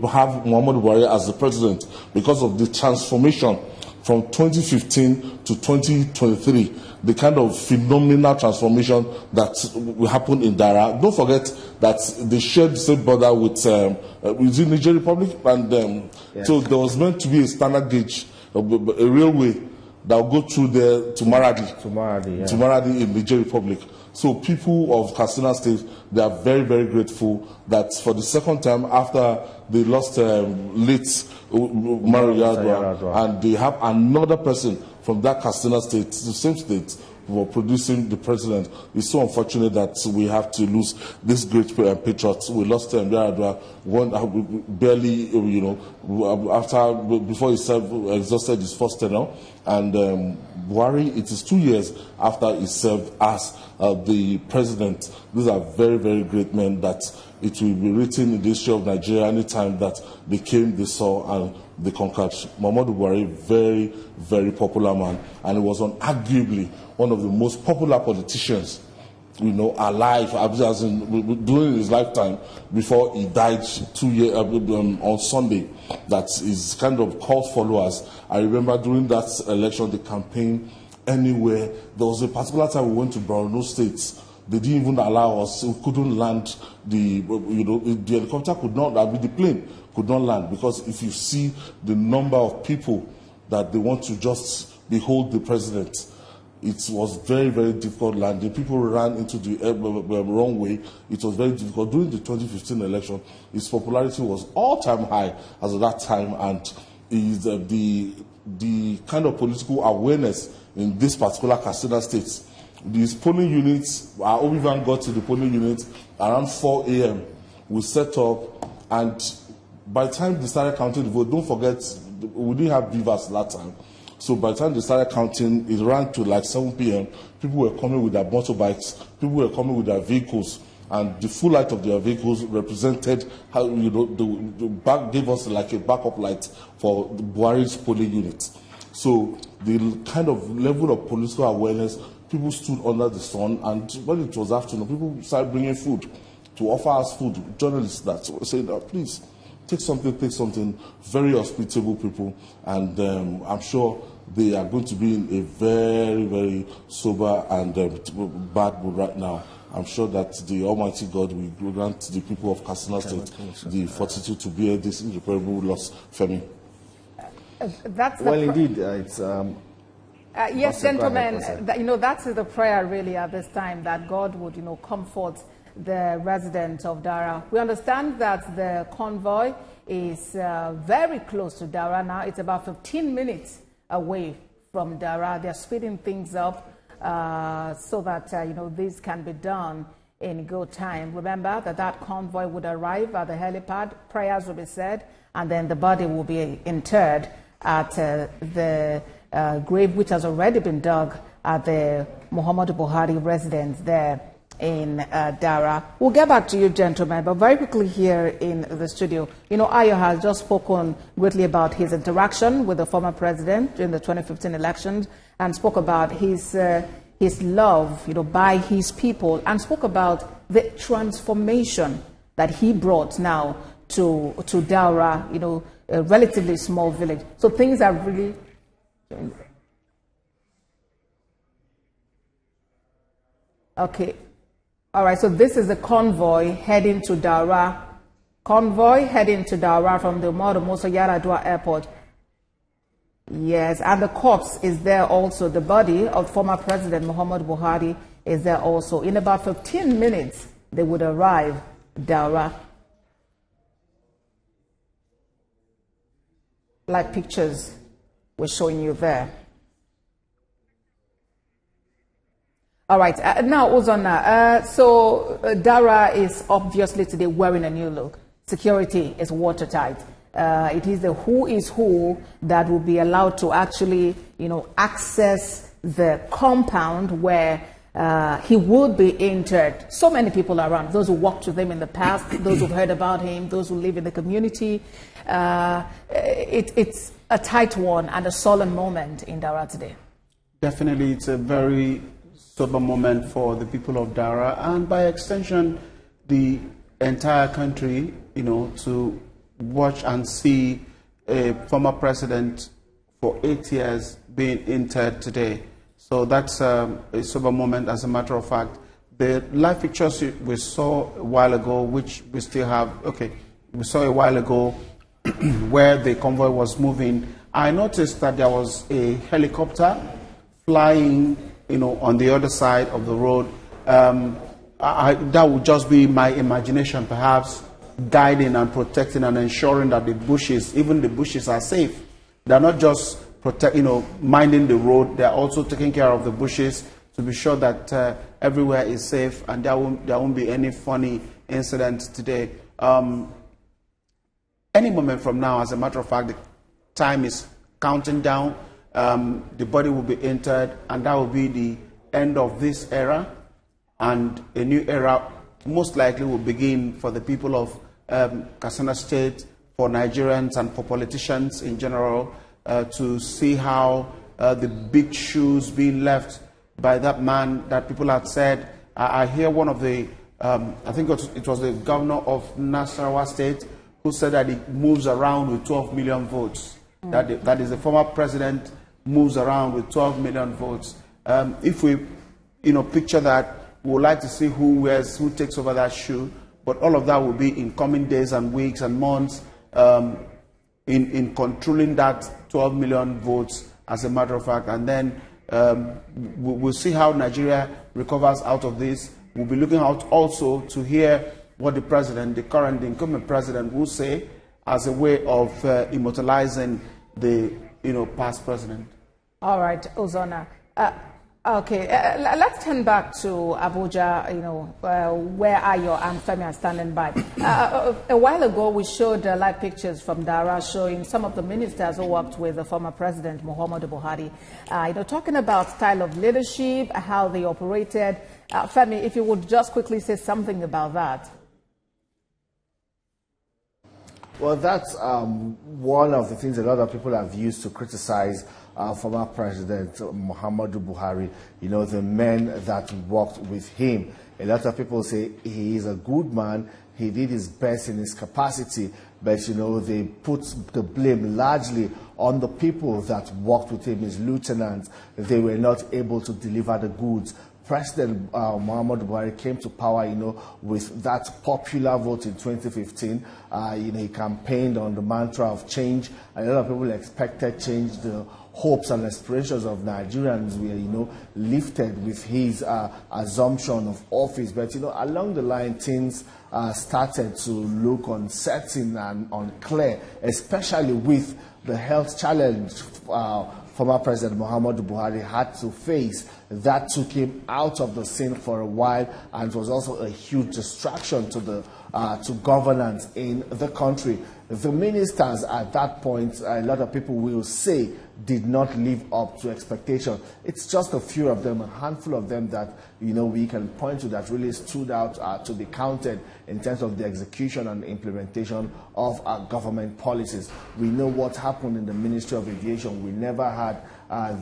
have Muhammadu Buhari as the president because of the transformation from 2015 to 2023, the kind of phenomenal transformation that will happen in Daura. Don't forget that they shared the same border with the Niger Republic, and so there was meant to be a standard gauge, a railway that will go through there to Maradi in Niger Republic. So people of Katsina State, they are very, very grateful that for the second time after they lost late Umaru Yar'Adua, and they have another person from that Katsina State, the same state, for producing the president. It's so unfortunate that we have to lose this great patriot. We lost Yar'Adua barely, before he exhausted his first tenure. And Buhari, it is 2 years after he served as the president. These are very, very great men that it will be written in the history of Nigeria anytime that they came, they saw, and they conquered. Muhammadu Buhari, very, very popular man, and he was arguably one of the most popular politicians, alive, as in during his lifetime, before he died 2 years on Sunday. That is kind of cult followers. I remember during that election, the campaign anywhere. There was a particular time we went to Borno State. They didn't even allow us. We couldn't land the helicopter could not. The plane could not land because if you see the number of people that they want to just behold the president, it was very, very difficult landing. People ran into the wrong way. It was very difficult. During the 2015 election, his popularity was all-time high as at that time, and the kind of political awareness in this particular Katsina State. These polling units, our Obivan got to the polling units around 4 a.m. We set up, and by the time they started counting the vote, don't forget, we didn't have beavers that time. So by the time they started counting, it ran to like 7 p.m. People were coming with their motorbikes, people were coming with their vehicles, and the full light of their vehicles represented how, gave us like a backup light for the Buhari's polling units. So the kind of level of political awareness, people stood under the sun, and when it was afternoon, people started bringing food to offer us food. Journalists that said, please, take something, very hospitable people, and I'm sure they are going to be in a very, very sober and bad mood right now. I'm sure that the Almighty God will grant the people of Katsina State the fortitude to bear this irreparable loss. Femi. Indeed, it's... yes, gentlemen, that's the prayer really at this time, that God would, comfort the residents of Daura. We understand that the convoy is very close to Daura now. It's about 15 minutes away from Daura. They're speeding things up so that, this can be done in good time. Remember that convoy would arrive at the helipad, prayers will be said, and then the body will be interred at the grave which has already been dug at the Muhammadu Buhari residence there in Daura. We'll get back to you, gentlemen, but very quickly here in the studio, Ayo has just spoken greatly about his interaction with the former president during the 2015 elections and spoke about his love, by his people, and spoke about the transformation that he brought now to Daura, a relatively small village. So things are really... Okay. All right, so this is the convoy heading to Daura. Convoy heading to Daura from the Umaru Musa Yar'Adua airport. Yes, and the corpse is there also. The body of former President Muhammadu Buhari is there also. In about 15 minutes, they would arrive Daura. Like pictures we're showing you there. All right, now Uzona, so Daura is obviously today wearing a new look. Security is watertight. It is the who is who that will be allowed to actually, access the compound where he would be interred. So many people around, those who worked with him in the past, those who've heard about him, those who live in the community. It's a tight one and a solemn moment in Daura today. Definitely, it's a very sober moment for the people of Daura and by extension the entire country, to watch and see a former president for 8 years being interred today. So that's a sober moment. As a matter of fact, the live pictures we saw a while ago, which we still have, we saw a while ago where the convoy was moving, I noticed that there was a helicopter flying on the other side of the road. That would just be my imagination, perhaps guiding and protecting and ensuring that the bushes, even the bushes, are safe. They're not just minding the road. They're also taking care of the bushes to be sure that everywhere is safe and there won't be any funny incidents today. Any moment from now, as a matter of fact, the time is counting down. The body will be interred, and that will be the end of this era, and a new era most likely will begin for the people of Katsina State, for Nigerians and for politicians in general, to see how the big shoes being left by that man that people had said. I hear one of the, I think it was the governor of Nasarawa State who said that he moves around with 12 million votes. That is the former president moves around with 12 million votes. If we, picture that, we would like to see who takes over that shoe. But all of that will be in coming days and weeks and months in controlling that 12 million votes, as a matter of fact. And then we'll see how Nigeria recovers out of this. We'll be looking out also to hear what the president, the current incumbent president, will say as a way of immortalizing the past president. All right, Uzona. Okay, let's turn back to Abuja. Where are your Femi are standing by? A while ago, we showed live pictures from Daura showing some of the ministers who worked with the former president Muhammadu Buhari. Talking about style of leadership, how they operated. Femi, if you would just quickly say something about that. Well, that's one of the things a lot of people have used to criticize former President Muhammadu Buhari, the men that worked with him. A lot of people say he is a good man, he did his best in his capacity, but, they put the blame largely on the people that worked with him, his lieutenants. They were not able to deliver the goods. President Muhammadu Buhari came to power, with that popular vote in 2015. He campaigned on the mantra of change. A lot of people expected change. The hopes and aspirations of Nigerians were, lifted with his assumption of office. But, along the line, things started to look uncertain and unclear, especially with the health challenge former President Muhammadu Buhari had to face. That took him out of the scene for a while, and it was also a huge distraction to the to governance in the country. The ministers at that point, a lot of people will say, did not live up to expectation. It's just a few of them, a handful of them that we can point to that really stood out to be counted in terms of the execution and implementation of our government policies. We know what happened in the Ministry of Aviation. We never had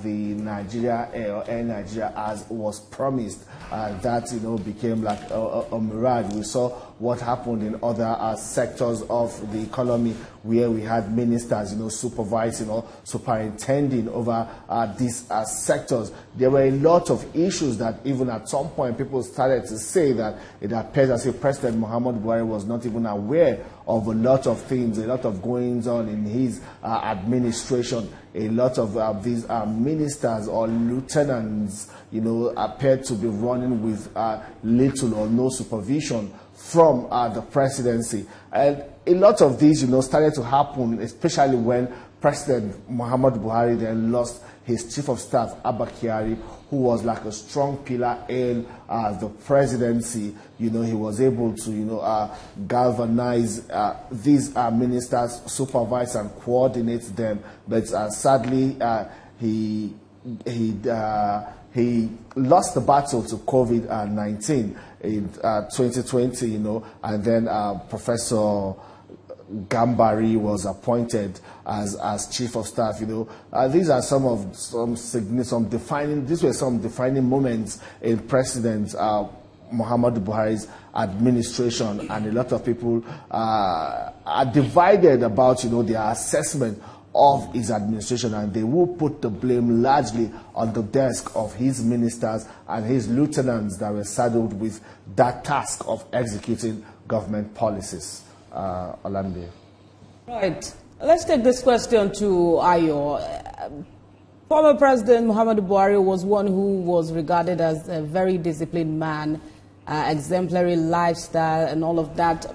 the Air Nigeria as was promised. That became like a mirage. We saw what happened in other sectors of the economy where we had ministers, supervising or superintending over these sectors. There were a lot of issues that even at some point people started to say that it appears as if President Muhammadu Buhari was not even aware of a lot of things, a lot of goings on in his administration. A lot of these ministers or lieutenants, appeared to be running with little or no supervision from the presidency. And a lot of these, started to happen, especially when President Muhammadu Buhari then lost his chief of staff, Abba Kyari, who was like a strong pillar in the presidency. He was able to, galvanize these ministers, supervise and coordinate them. But sadly, he lost the battle to COVID-19 in 2020, and then Professor Gambari was appointed as chief of staff. These are some defining moments in President Muhammadu Buhari's administration, and a lot of people are divided about their assessment of his administration, and they will put the blame largely on the desk of his ministers and his lieutenants that were saddled with that task of executing government policies. Olamide. Right. Let's take this question to Ayo. Former President Muhammadu Buhari was one who was regarded as a very disciplined man, exemplary lifestyle and all of that.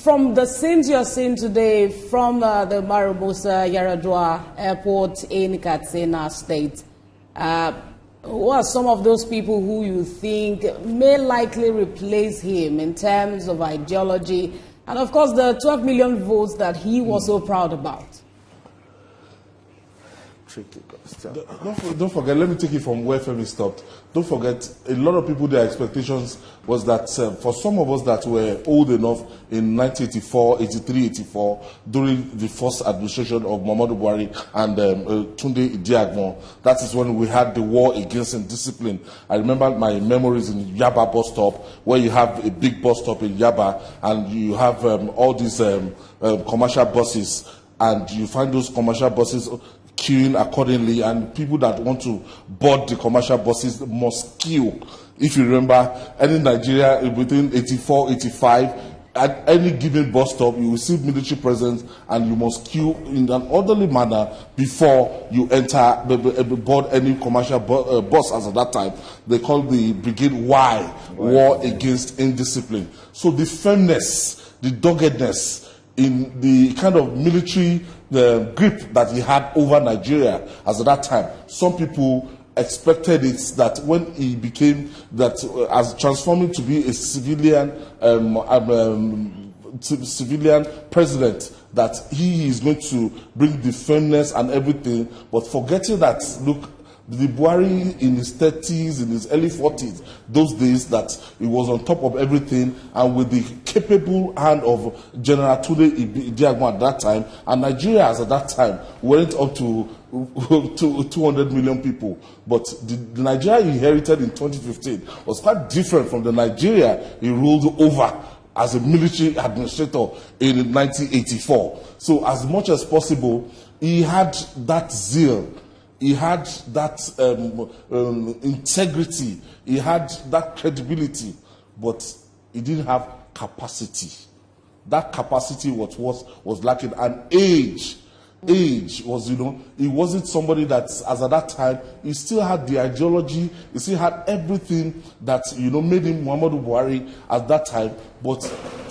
From the scenes you're seeing today from the Umaru Musa Yar'Adua airport in Katsina State, who are some of those people who you think may likely replace him in terms of ideology and, of course, the 12 million votes that he was so proud about? Don't forget, let me take it from where Femi stopped. Don't forget, a lot of people, their expectations was that for some of us that were old enough in 1984, 83, 84, during the first administration of Muhammadu Buhari and Tunde Idiagbon, that is when we had the war against indiscipline. I remember my memories in Yaba bus stop, where you have a big bus stop in Yaba, and you have all these commercial buses, and you find those commercial buses queuing accordingly, and people that want to board the commercial buses must queue. If you remember, any Nigeria between 84, 85, at any given bus stop, you will see military presence, and you must queue in an orderly manner before you enter, board any commercial bus. As at that time, they called the Brigade Y, War Against Indiscipline. So the firmness, the doggedness in the kind of military grip that he had over Nigeria as at that time, some people expected it that when he became that as transforming to be a civilian president, that he is going to bring the firmness and everything, but forgetting that, look, the Buhari in his 30s, in his early 40s, those days that he was on top of everything, and with the capable hand of General Tunde Idiagbon at that time, and Nigeria as at that time went up to 200 million people. But the Nigeria he inherited in 2015 was quite different from the Nigeria he ruled over as a military administrator in 1984. So as much as possible, he had that zeal, he had that integrity, he had that credibility, but he didn't have capacity. That capacity was lacking. And age was, he wasn't somebody that, as at that time, he still had the ideology, he still had everything that, made him Muhammadu Buhari at that time. But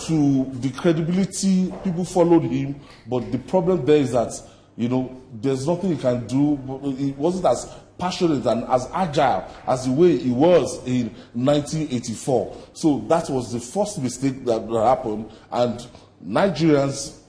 to the credibility, people followed him. But the problem there is that, there's nothing he can do. He wasn't as passionate and as agile as the way he was in 1984. So that was the first mistake that happened. And Nigerians,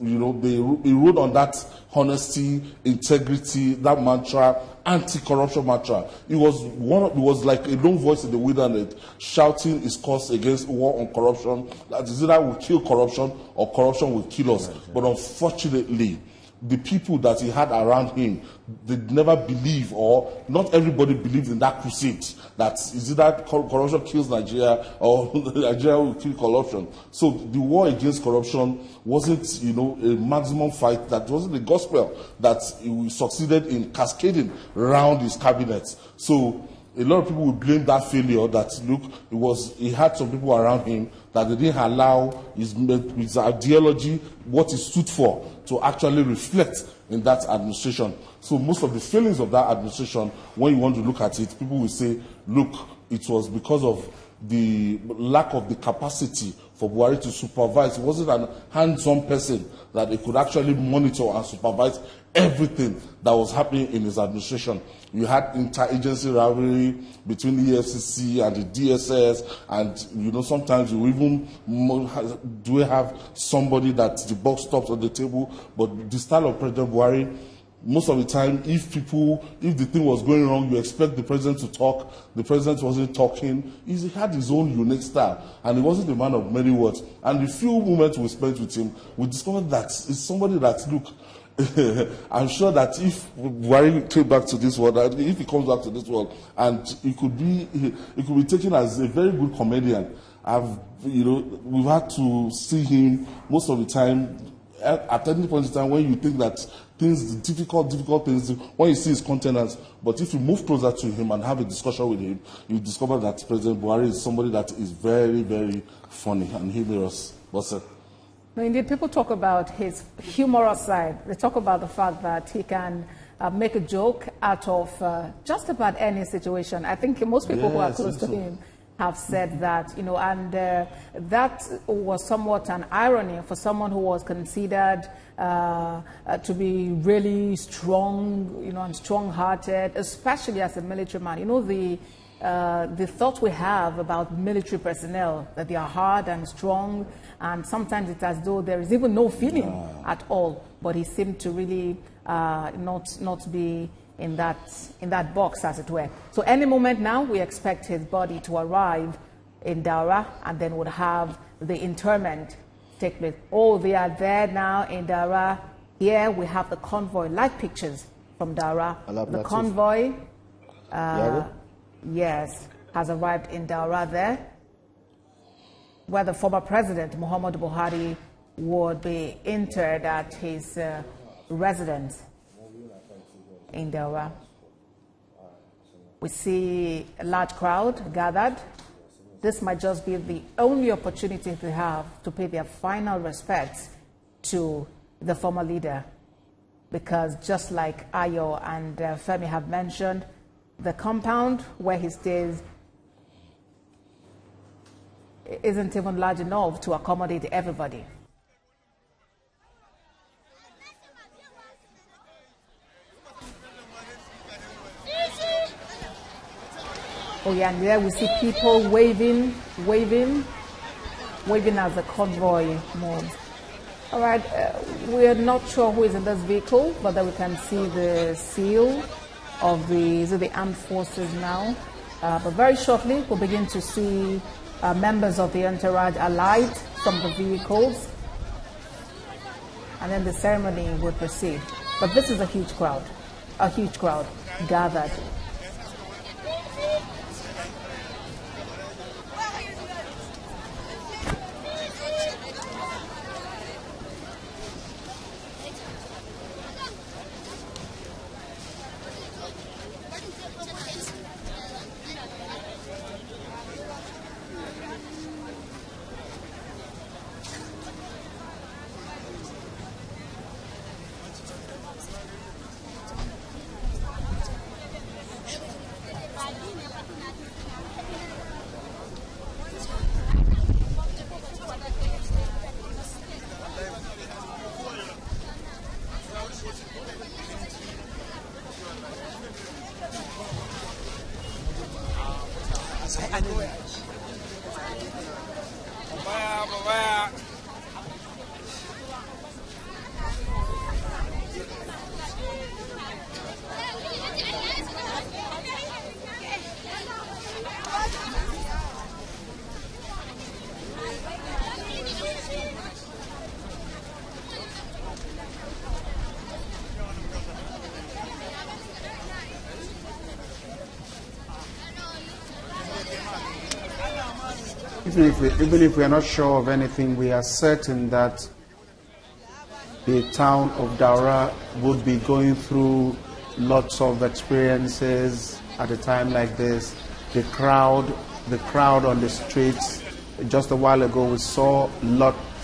they rode on that honesty, integrity, that mantra, anti-corruption mantra. It was like a lone voice in the wilderness shouting his cause against war on corruption. That is either will kill corruption or corruption will kill us. But unfortunately, the people that he had around him, they never believe, or not everybody believes in that crusade, that is either corruption kills Nigeria or Nigeria will kill corruption. So the war against corruption wasn't, a maximum fight. That wasn't the gospel that he succeeded in cascading around his cabinet. So a lot of people will blame that failure, that look, he had some people around him that they didn't allow his ideology, what he stood for, to actually reflect in that administration. So most of the failings of that administration, when you want to look at it, people will say, look, it was because of the lack of the capacity for Buhari to supervise. He wasn't a hands-on person that he could actually monitor and supervise everything that was happening in his administration. You had interagency rivalry between the EFCC and the DSS, and sometimes you even do have somebody that the box stops on the table. But the style of President Buhari, most of the time, if the thing was going wrong, you expect the president to talk. The president wasn't talking. He had his own unique style, and he wasn't a man of many words. And the few moments we spent with him, we discovered that it's somebody that, look, I'm sure that if Buhari came back to this world, if he comes back to this world, and he could be taken as a very good comedian. We've had to see him most of the time. At any point in time, when you think that difficult things, when you see his countenance, but if you move closer to him and have a discussion with him, you discover that President Buhari is somebody that is very, very funny and humorous. What's it? No, indeed, people talk about his humorous side. They talk about the fact that he can make a joke out of just about any situation. I think most people who are close to him have said that, and that was somewhat an irony for someone who was considered to be really strong, and strong-hearted, especially as a military man. The thought we have about military personnel, that they are hard and strong, and sometimes it's as though there is even no feeling at all. But he seemed to really not be in that box, as it were. So any moment now, we expect his body to arrive in Daura, and then would have the interment take place. Oh, they are there now in Daura. Here we have the convoy, live pictures from Daura. The convoy, yes, has arrived in Daura there, where the former president, Muhammadu Buhari, would be interred at his residence in Daura. We see a large crowd gathered. This might just be the only opportunity they have to pay their final respects to the former leader, because just like Ayo and Femi have mentioned, the compound where he stays isn't even large enough to accommodate everybody. Oh yeah, and there we see people waving as the convoy moves. All right, we are not sure who is in this vehicle, but then we can see the seal of the armed forces now. But very shortly, we'll begin to see members of the entourage alight from the vehicles, and then the ceremony will proceed. But this is a huge crowd gathered. Even if we are not sure of anything, we are certain that the town of Daura would be going through lots of experiences at a time like this. The crowd on the streets. Just a while ago, we saw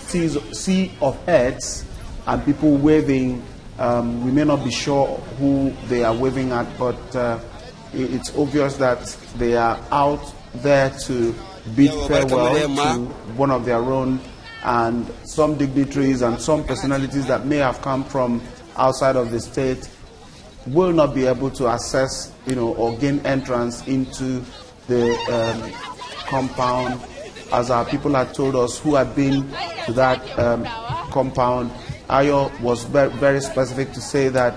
sea of heads and people waving. We may not be sure who they are waving at, but it's obvious that they are out there to bid farewell to one of their own, and some dignitaries and some personalities that may have come from outside of the state will not be able to access, or gain entrance into the compound, as our people had told us who had been to that compound. Ayo was very specific to say that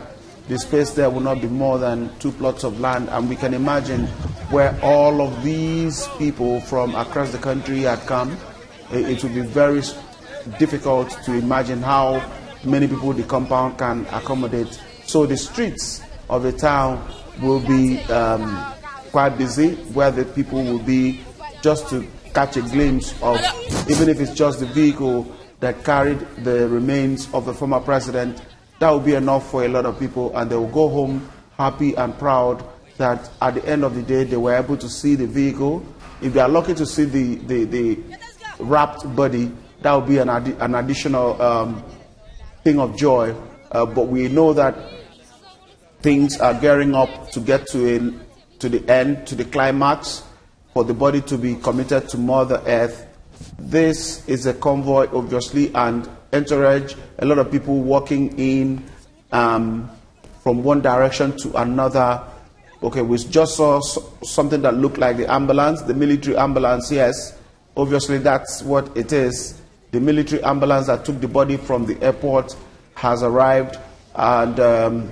the space there will not be more than 2 plots of land, and we can imagine where all of these people from across the country had come. It would be very difficult to imagine how many people the compound can accommodate. So the streets of the town will be quite busy, where the people will be just to catch a glimpse of, even if it's just the vehicle that carried the remains of the former president. That will be enough for a lot of people, and they will go home happy and proud that at the end of the day they were able to see the vehicle. If they are lucky to see the wrapped body, that will be an additional thing of joy. But we know that things are gearing up to get to the end, to the climax, for the body to be committed to Mother Earth. This is a convoy, obviously, and entourage, a lot of people walking in from one direction to another. Okay, we just saw something that looked like the ambulance, the military ambulance, yes. Obviously, that's what it is. The military ambulance that took the body from the airport has arrived. And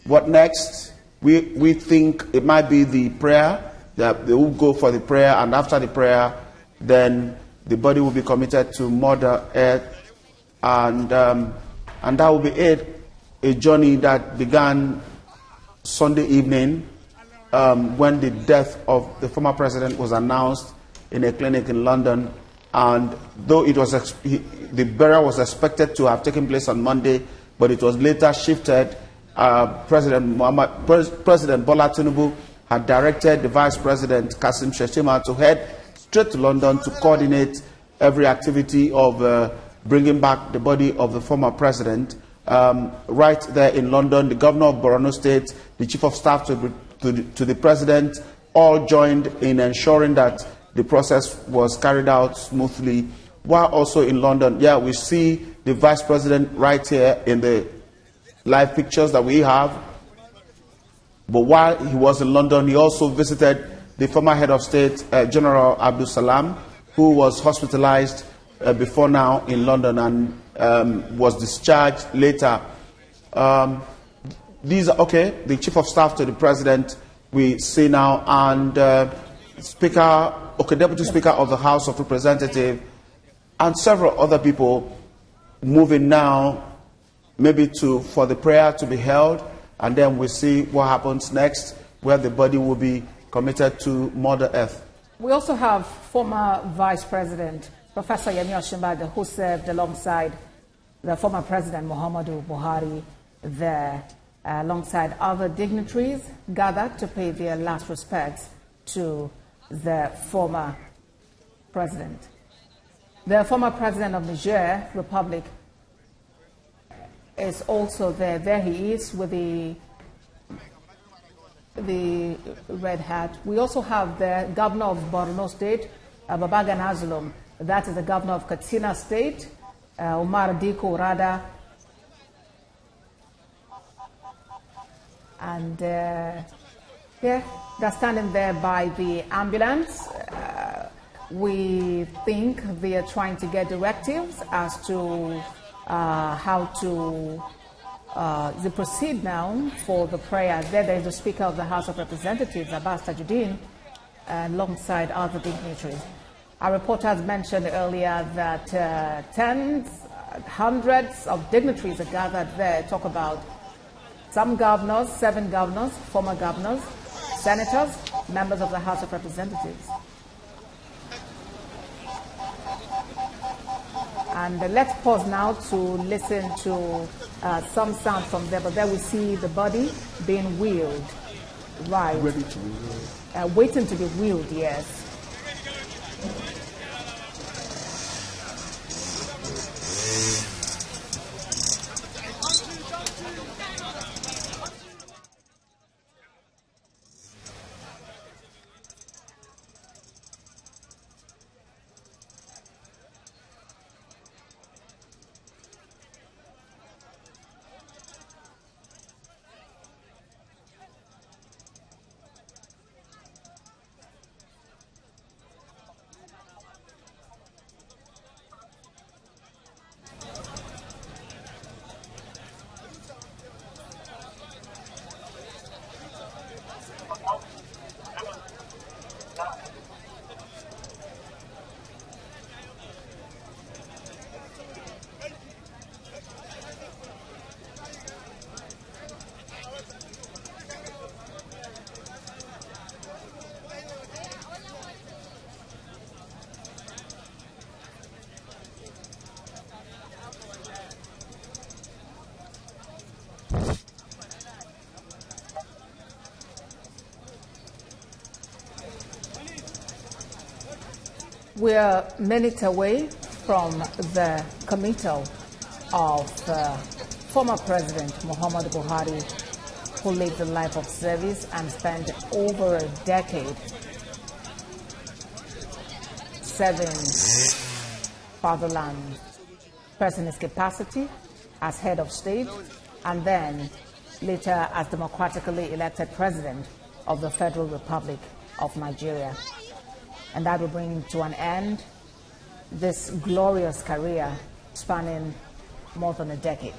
what next? We think it might be the prayer, that they will go for the prayer, and after the prayer, then the body will be committed to Mother Earth, and that will be it. A journey that began Sunday evening when the death of the former president was announced in a clinic in London, and though it was the burial was expected to have taken place on Monday, but it was later shifted. President Bola Tinubu had directed the Vice President Kassim Shettima to head straight to London to coordinate every activity of bringing back the body of the former president. Right there in London, the governor of Borno State, the chief of staff to the president, all joined in ensuring that the process was carried out smoothly. While also in London, we see the vice president right here in the live pictures that we have. But while he was in London, he also visited the former head of state, General Abdul Salam, who was hospitalized before now in London and was discharged later. These are, okay, the chief of staff to the president we see now, and Deputy Speaker of the House of Representatives, and several other people moving now, maybe for the prayer to be held, and then we see what happens next, where the body will be committed to Mother Earth. We also have former Vice President Professor Yemi Osinbajo, who served alongside the former President Muhammadu Buhari there, alongside other dignitaries gathered to pay their last respects to the former president. The former president of Niger Republic is also there. There he is with the red hat. We also have the governor of Borno State, Babagana Zulum. That is the governor of Katsina State, Umar Diko Rada. And they're standing there by the ambulance. We think they are trying to get directives as to how to proceed now for the prayer. There is the Speaker of the House of Representatives, Abbas Tajuddin, alongside other dignitaries. Our reporters mentioned earlier that tens, hundreds of dignitaries are gathered there. Talk about some governors, 7 governors, former governors, senators, members of the House of Representatives. And let's pause now to listen to some sound from there. But there we see the body being wheeled. Right. Ready to be wheeled. Waiting to be wheeled, yes. We're minutes away from the committal of former President Muhammadu Buhari, who lived a life of service and spent over a decade serving fatherland, first in his capacity as head of state, and then later as democratically elected president of the Federal Republic of Nigeria. And that will bring to an end this glorious career spanning more than a decade.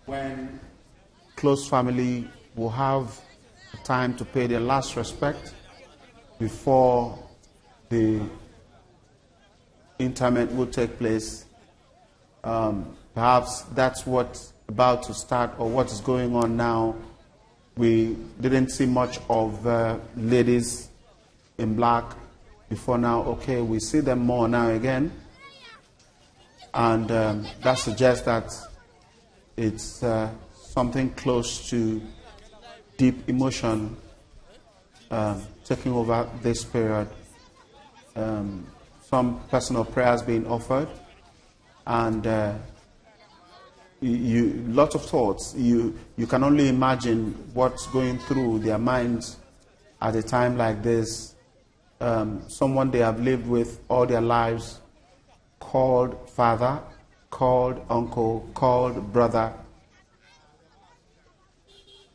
When close family will have time to pay their last respect before the interment will take place, perhaps that's what's about to start or what is going on now. We didn't see much of ladies in black before now. Okay, we see them more now again. And that suggests that it's something close to deep emotion taking over this period. Some personal prayers being offered, and lots of thoughts. You can only imagine what's going through their minds at a time like this. Someone they have lived with all their lives, called father, called uncle, called brother,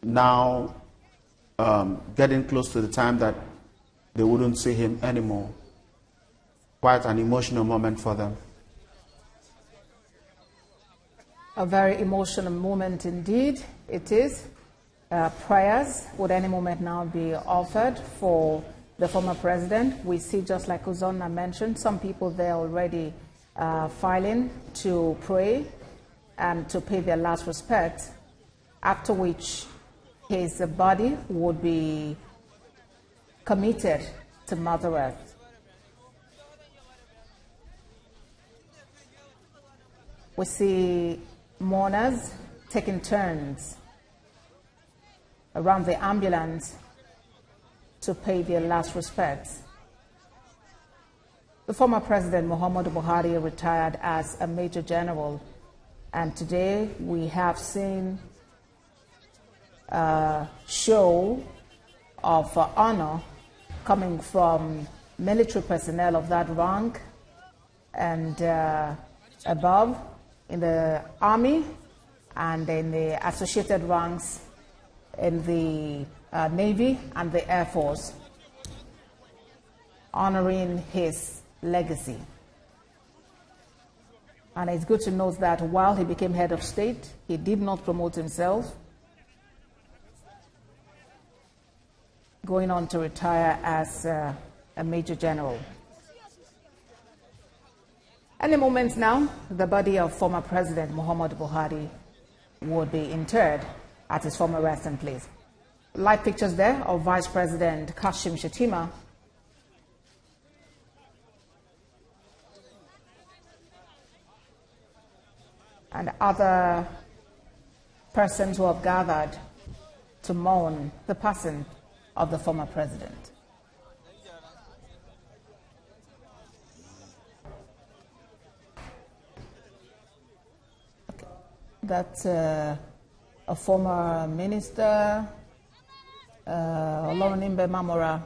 now getting close to the time that they wouldn't see him anymore. Quite an emotional moment for them. A very emotional moment indeed, it is. Prayers would any moment now be offered for the former president. We see, just like Uzonna mentioned, some people there already filing to pray and to pay their last respect, after which his body would be committed to Mother Earth. We see mourners taking turns around the ambulance to pay their last respects. The former President Muhammadu Buhari retired as a Major General, and today we have seen a show of honor coming from military personnel of that rank and above in the Army and in the associated ranks in the Navy and the Air Force, honoring his legacy. And it's good to note that while he became head of state, he did not promote himself, going on to retire as a Major General. Any moment now, the body of former President Muhammadu Buhari would be interred at his former resting place. Live pictures there of Vice President Kashim Shettima and other persons who have gathered to mourn the passing of the former president. Okay. That's a former minister, Olorunimbe Mamora.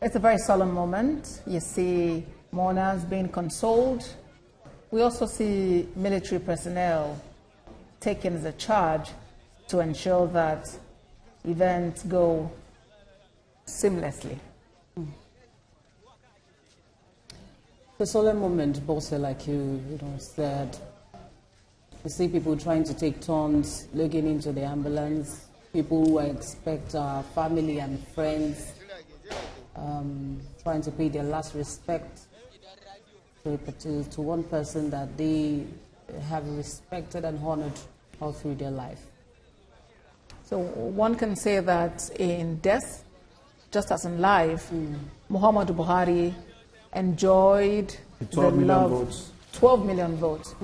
It's a very solemn moment. You see mourners being consoled. We also see military personnel taking the charge to ensure that events go seamlessly. The solemn moment, Bosse, like you said, you see people trying to take turns, looking into the ambulance, people who expect family and friends, trying to pay their last respect to one person that they have respected and honored all through their life. So one can say that in death, just as in life, Muhammadu Buhari enjoyed 12 the million love. votes. 12 million votes.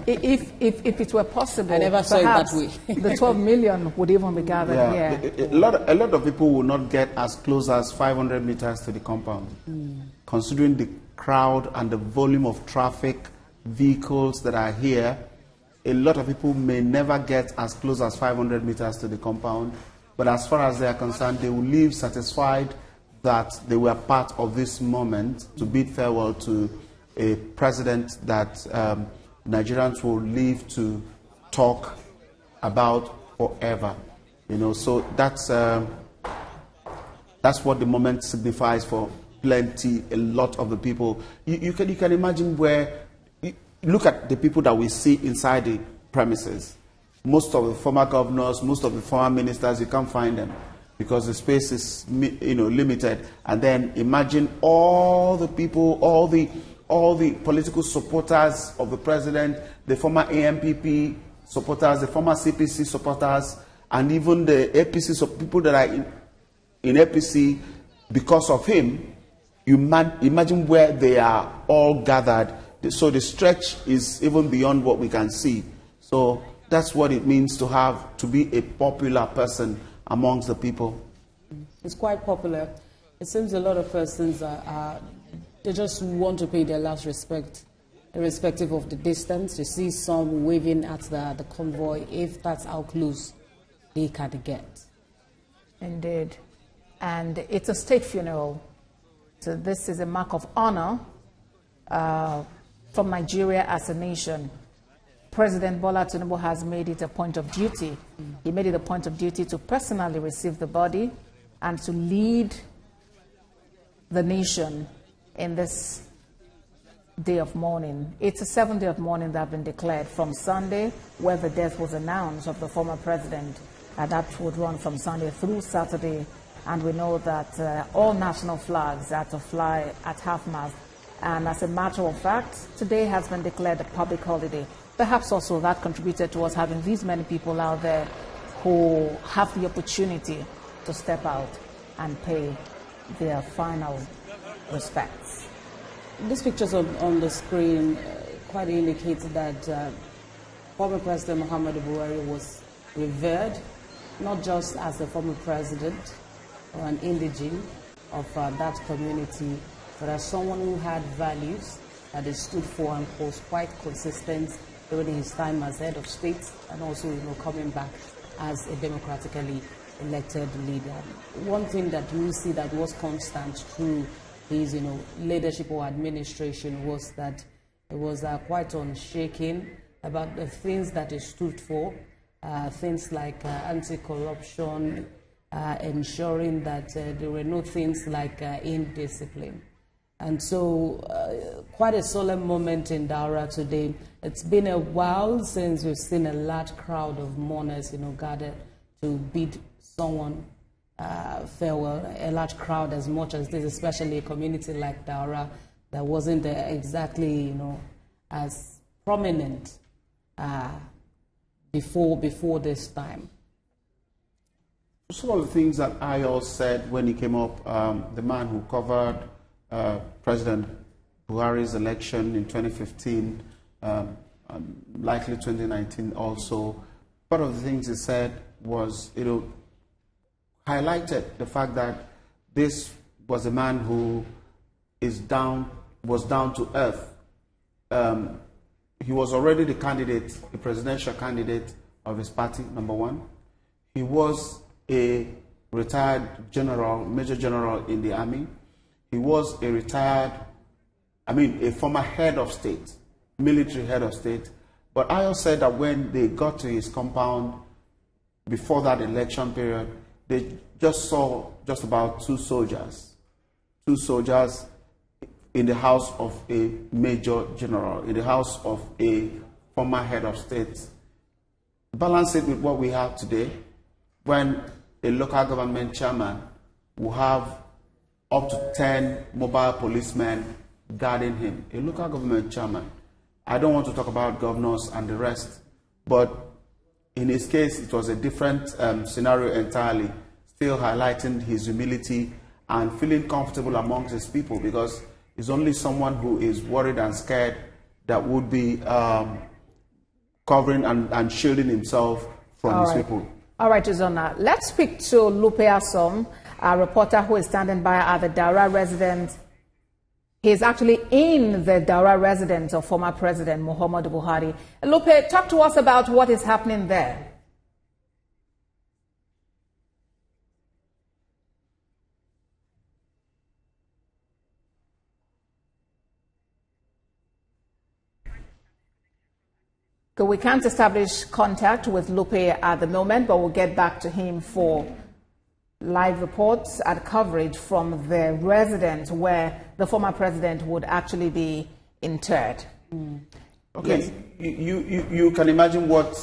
if it were possible, I never saw it that way. The 12 million would even be gathered here. A lot of people will not get as close as 500 meters to the compound. Considering the crowd and the volume of traffic, vehicles that are here, a lot of people may never get as close as 500 meters to the compound. But as far as they are concerned, they will leave satisfied that they were part of this moment to bid farewell to a president that Nigerians will live to talk about forever. So that's what the moment signifies for a lot of the people. You can imagine where, look at the people that we see inside the premises. Most of the former governors, most of the former ministers, you can't find them because the space is limited. And then imagine all the people, all the political supporters of the president, the former AMPP supporters, the former CPC supporters, and even the APC people that are in APC because of him. You imagine where they are all gathered. So the stretch is even beyond what we can see. So that's what it means to be a popular person amongst the people. It's quite popular. It seems a lot of persons they just want to pay their last respect, irrespective of the distance. You see some waving at the convoy, if that's how close they can get. Indeed. And it's a state funeral. So this is a mark of honor from Nigeria as a nation. President Bola Tinubu has made it a point of duty. He made it a point of duty to personally receive the body and to lead the nation in this day of mourning. It's a 7th day of mourning that has been declared from Sunday, where the death was announced of the former president, and that would run from Sunday through Saturday. And we know that all national flags are to fly at half-mast And as a matter of fact, today has been declared a public holiday. Perhaps also that contributed to us having these many people out there who have the opportunity to step out and pay their final respects. These pictures on the screen quite indicate that former President Muhammadu Buhari was revered, not just as the former president or an indigene of that community, but as someone who had values that he stood for and was quite consistent during his time as head of state, and also, coming back as a democratically elected leader. One thing that we see that was constant through his, leadership or administration was that it was quite unshaken about the things that he stood for, things like anti-corruption, ensuring that there were no things like indiscipline. And so quite a solemn moment in Daura today. It's been a while since we've seen a large crowd of mourners, gathered to bid someone farewell. A large crowd as much as this, especially a community like Daura that wasn't exactly, as prominent before this time. Some of the things that Ayo said when he came up, the man who covered President Buhari's election in 2015, likely 2019 also, part of the things he said was, highlighted the fact that this was a man who was down to earth. He was already the candidate, the presidential candidate of his party, number one. He was a retired general, major general in the army. He was a former head of state, military head of state. But Ayo said that when they got to his compound before that election period, they just saw just about two soldiers in the house of a major general, in the house of a former head of state. Balance it with what we have today, when a local government chairman will have up to 10 mobile policemen guarding him. A local government chairman. I don't want to talk about governors and the rest, but in his case, it was a different scenario entirely, still highlighting his humility and feeling comfortable amongst his people, because he's only someone who is worried and scared that would be covering and shielding himself from his people. All right, Uzona. Let's speak to Lupe Asom, a reporter who is standing by at the Daura residence. He's actually in the Daura residence of former President Muhammadu Buhari. Lupe, talk to us about what is happening there. Okay, we can't establish contact with Lupe at the moment, but we'll get back to him for live reports and coverage from the residence where the former president would actually be interred. Okay, yes. You can imagine what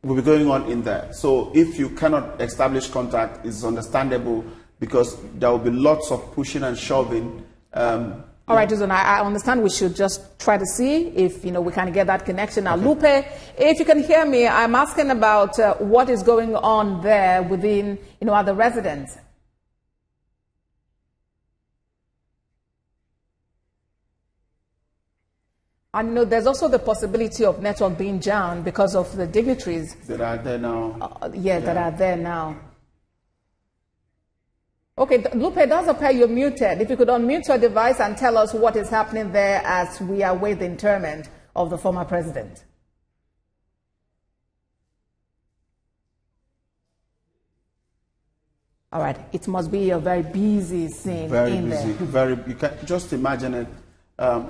will be going on in there. So if you cannot establish contact, it's understandable, because there will be lots of pushing and shoving. All right, Uzona, I understand we should just try to see if, we can get that connection. Now, Lupe, if you can hear me, I'm asking about what is going on there within, at the residence. And there's also the possibility of network being jammed because of the dignitaries that are there now. That are there now. Okay, Lupe, it does appear you're muted. If you could unmute your device and tell us what is happening there as we await the interment of the former president. All right, it must be a very busy scene in there. Very busy. You can just imagine it.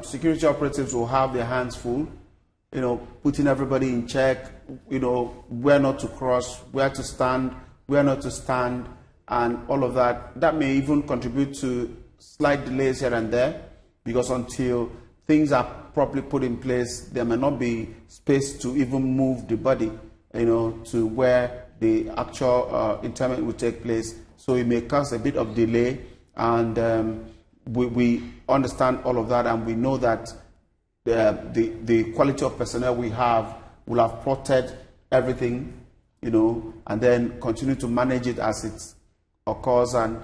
Security operatives will have their hands full, putting everybody in check, where not to cross, where to stand, where not to stand, and all of that. That may even contribute to slight delays here and there, because until things are properly put in place, there may not be space to even move the body, to where the actual interment will take place. So it may cause a bit of delay, and we understand all of that, and we know that the quality of personnel we have will have plotted everything, and then continue to manage it as it occurs and,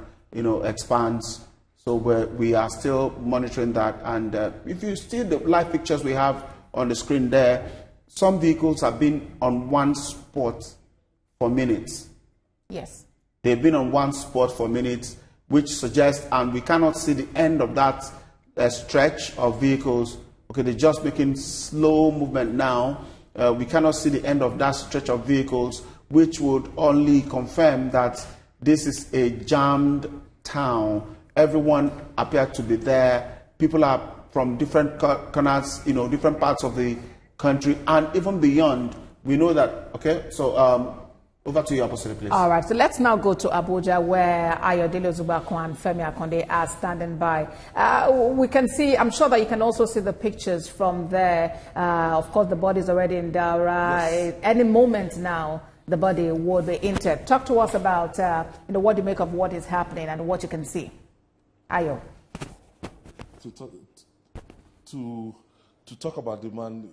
expands. So we are still monitoring that. And if you see the live pictures we have on the screen there, some vehicles have been on one spot for minutes. Yes. They've been on one spot for minutes, which suggests, and we cannot see the end of that stretch of vehicles. Okay, they're just making slow movement now. We cannot see the end of that stretch of vehicles, which would only confirm that this is a jammed town. Everyone appeared to be there. People are from different corners, different parts of the country, and even beyond. We know that. Okay, so over to you, Apostle, please. All right, so let's now go to Abuja, where Ayodele Zubakwa and Femi Akonde are standing by. We can see, I'm sure that you can also see the pictures from there. Of course, the body is already in Daura. Yes. Any moment now, the body will be interred. Talk to us about what you make of what is happening and what you can see. Ayo. To talk about the man,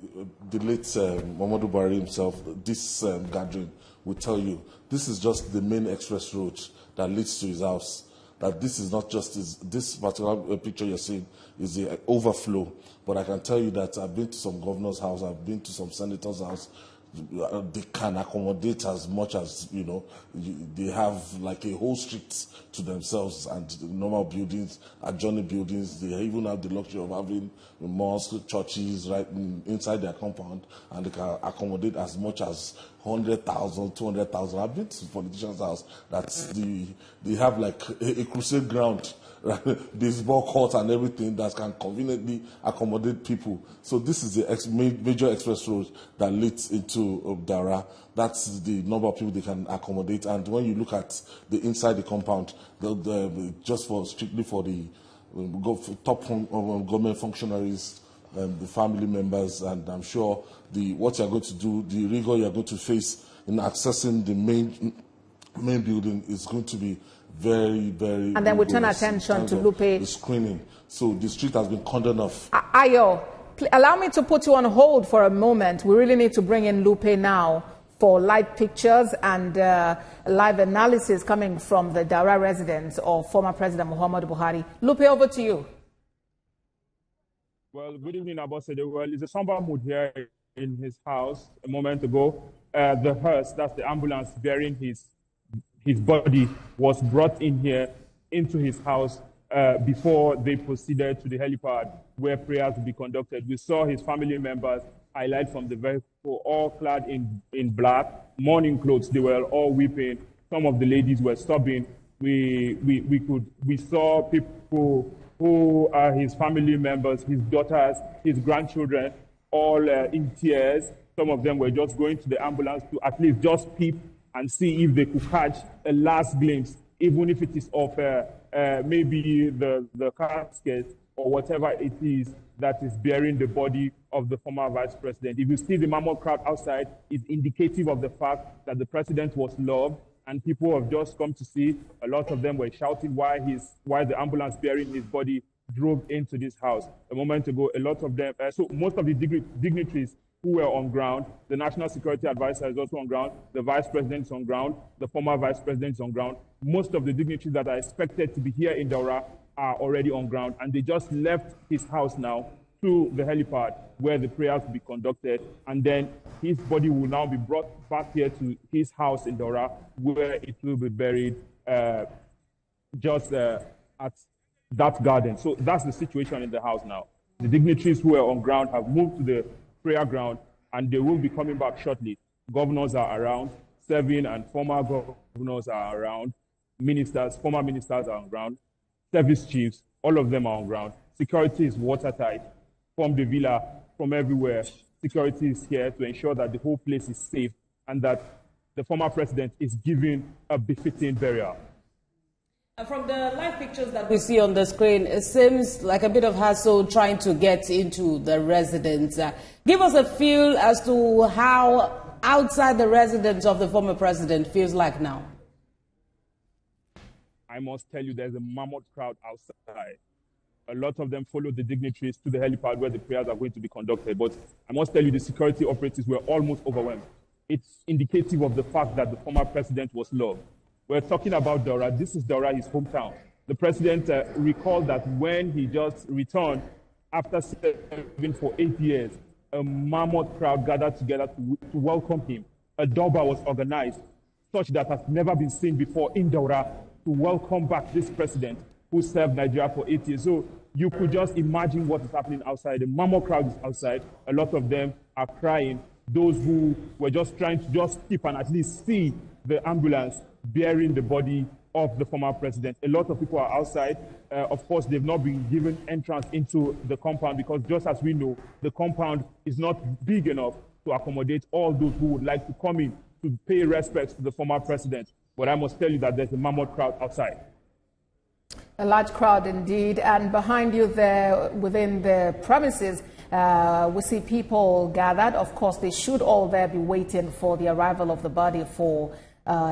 the late Muhammadu Buhari himself, this gathering will tell you this is just the main express road that leads to his house. That this is not just this particular picture you're seeing is the overflow. But I can tell you that I've been to some governor's house, I've been to some senator's house. They can accommodate as much as, they have like a whole street to themselves, and normal buildings, adjoining buildings. They even have the luxury of having mosques, churches right inside their compound, and they can accommodate as much as 100,000, 200,000. I've been to politicians' house they have like a crusade ground, right? Baseball court and everything that can conveniently accommodate people. So this is the major express road that leads into Daura. That's the number of people they can accommodate. And when you look at the inside the compound, just strictly for the top government functionaries, the family members, and I'm sure what you're going to do, the rigor you're going to face in accessing the main building is going to be very, very. And then we turn attention to Lupe. The screening. So the street has been cordoned off. Ayo, allow me to put you on hold for a moment. We really need to bring in Lupe now for live pictures and live analysis coming from the Daura residence of former President Muhammadu Buhari. Lupe, over to you. Well, good evening, Ambassador. Well, it's a somber mood here in his house a moment ago. The hearse, that's the ambulance bearing his body, was brought in here into his house before they proceeded to the helipad where prayers will be conducted. We saw his family members highlight from the vehicle, all clad in black, mourning clothes. They were all weeping. Some of the ladies were sobbing. We saw people who are his family members, his daughters, his grandchildren, all in tears. Some of them were just going to the ambulance to at least just peep and see if they could catch a last glimpse, even if it is of maybe the casket or whatever it is that is bearing the body of the former vice president. If you see the mammoth crowd outside, it's indicative of the fact that the president was loved, and people have just come to see. A lot of them were shouting why the ambulance bearing his body drove into this house. A moment ago, a lot of them, so most of the dignitaries who were on ground, the National Security Advisor is also on ground, the Vice President is on ground, the former Vice President is on ground. Most of the dignitaries that are expected to be here in Daura are already on ground, and they just left his house now to the helipad where the prayers will be conducted, and then his body will now be brought back here to his house in Daura where it will be buried just at that garden. So that's the situation in the house now. The dignitaries who are on ground have moved to the prayer ground, and they will be coming back shortly. Governors are around, serving and former governors are around, ministers, former ministers are on ground, service chiefs, all of them are on ground. Security is watertight from the villa, from everywhere. Security is here to ensure that the whole place is safe and that the former president is given a befitting burial. From the live pictures that we see on the screen, it seems like a bit of hassle trying to get into the residence. Give us a feel as to how outside the residence of the former president feels like now. I must tell you, there's a mammoth crowd outside. A lot of them followed the dignitaries to the helipad where the prayers are going to be conducted. But I must tell you, the security operatives were almost overwhelmed. It's indicative of the fact that the former president was loved. We're talking about Daura. This is Daura, his hometown. The president recalled that when he just returned after serving for 8 years, a mammoth crowd gathered together to welcome him. A Durbar was organized, such that has never been seen before in Daura, to welcome back this president who served Nigeria for 8 years. So you could just imagine what is happening outside. The mammoth crowd is outside. A lot of them are crying. Those who were just trying to just keep and at least see the ambulance bearing the body of the former president. A lot of people are outside. Of course, they've not been given entrance into the compound because, just as we know, the compound is not big enough to accommodate all those who would like to come in to pay respects to the former president. But I must tell you that there's a mammoth crowd outside. A large crowd indeed. And behind you there, within the premises, we see people gathered. Of course, they should all there be waiting for the arrival of the body for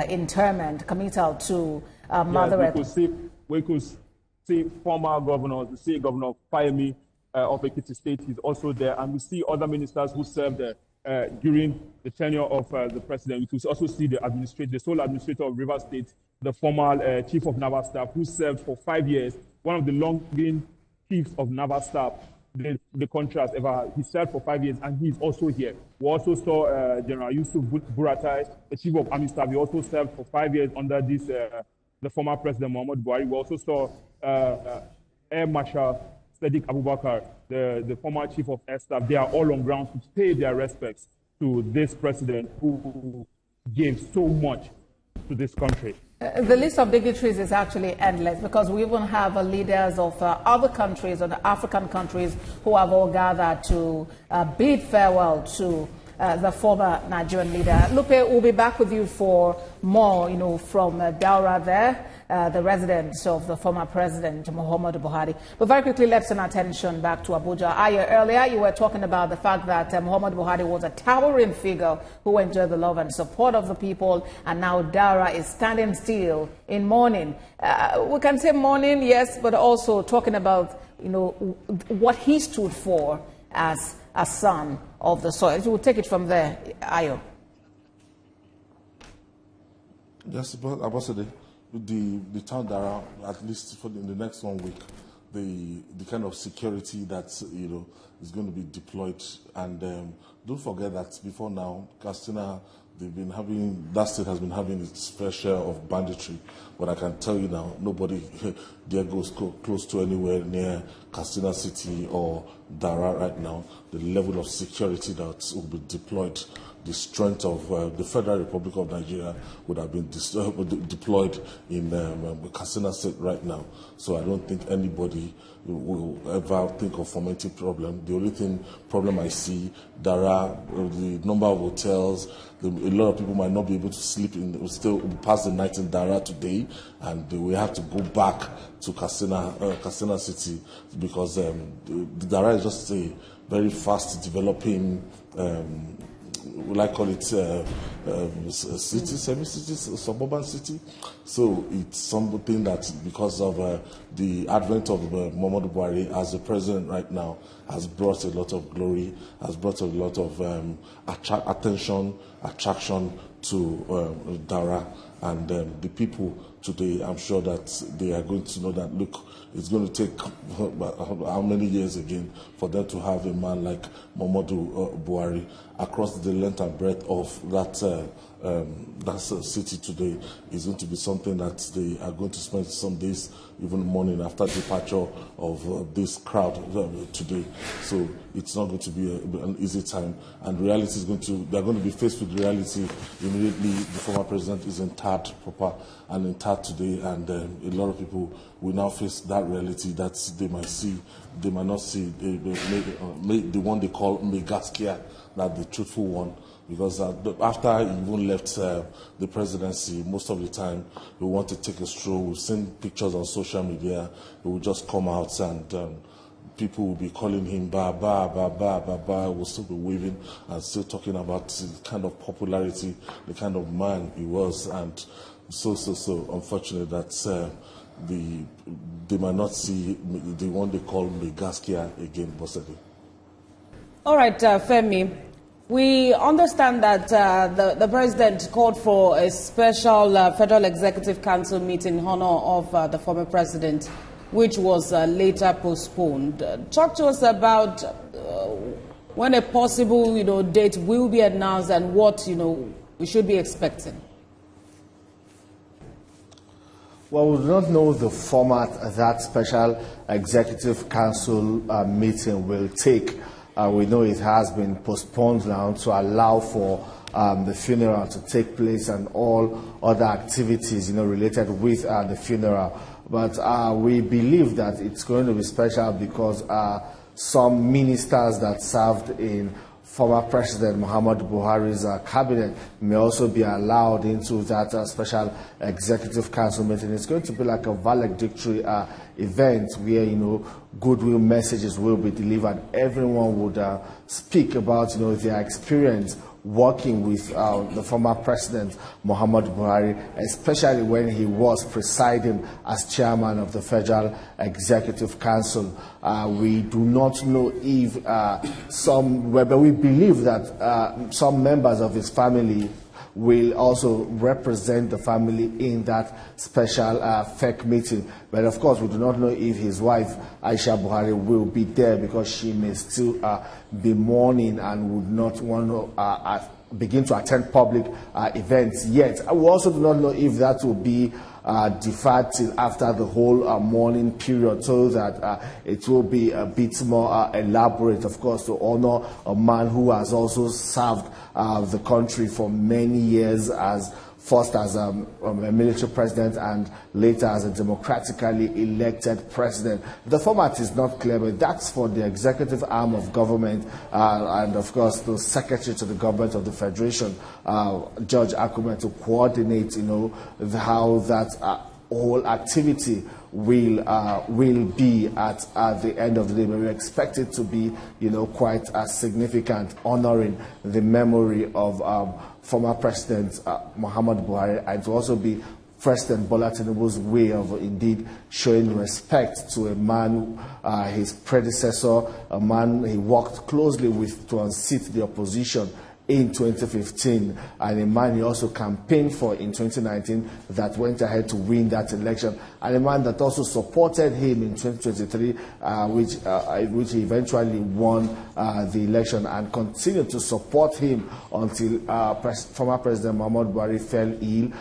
interment, committal to Mother. Yes, we could see former governors, the state governor Fayemi of Ekiti State, he's also there, and we see other ministers who served during the tenure of the president. We could also see the sole administrator of Rivers State, the former chief of naval staff, who served for 5 years, one of the longest chiefs of naval staff the country has ever had. He served for 5 years, and he's also here. We also saw General Yusuf Buratai, the chief of army staff. He also served for 5 years under this the former president Muhammadu Buhari. We also saw Air Marshal Sadiq Abubakar, the former chief of air staff. They are all on ground to pay their respects to this president who gave so much to this country. The list of dignitaries is actually endless because we even have leaders of other countries, or the African countries, who have all gathered to bid farewell to the former Nigerian leader. Lupe, we'll be back with you for more, from Daura there, the residence of the former president, Muhammadu Buhari. But very quickly, let's turn our attention back to Abuja. Earlier, you were talking about the fact that Muhammadu Buhari was a towering figure who enjoyed the love and support of the people, and now Daura is standing still in mourning. We can say mourning, yes, but also talking about, what he stood for as a son of the soil. We'll take it from there, Ayo. Yes, but Ambassador, the town Daura, at least for in the next 1 week, the kind of security that is going to be deployed, and don't forget that before now, Katsina, that state has been having its fair share of banditry. But I can tell you now, nobody there goes close to anywhere near Katsina City or Daura right now. The level of security that will be deployed, the strength of the Federal Republic of Nigeria would have been deployed in Katsina State right now. So I don't think anybody will ever think of fomenting problem. The only problem I see, Daura, the number of hotels, a lot of people might not be able to sleep still pass the night in Daura today, and we have to go back to Katsina City because Daura is just a very fast developing will I call it city, semi-city, suburban city. So it's something that, because of the advent of Muhammadu Buhari as the president right now, has brought a lot of glory, has brought a lot of attraction to Daura. And the people today, I'm sure that they are going to know that, look, it's going to take how many years again for them to have a man like Muhammadu Buhari across the length and breadth of that city today. Is going to be something that they are going to spend some days, even morning after departure of this crowd today. So it's not going to be an easy time, and reality is they are going to be faced with reality immediately. The former president is interred proper and interred today, and a lot of people will now face that reality that they might not see. The one they call Megaskia, that the truthful one. Because after he even left the presidency, most of the time we want to take a stroll. We've seen pictures on social media. He will just come out and people will be calling him ba ba ba ba ba ba. We'll still be waving and still talking about the kind of popularity, the kind of man he was, and so unfortunate that they might not see the one they call Megaskia again, possibly. All right, Femi. We understand that the president called for a special Federal Executive Council meeting in honor of the former president, which was later postponed. Talk to us about when a possible, date will be announced and what, we should be expecting. Well, we do not know the format that special executive council meeting will take. We know it has been postponed now to allow for the funeral to take place and all other activities, related with the funeral. But we believe that it's going to be special because some ministers that served in former President Muhammadu Buhari's cabinet may also be allowed into that special executive council meeting. It's going to be like a valedictory event where, goodwill messages will be delivered. Everyone would speak about, their experience working with the former President Muhammadu Buhari, especially when he was presiding as chairman of the Federal Executive Council. We do not know if but we believe that some members of his family will also represent the family in that special FEC meeting. But of course, we do not know if his wife, Aisha Buhari, will be there because she may still be mourning and would not want to begin to attend public events yet. We also do not know if that will be deferred till after the whole mourning period, so that it will be a bit more elaborate, of course, to honor a man who has also served the country for many years, first as a military president and later as a democratically elected president. The format is not clear, but that's for the executive arm of government and, of course, the secretary to the government of the Federation, Judge Akume, to coordinate, how that whole activity will be at the end of the day. But we expect it to be, quite significant, honoring the memory of former President Muhammadu Buhari, and to also be President Bola Tinubu's way of indeed showing respect to a man, his predecessor, a man he worked closely with to unseat the opposition in 2015, and a man he also campaigned for in 2019 that went ahead to win that election, and a man that also supported him in 2023, which he eventually won the election, and continued to support him until former President Muhammadu Buhari fell ill.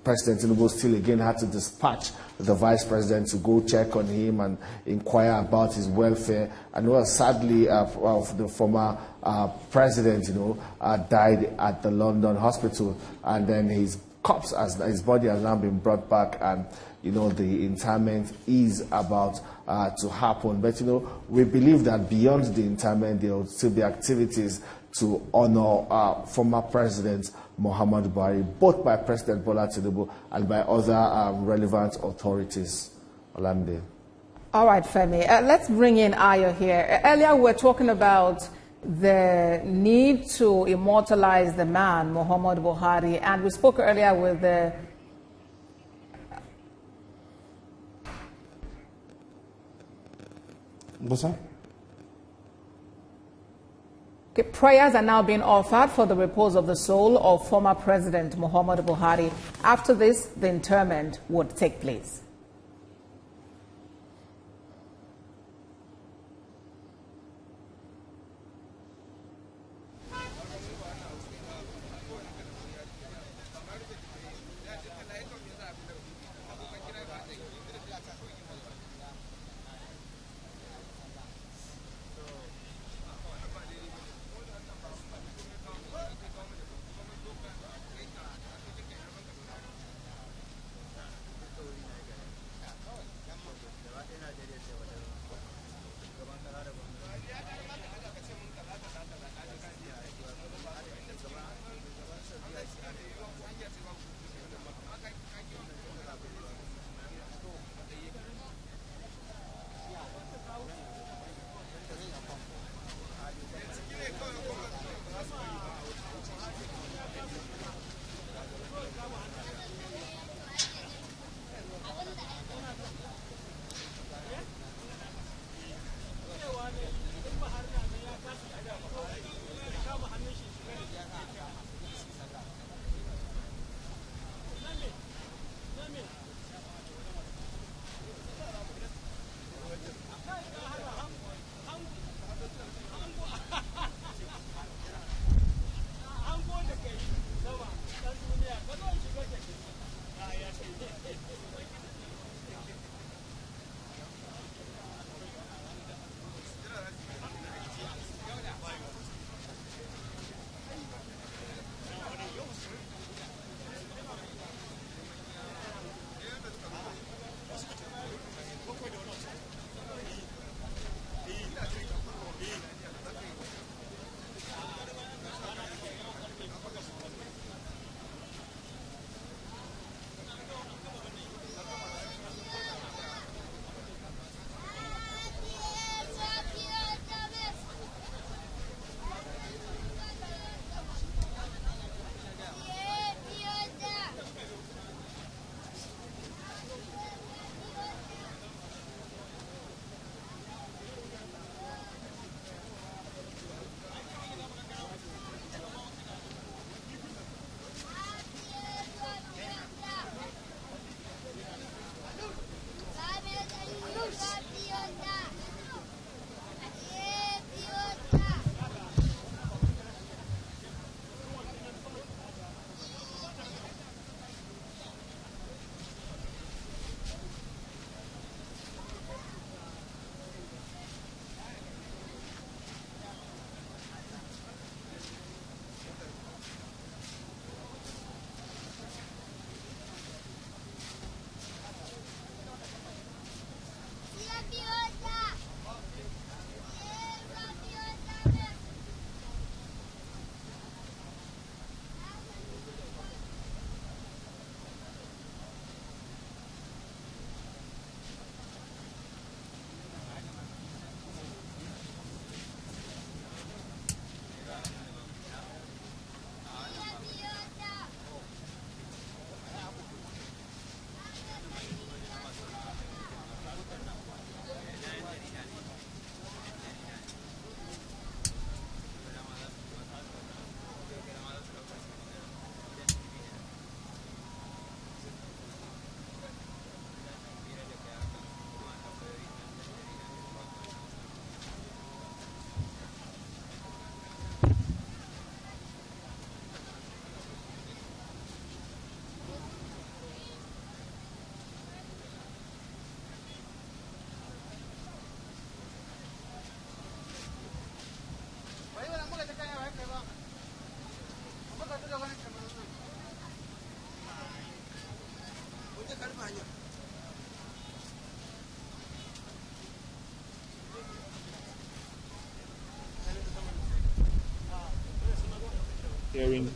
President Tinubu still again had to dispatch the vice president to go check on him and inquire about his welfare. And well, sadly, the former president, died at the London hospital, and then his corpse, his body has now been brought back, and the interment is about to happen. But we believe that beyond the interment, there will still be activities to honor former President Muhammadu Buhari, both by President Bola Tinubu and by other relevant authorities. Olamide. All right, Femi. Let's bring in Ayo here. Earlier, we were talking about the need to immortalize the man, Muhammadu Buhari, and we spoke earlier with the What's that? Okay, prayers are now being offered for the repose of the soul of former President Muhammadu Buhari. After this, the interment would take place. hearing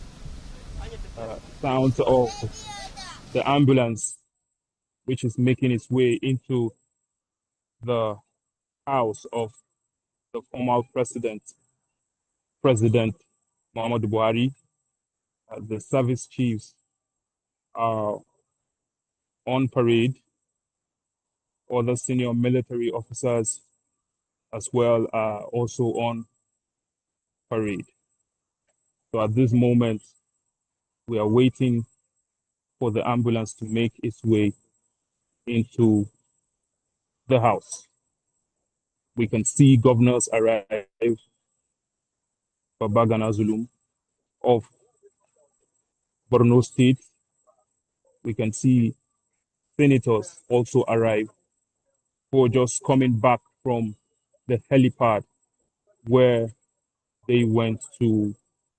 sounds of the ambulance, which is making its way into the house of the former President Muhammadu Buhari. The service chiefs are on parade, other senior military officers as well are also on parade. So at this moment, we are waiting for the ambulance to make its way into the house. We can see governors arrive, Babagana Zulum of Borno State. We can see senators also arrive who are just coming back from the helipad where they went to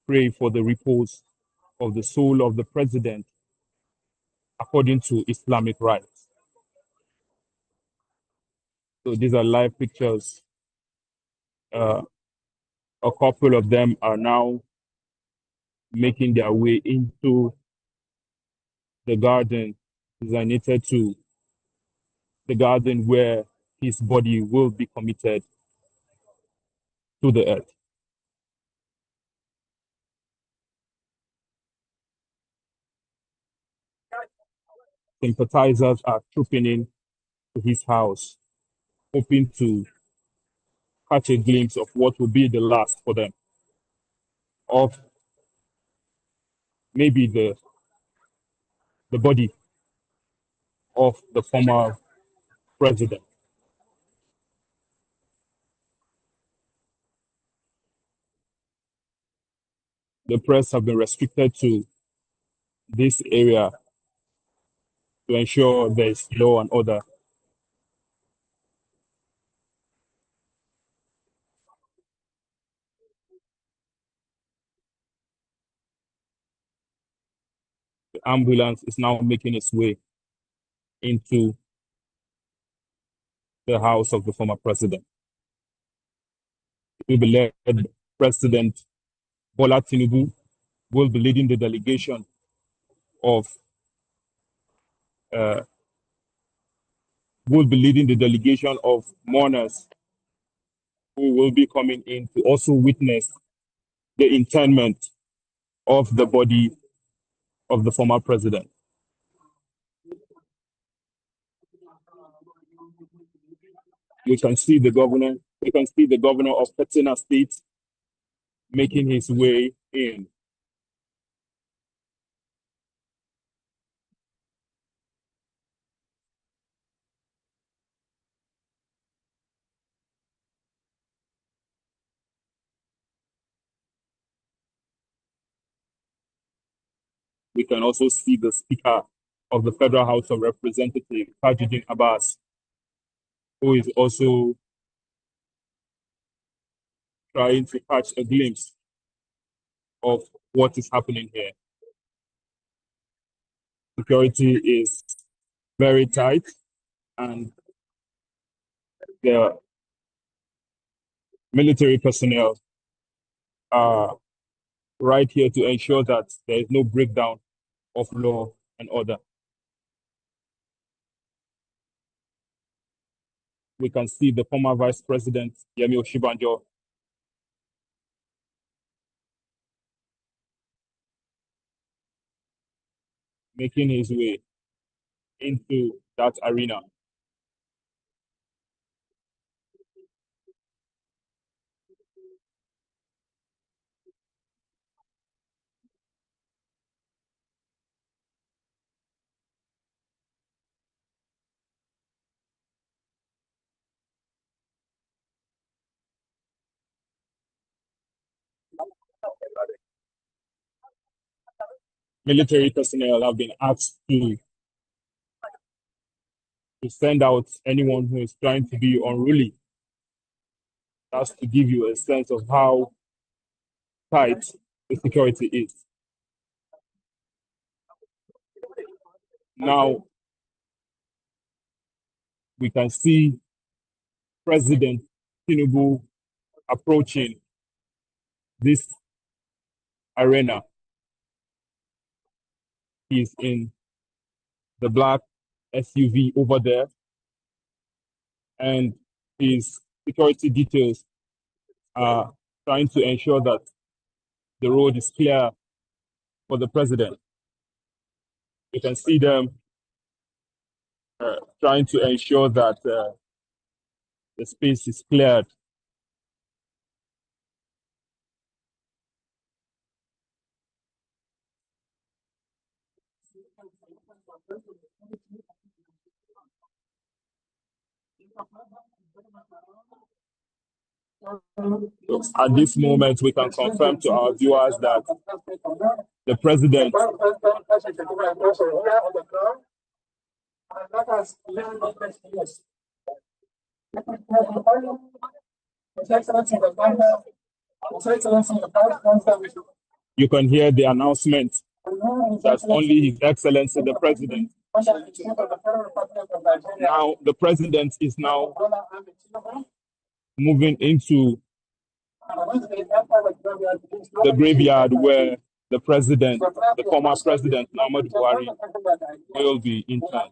pray for the repose of the soul of the president according to Islamic rites. So these are live pictures. A couple of them are now making their way into the garden designated to the garden where his body will be committed to the earth. Sympathizers are trooping in to his house, hoping to catch a glimpse of what will be the last for them of maybe the body of the former president. The press have been restricted to this area to ensure there is law and order. The ambulance is now making its way into the house of the former president. It will be led President Bola Tinubu will be leading the delegation of mourners who will be coming in to also witness the interment of the body of the former president. We can see the governor of Katsina State making his way in. We can also see the Speaker of the Federal House of Representatives, Tajuddin Abbas, who is also trying to catch a glimpse of what is happening here. Security is very tight, and the military personnel are right here to ensure that there is no breakdown of law and order. We can see the former Vice President, Yemi Oshibanjo, making his way into that arena. Military personnel have been asked to send out anyone who is trying to be unruly. That's to give you a sense of how tight the security is. Now, we can see President Tinubu approaching this arena He's in the black SUV over there, and his security details are trying to ensure that the road is clear for the president. You can see them trying to ensure that the space is cleared. So at this moment, we can confirm to our viewers that the president you can hear the announcement that only His Excellency the President. Now the president is now moving into the graveyard where the president, the former president, Muhammadu Buhari, will be interred.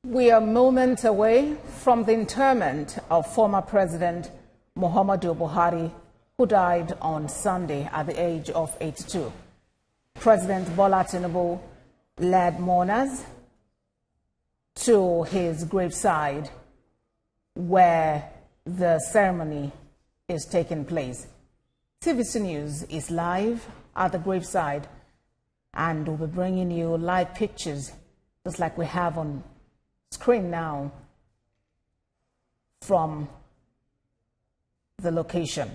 We are moments away from the interment of former President Muhammadu Buhari, who died on Sunday at the age of 82. President Bola Tinubu led mourners to his graveside where the ceremony is taking place. TVC News is live at the graveside and we'll be bringing you live pictures just like we have on screen now from the location.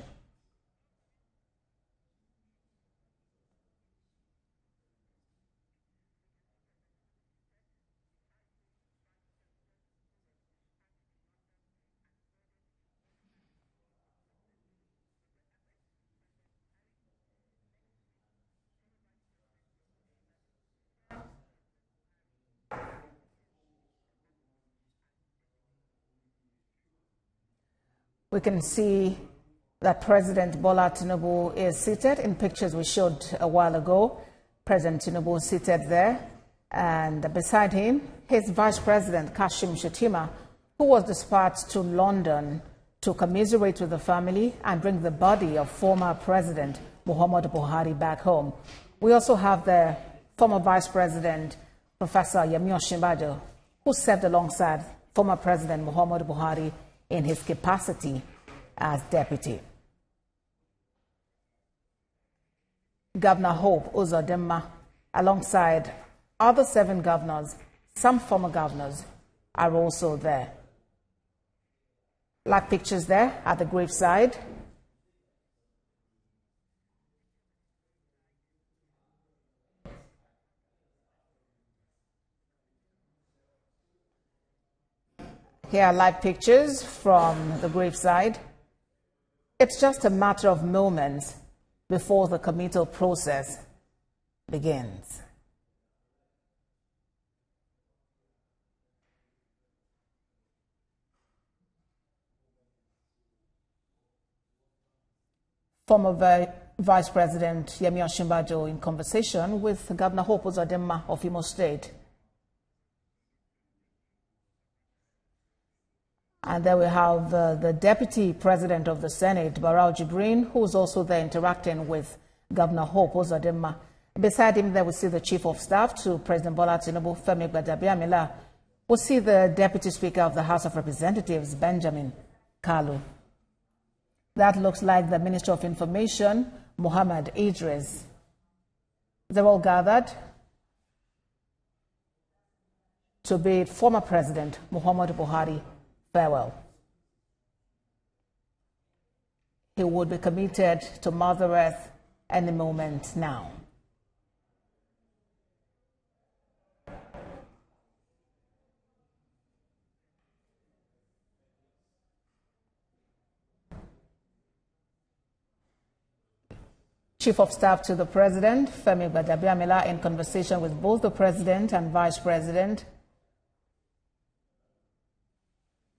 We can see that President Bola Tinubu is seated in pictures we showed a while ago. President Tinubu is seated there, and beside him, his Vice President Kashim Shettima, who was dispatched to London to commiserate with the family and bring the body of former President Muhammadu Buhari back home. We also have the former Vice President, Professor Yemi Osinbajo, who served alongside former President Muhammadu Buhari in his capacity as deputy. Governor Hope Uzodinma, alongside other 7 governors, some former governors, are also there. Like pictures there at the graveside. Here are live pictures from the graveside. It's just a matter of moments before the committal process begins. Former Vice President Yemi Osinbajo in conversation with Governor Hope Uzodinma of Imo State. And there we have the Deputy President of the Senate, Barau Jibrin, who is also there interacting with Governor Hope Uzodinma. Beside him, there we see the Chief of Staff to President Bola Tinubu, Femi Gbadabiamila. We'll see the Deputy Speaker of the House of Representatives, Benjamin Kalu. That looks like the Minister of Information, Muhammad Idris. They're all gathered to bid former President Muhammadu Buhari farewell. He would be committed to Mother Earth any moment now. Chief of Staff to the President, Femi Gbadabiamila, in conversation with both the President and Vice President,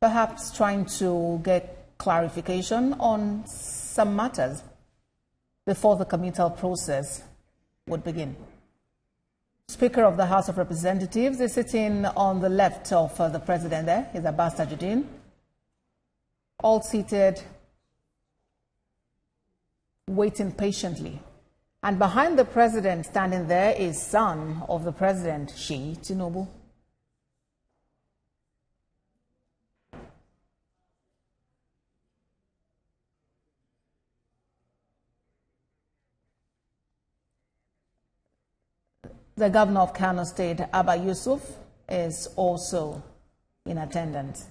perhaps trying to get clarification on some matters before the committal process would begin. Speaker of the House of Representatives is sitting on the left of the President there, is Abbas Tajuddin. All seated, waiting patiently. And behind the President standing there is son of the President, Sheyi Tinubu. The Governor of Kano State, Abba Yusuf, is also in attendance.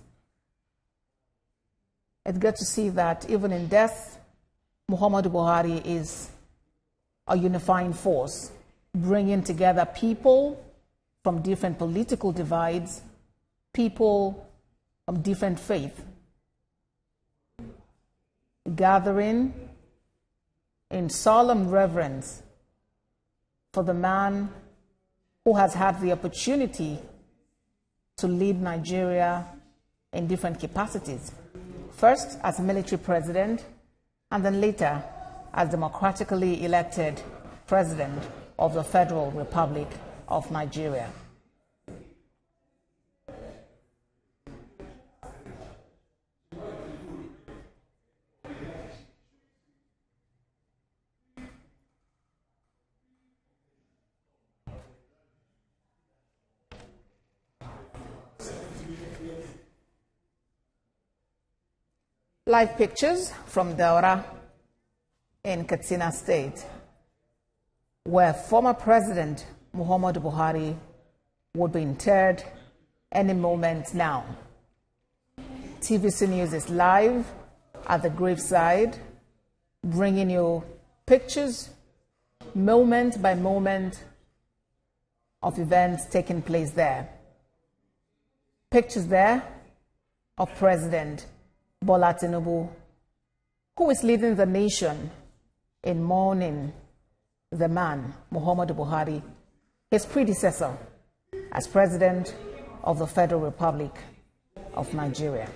It's good to see that even in death, Muhammadu Buhari is a unifying force, bringing together people from different political divides, people from different faith, gathering in solemn reverence for the man who has had the opportunity to lead Nigeria in different capacities. First as military president, and then later as democratically elected president of the Federal Republic of Nigeria. Live pictures from Daura in Katsina State, where former President Muhammadu Buhari would be interred any moment now. TVC News is live at the graveside, bringing you pictures, moment by moment, of events taking place there. Pictures there of President Bola Tinubu, who is leading the nation in mourning the man, Muhammadu Buhari, his predecessor as President of the Federal Republic of Nigeria.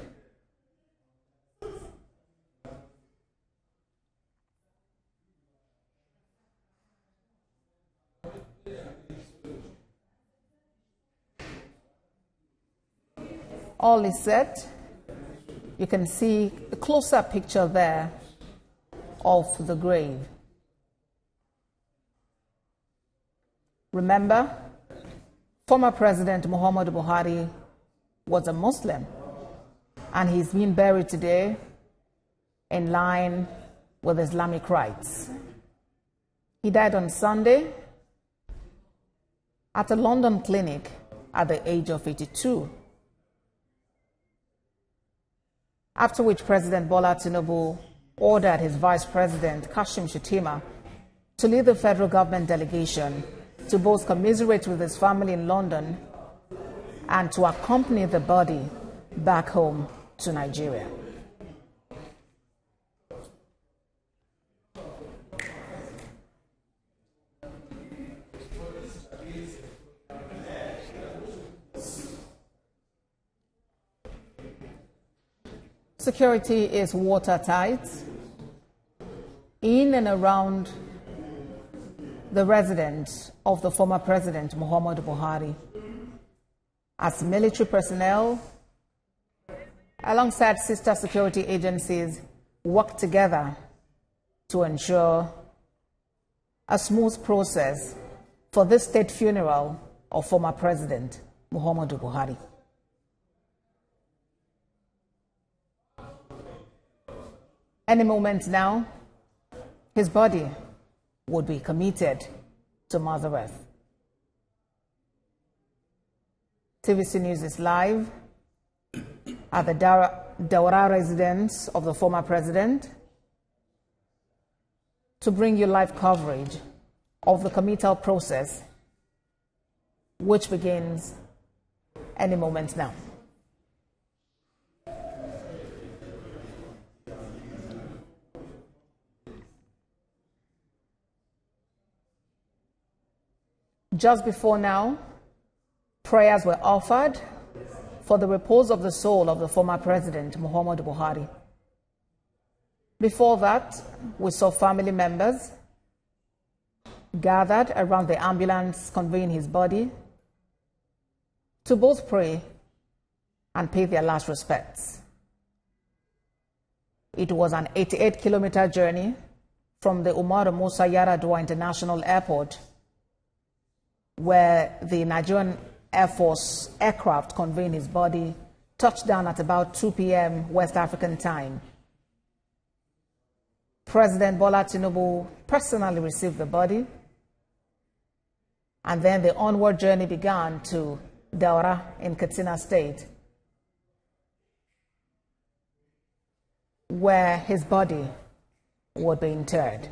All is set. You can see a closer picture there of the grave. Remember, former President Muhammadu Buhari was a Muslim, and he's been buried today in line with Islamic rites. He died on Sunday at a London clinic at the age of 82. After which President Bola Tinubu ordered his Vice President Kashim Shettima to lead the federal government delegation to both commiserate with his family in London and to accompany the body back home to Nigeria. Security is watertight in and around the residence of the former President Muhammadu Buhari, as military personnel alongside sister security agencies work together to ensure a smooth process for this state funeral of former President Muhammadu Buhari. Any moment now, his body would be committed to Mother Earth. TVC News is live at the Daura residence of the former president to bring you live coverage of the committal process, which begins any moment now. Just before now, prayers were offered for the repose of the soul of the former president, Muhammadu Buhari. Before that, we saw family members gathered around the ambulance conveying his body to both pray and pay their last respects. It was an 88-kilometer journey from the Umaru Musa Yar'Adua International Airport, where the Nigerian Air Force aircraft conveying his body touched down at about 2 p.m. West African time. President Bola Tinubu personally received the body, and then the onward journey began to Daura in Katsina State, where his body would be interred.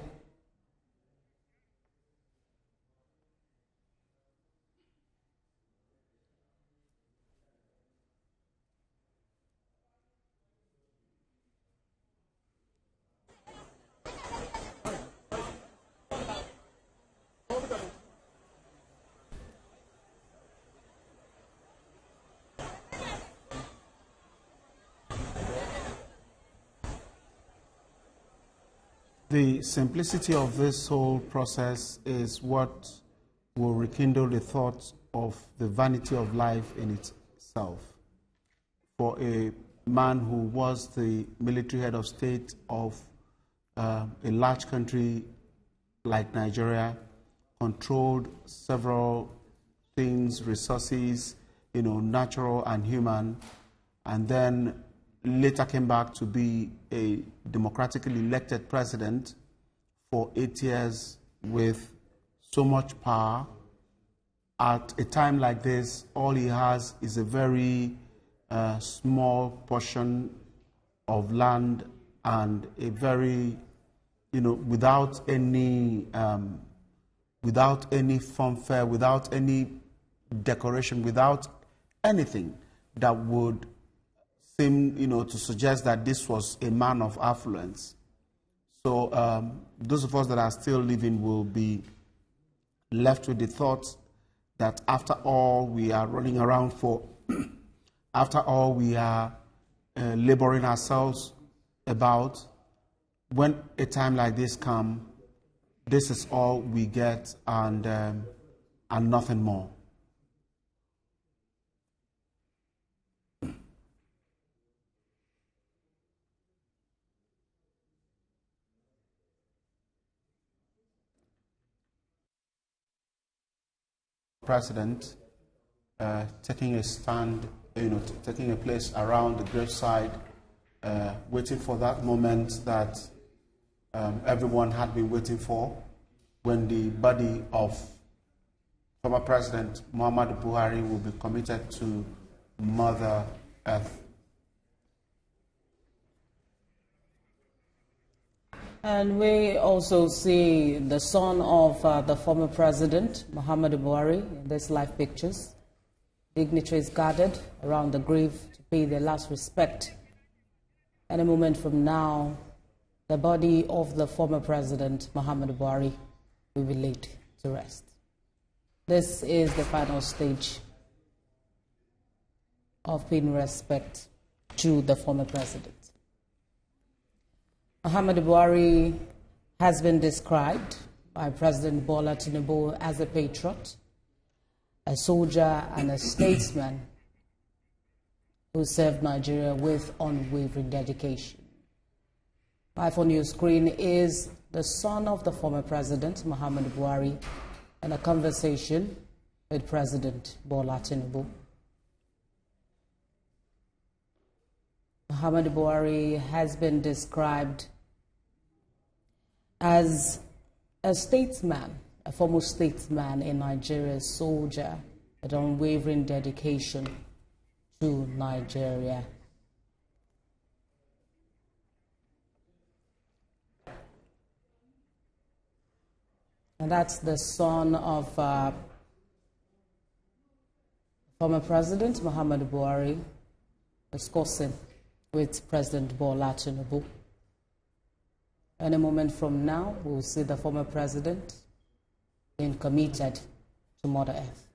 The simplicity of this whole process is what will rekindle the thought of the vanity of life in itself. For a man who was the military head of state of a large country like Nigeria, controlled several things, resources, natural and human, and then later came back to be a democratically elected president for 8 years with so much power. At a time like this, all he has is a very small portion of land and a very, without any fanfare, without any decoration, without anything that would seem, to suggest that this was a man of affluence. So those of us that are still living will be left with the thought that after all we are running around for, after all we are laboring ourselves about, when a time like this comes, this is all we get and nothing more. president, taking a stand, taking a place around the graveside, waiting for that moment that everyone had been waiting for, when the body of former President Muhammadu Buhari will be committed to Mother Earth. And we also see the son of the former president, Muhammadu Buhari, in these live pictures. Dignitaries gathered around the grave to pay their last respect. Any moment from now, the body of the former president, Muhammadu Buhari, will be laid to rest. This is the final stage of paying respect to the former president. Muhammadu Buhari has been described by President Bola Tinubu as a patriot, a soldier and a statesman who served Nigeria with unwavering dedication. Live on your screen is the son of the former president, Muhammadu Buhari, in a conversation with President Bola Tinubu. Muhammadu Buhari has been described as a statesman, a former statesman in Nigeria, a soldier with unwavering dedication to Nigeria. And that's the son of former President Muhammadu Buhari discussing with President Bola Tinubu. Any moment from now, we'll see the former president being committed to Mother Earth.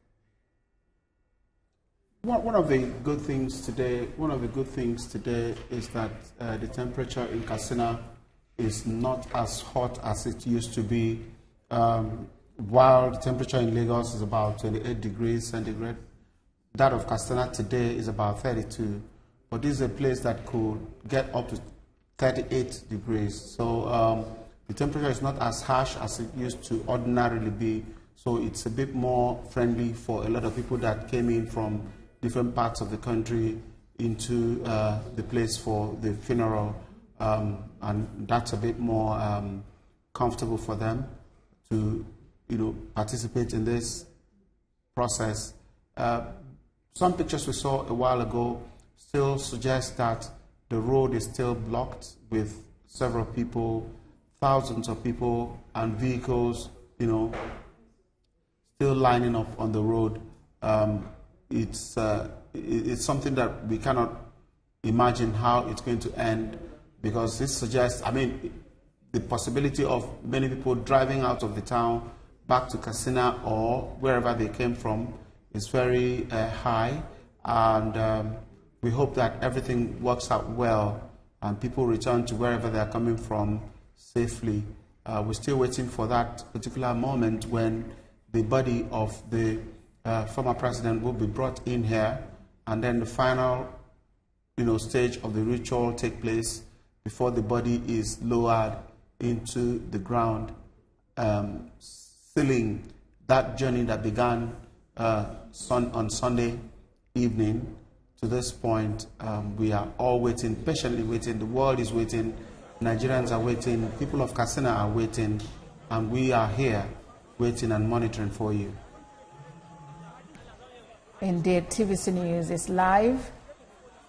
One of the good things today is that the temperature in Katsina is not as hot as it used to be. While the temperature in Lagos is about 28 degrees centigrade, that of Katsina today is about 32. But this is a place that could get up to 38 degrees. So the temperature is not as harsh as it used to ordinarily be. So it's a bit more friendly for a lot of people that came in from different parts of the country into the place for the funeral. And that's a bit more comfortable for them to, participate in this process. Some pictures we saw a while ago still suggest that the road is still blocked with several people, thousands of people and vehicles, still lining up on the road. It's something that we cannot imagine how it's going to end, because this suggests, the possibility of many people driving out of the town back to Katsina or wherever they came from is very high, and we hope that everything works out well and people return to wherever they are coming from safely. We're still waiting for that particular moment when the body of the former president will be brought in here, and then the final stage of the ritual take place before the body is lowered into the ground, sealing that journey that began on Sunday evening. To this point, we are all waiting, patiently waiting. The world is waiting. Nigerians are waiting. People of Katsina are waiting. And we are here waiting and monitoring for you. Indeed, TVC News is live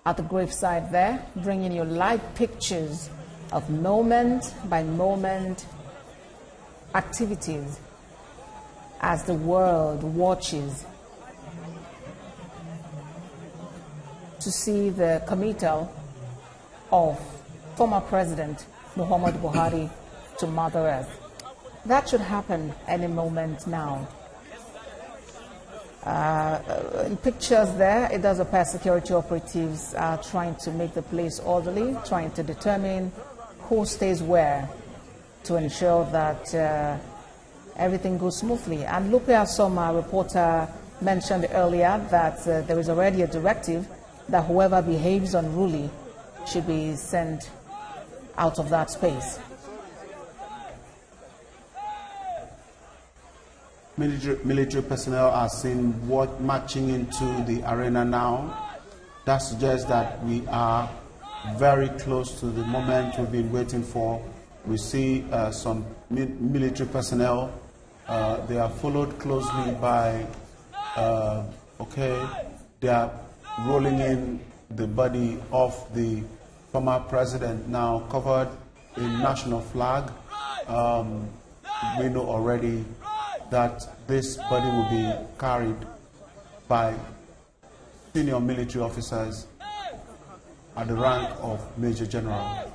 at the graveside there, bringing you live pictures of moment-by-moment activities as the world watches to see the committal of former President Muhammadu Buhari to Mother Earth. That should happen any moment now. In pictures there, it does appear security operatives are trying to make the place orderly, trying to determine who stays where to ensure that everything goes smoothly. And Lupe Asoma, reporter, mentioned earlier that there is already a directive that whoever behaves unruly should be sent out of that space. military personnel are seen marching into the arena now. That suggests that we are very close to the moment we've been waiting for. We see some military personnel. They are followed closely by, they are rolling in the body of the former president, now covered in national flag. We know already that this body will be carried by senior military officers at the rank of Major General.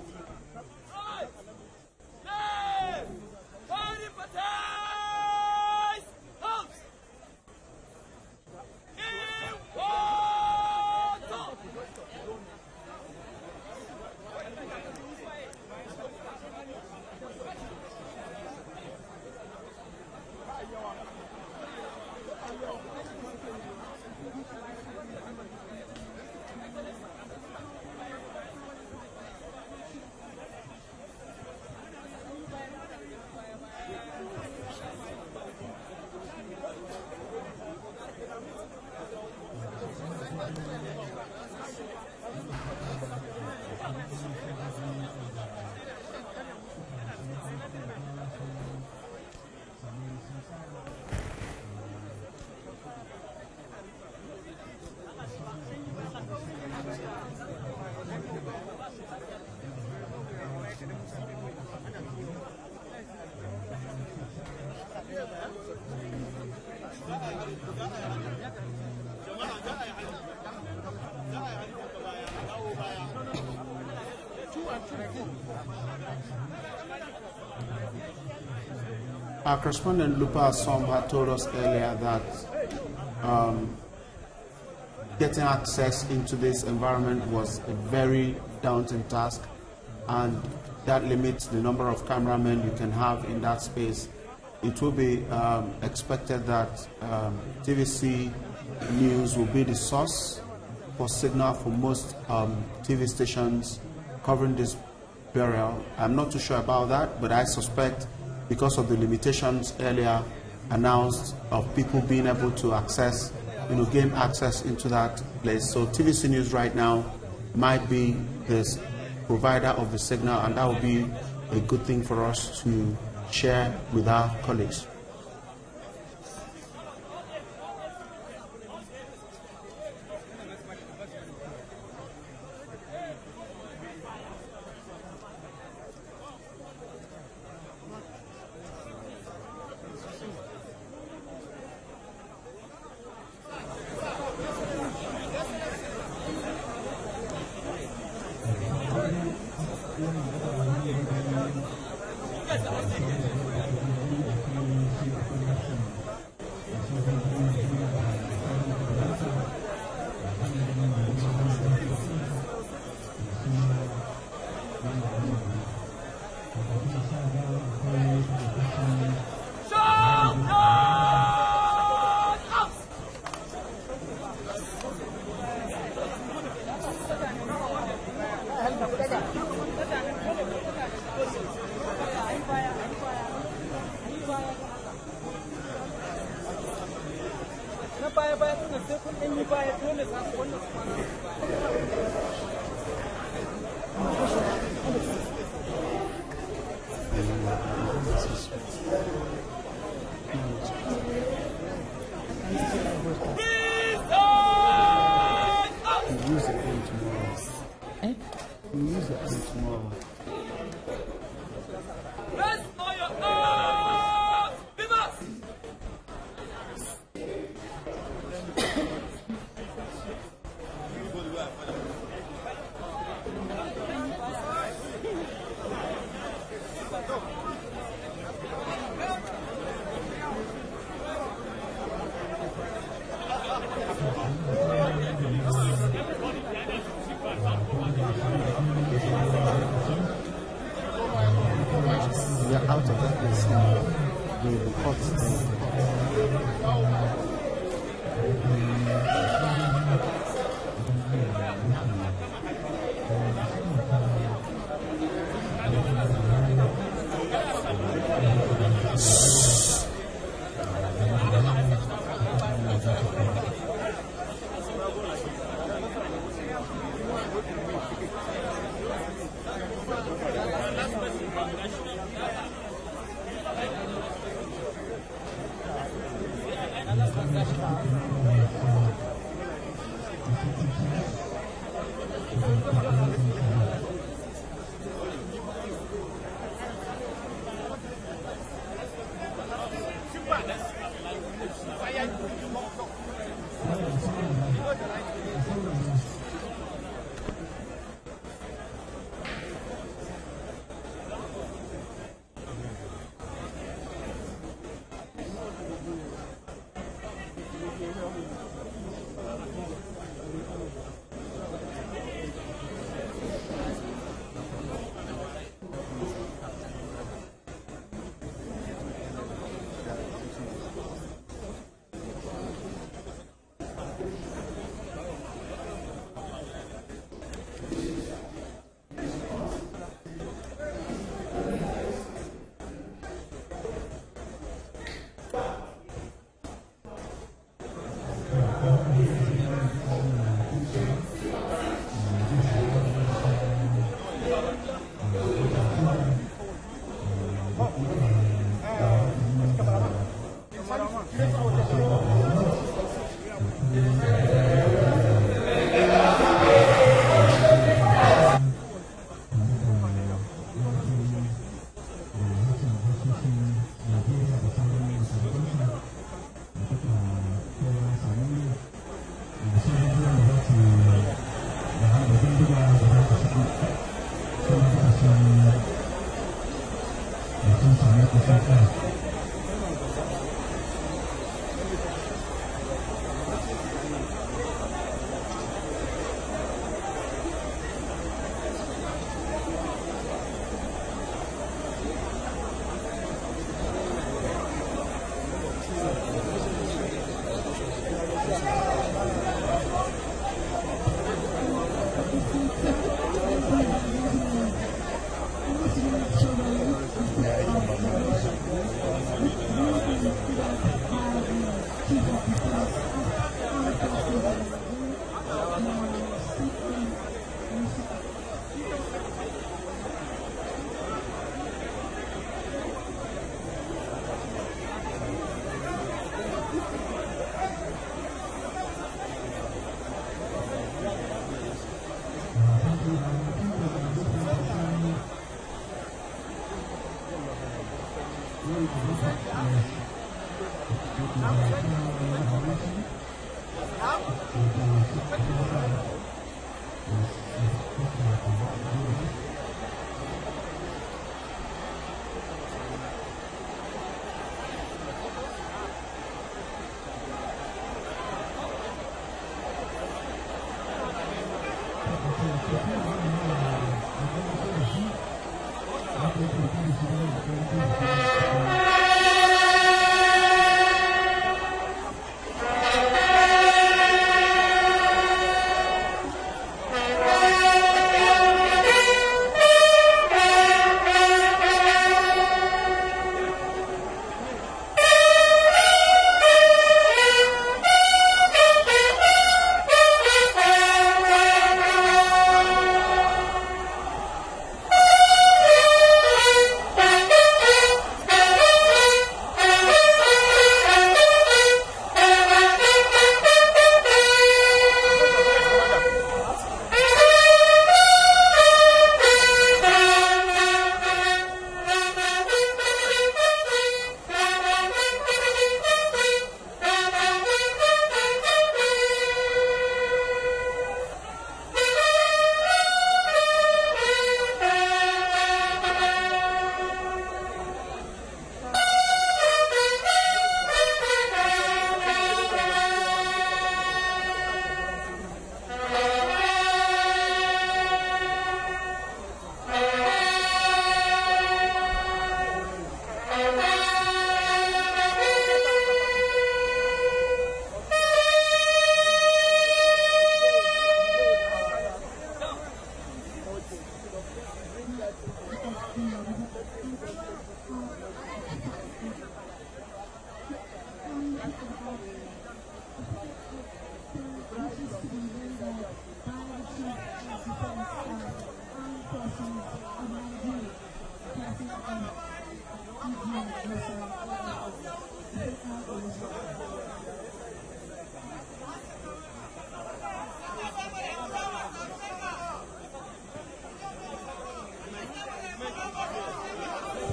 Our correspondent Lupa Som had told us earlier that getting access into this environment was a very daunting task, and that limits the number of cameramen you can have in that space. It will be expected that TVC News will be the source for signal for most TV stations covering this burial. I'm not too sure about that, but I suspect because of the limitations earlier announced of people being able to access, gain access into that place. So TVC News right now might be this provider of the signal, and that would be a good thing for us to share with our colleagues.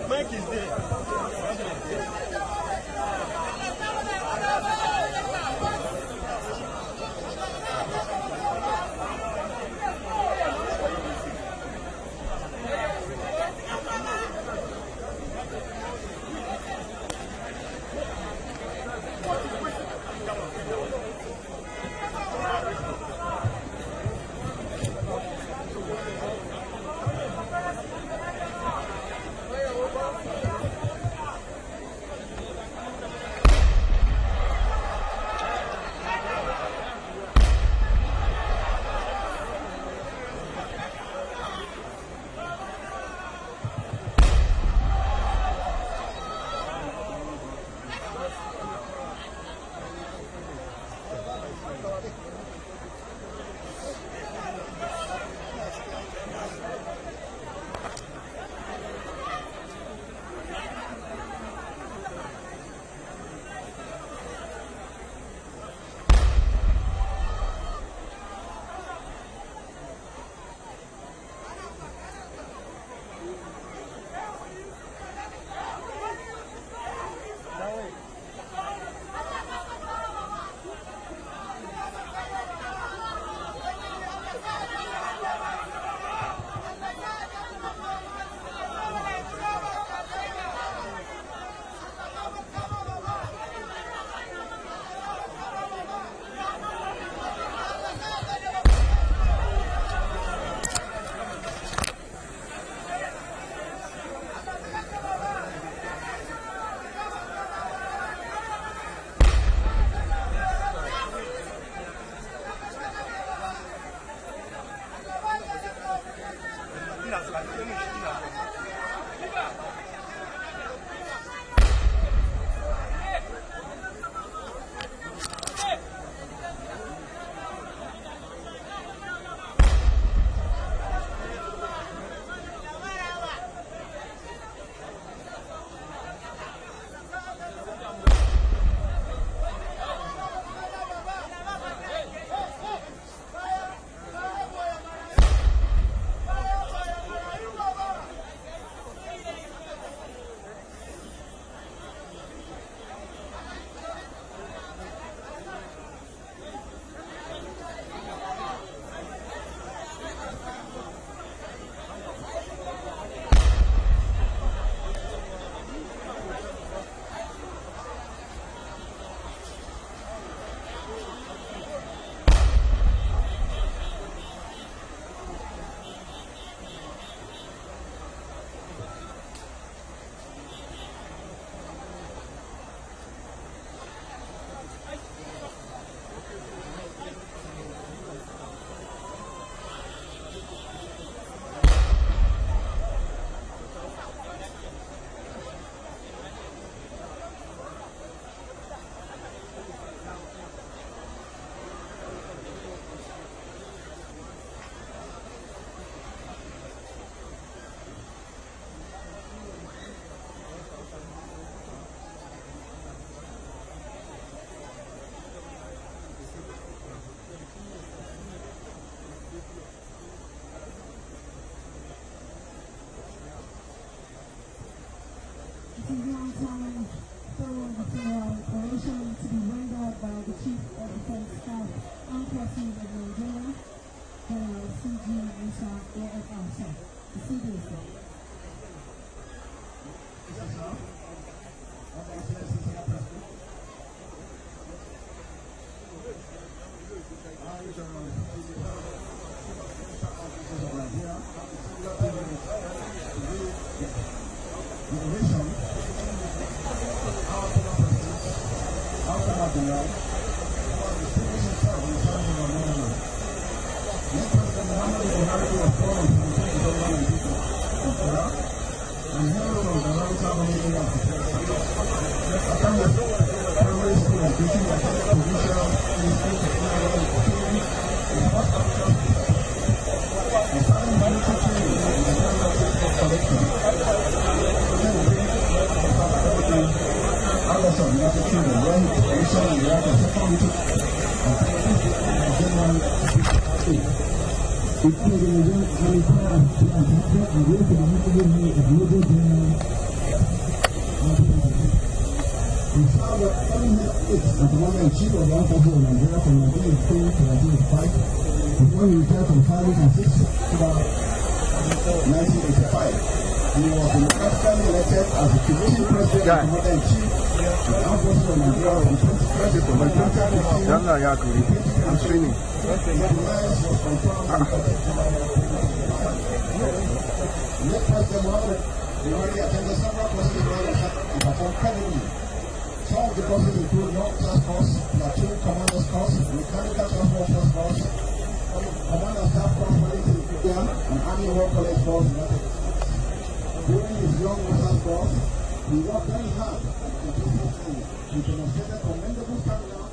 Mike is there. is now time for the oration to be rendered by the Chief of Defense Staff and Forces of Nigeria, General C.G. Musa, AFR. The CDC. Before he retired from Paris in 1985, he was democratically elected as the TVC President and Commander-in-Chief of the Armed Forces of Nigeria from 2015 to 2015. I'm streaming. Was confirmed late President Buhari attended several courses and performed credibly. Some of the courses include Long Task Force, Platoon Commander's Course, Mechanical Transport Course, Commander Staff Course, and Army War College Force. During his long master's course, he worked very hard he demonstrated commendable stamina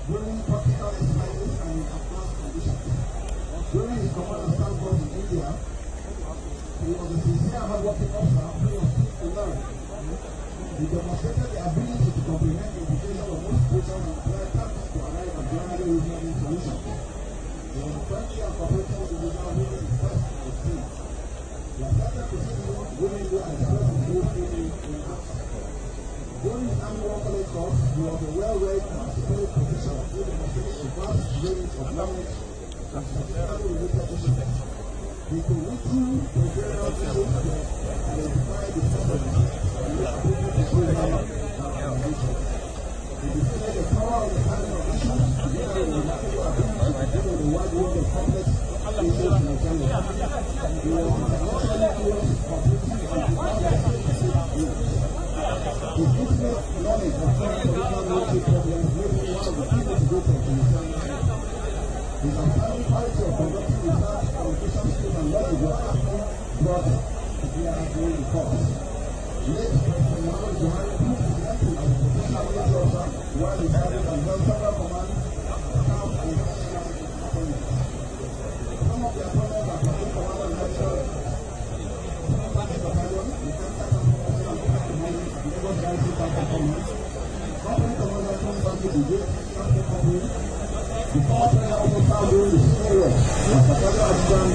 during practical exercises and in advanced conditions. During his Commander Staff course in India, he was a sincere hard-working officer who was quick to learn. He demonstrated the ability to comprehend the implications of most situations and apply tactics to arrive at generally reasonable solutions. He was a friendly and cooperative individual who was best in his team. He accepted to see women who are expressed in both in acts. During his Army War College course, he was a well-read and articulate professional who demonstrated a vast range of knowledge and specifically related issues. He could read through Nigerian issues and identify the problems and make appropriate decisions and organization. He displayed the power of the handling of issues together with the remarkable ability to deal with a wide range of complex issues in Nigeria. He was internationally influenced completely and his intimate knowledge of foreign political military problems made him one of the key motivators in the service. His outstanding quality of conducting research, communication skills, and knowledge were often brought to bear during the course. Late President Muhammadu Buhari proved his mettle as a professional military officer while he served and held several command, staff, and national appointments. Some of the appointments are Platoon Commander in Nigeria, Battalion, Defense Command, Lagos Garrison Command, Company Commander, Company Brigade, Transport Company. The power player also served during the Civil War as Battalion Adjutant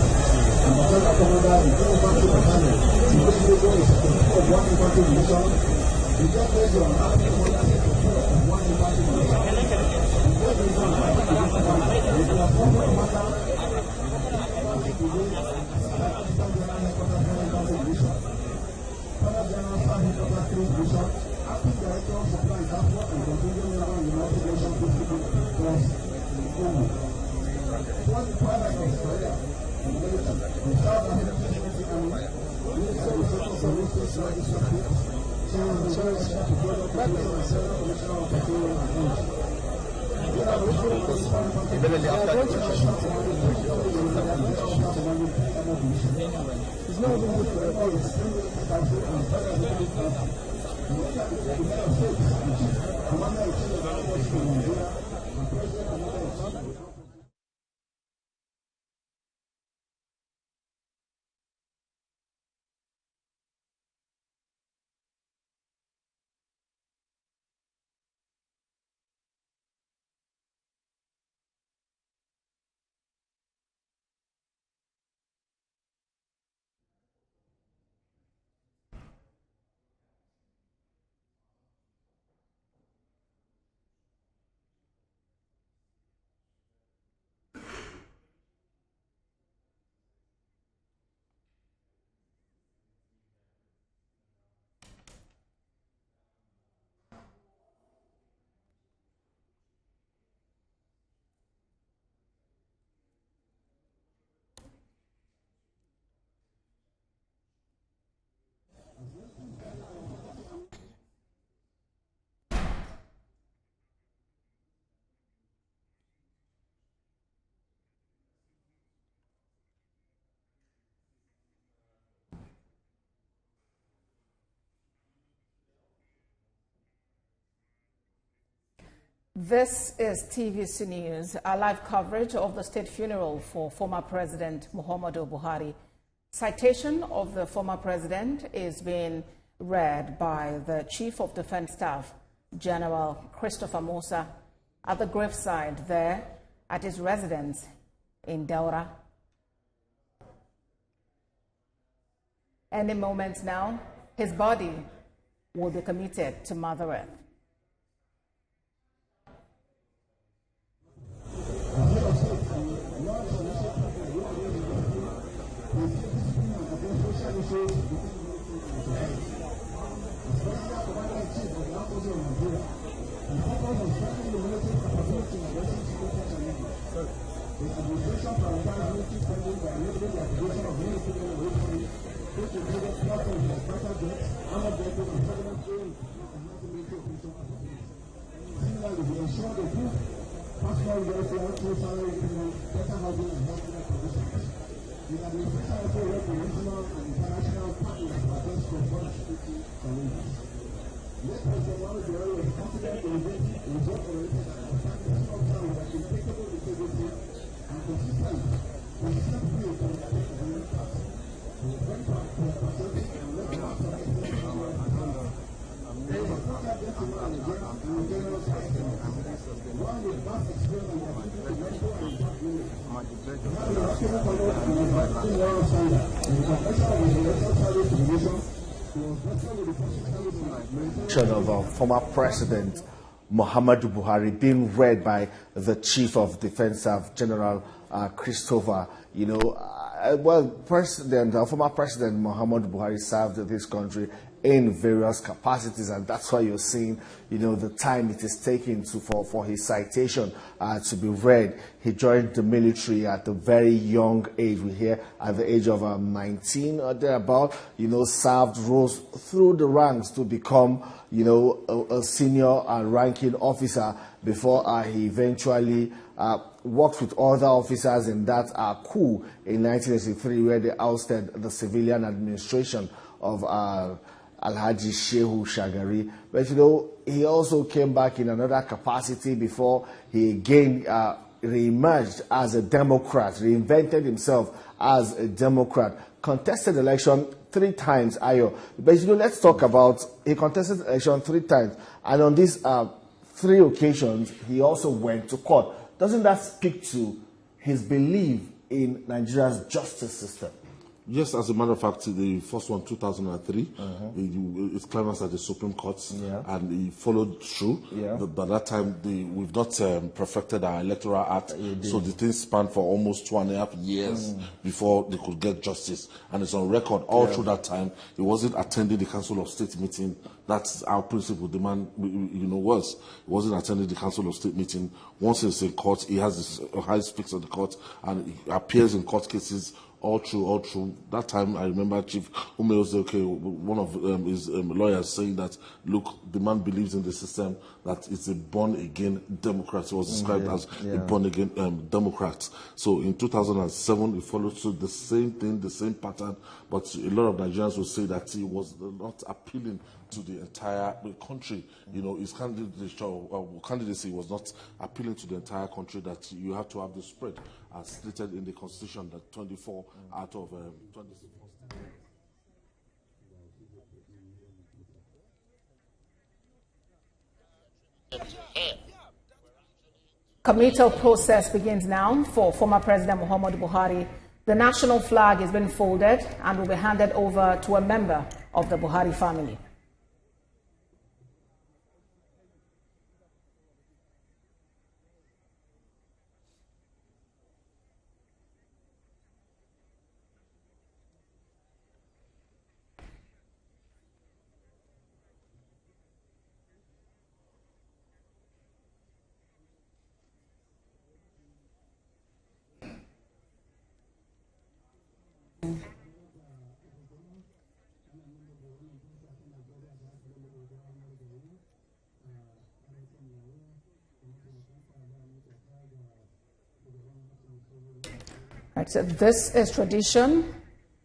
and Battalion Commander in the Infantry Battalion. He was able to secretary of one infantry division. He just based on Army Commander secretary of one infantry division. He was based on Army Division Commander. He was former commander of Infantry Brigade, Assistant General Headquarters of Infantry Division, Colonel General Staff Headquarters 3 Division, Acting Director of Supply and Transport and Contingent General in the United Nations Peacekeeping Force. It was the twilight of his career in the military. He served as the TVC Army, Minister of Social Services, Legislative, Chair of the Service to Further Procurement and Center Commissioner of Petroleum and Energy. It's not even good for all the country and Commander-in-Chief of the Armed Forces of Nigeria and President of This is TVC News, a live coverage of the state funeral for former President Muhammadu Buhari. Citation of the former president is being read by the Chief of Defense Staff, General Christopher Musa, at the graveside there at his residence in Daura. Any moment now, his body will be committed to Mother Earth. Of former President Muhammadu Buhari being read by the Chief of Defense Staff, General Christopher. Former President Muhammadu Buhari served this country in various capacities, and that's why you're seeing, the time it is taking for his citation to be read. He joined the military at a very young age. We hear at the age of 19 or thereabout. Served, rose through the ranks to become, a senior and ranking officer before he eventually worked with other officers in that coup in 1983, where they ousted the civilian administration of Alhaji Shehu Shagari. But he also came back in another capacity before he again re-emerged as a Democrat, reinvented himself as a Democrat, contested election 3 times, Ayo. But let's talk about, he contested election 3 times, and on these 3 occasions, he also went to court. Doesn't that speak to his belief in Nigeria's justice system? Yes, as a matter of fact, the first one, 2003, it climaxed at the Supreme Court, and he followed through. But by that time, we've not perfected our electoral act, so the thing spanned for almost 2.5 years before they could get justice. And it's on record all through that time. He wasn't attending the Council of State meeting. That's our principle. The man, he wasn't attending the Council of State meeting. Once he's in court, he has his eyes fixed on the court, and he appears in court cases all through. That time, I remember Chief Umeoze, one of his lawyers, saying that, look, the man believes in the system, that it's a born-again Democrat. He was described as a born-again Democrat. So in 2007, he followed through the same thing, the same pattern, but a lot of Nigerians will say that he was not appealing to the entire country. His candidacy was not appealing to the entire country, that you have to have the spread, as stated in the Constitution, that 24 out of 26. Committal process begins now for former President Muhammadu Buhari. The national flag has been folded and will be handed over to a member of the Buhari family. Right, so this is tradition.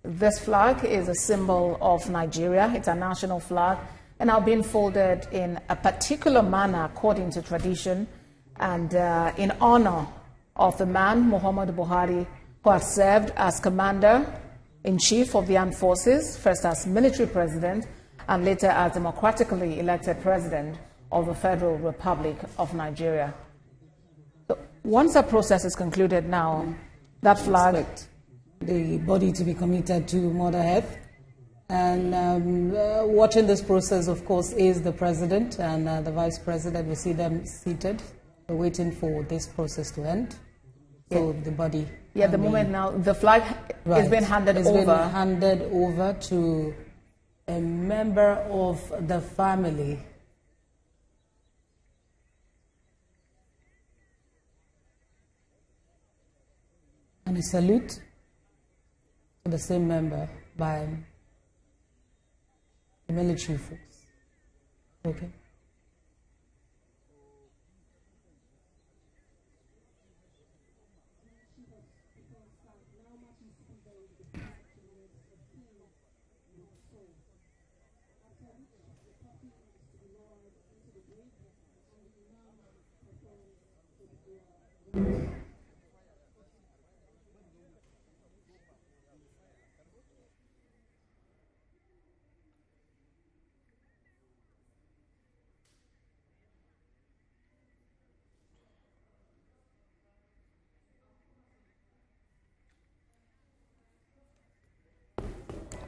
This flag is a symbol of Nigeria. It's a national flag, and now being folded in a particular manner according to tradition. and in honor of the man, Muhammadu Buhari, who had served as Commander-in-Chief of the Armed Forces, first as military president, and later as democratically elected president of the Federal Republic of Nigeria. So once that process is concluded now, that flag... Expect the body to be committed to Mother Earth. And watching this process, of course, is the president and the vice president. We see them seated, waiting for this process to end. So the body... Yeah, at the moment now, the flag is being handed over. It's been handed over to a member of the family. And a salute to the same member by the military force. Okay.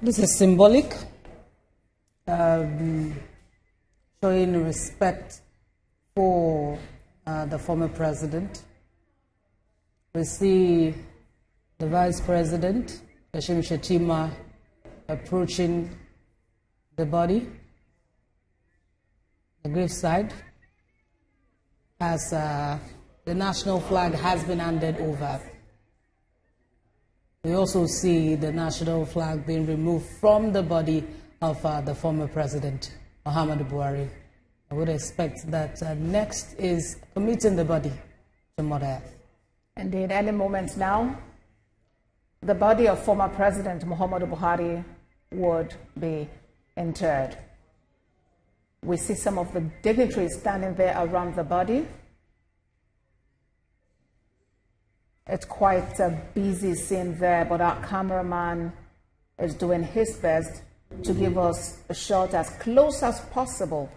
This is symbolic, showing respect for the former president. We see the vice president, Kashim Shettima, approaching the body, the graveside, as the national flag has been handed over. We also see the national flag being removed from the body of the former president, Muhammadu Buhari. I would expect that next is committing the body to Mother Earth. Indeed, any moment now, the body of former President Muhammadu Buhari would be interred. We see some of the dignitaries standing there around the body. It's quite a busy scene there, but our cameraman is doing his best to give us a shot as close as possible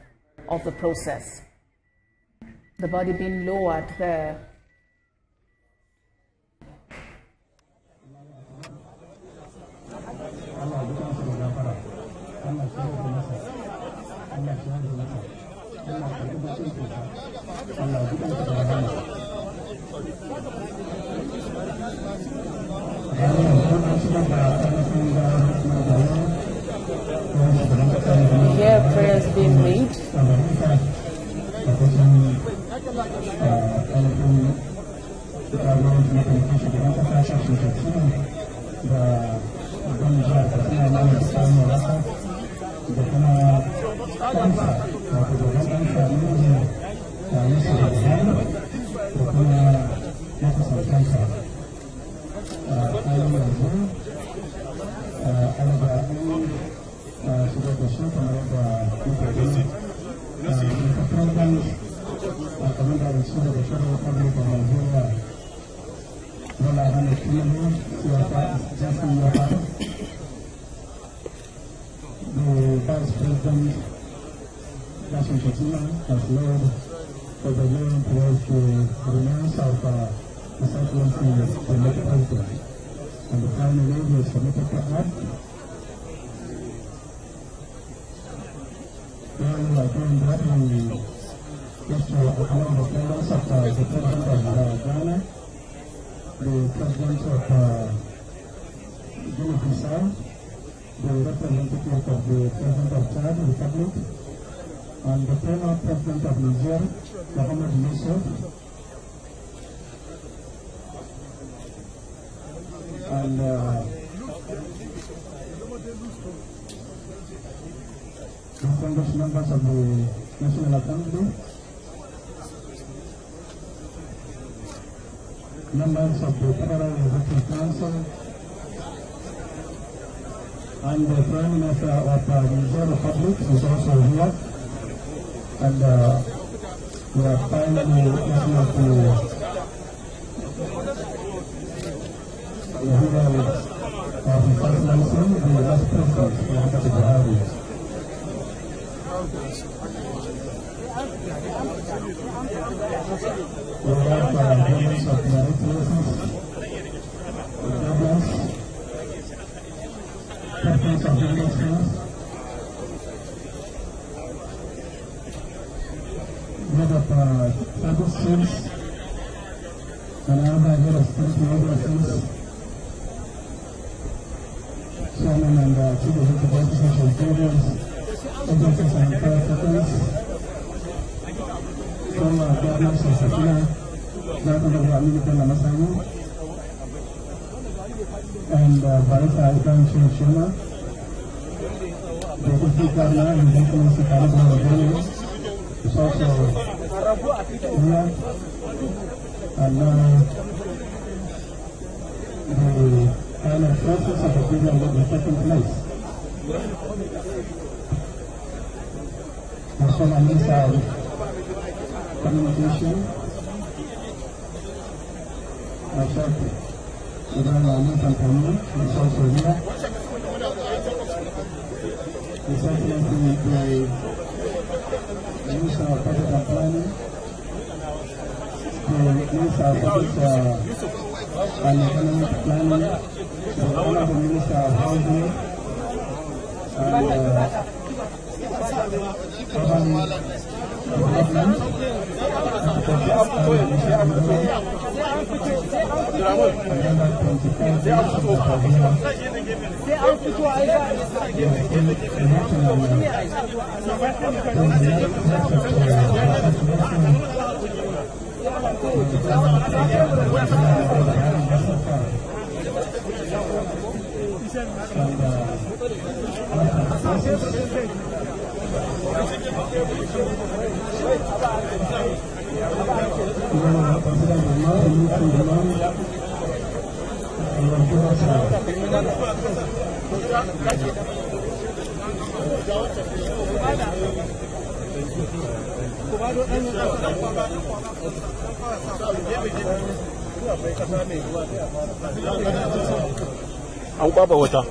of the process. The body being lowered there. Here prayers being made. The Vice President, National Shettima, has led for the hearing towards the remains of His Excellency the late President. And the final lady is submitted to us. Then we are doing that we just to acknowledge the presence of the President of Ghana, the President of Guinea-Bissau, the representative of the President of Chad Republic, and the former President of Niger, Mohamed Yusuf, and distinguished members of the National Assembly, members of the Federal Executive Council, and the Prime Minister of the Niger Republic is also here, and we are finally listening to the hero of the presidency, the last president, Muhammadu Buhari. We have governments of narratives, governments, captains of industries, head of service teams, and other head of state agencies, chairman and chief executive officers of various agencies and parastatals, from governors of Sakina, that of the American Lamasano, and Barista Ibrahim Shema, the deputy governor and the deputy governor of Ghana, is also here, and now the final process of the program will be taking place. National Minister of Communication, Ashok Ibrahim Kampani is also here. The Secretary of the Minister of Public and Planning, the Minister of Public and Economic Planning, the Honorable Minister of Housing, and Development, an kwaba wata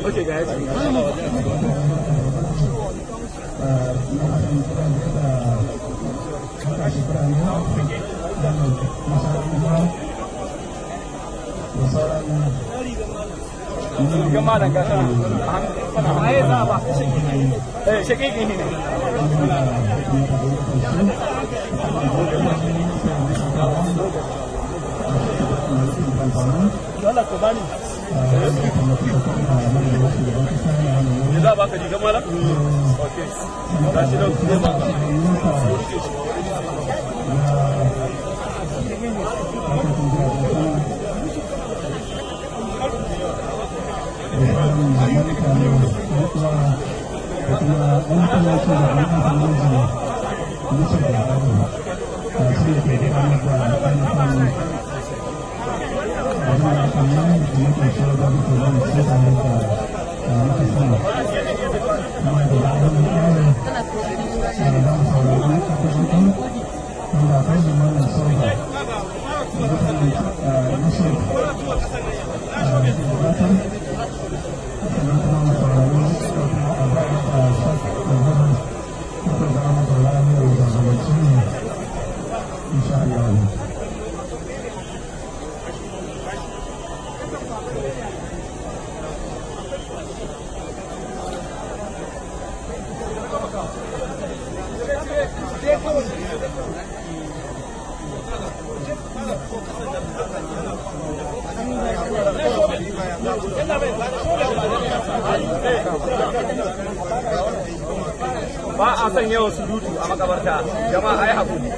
Okay, guys. ba a son yawan surutu a makabarta jama'a ai hakuri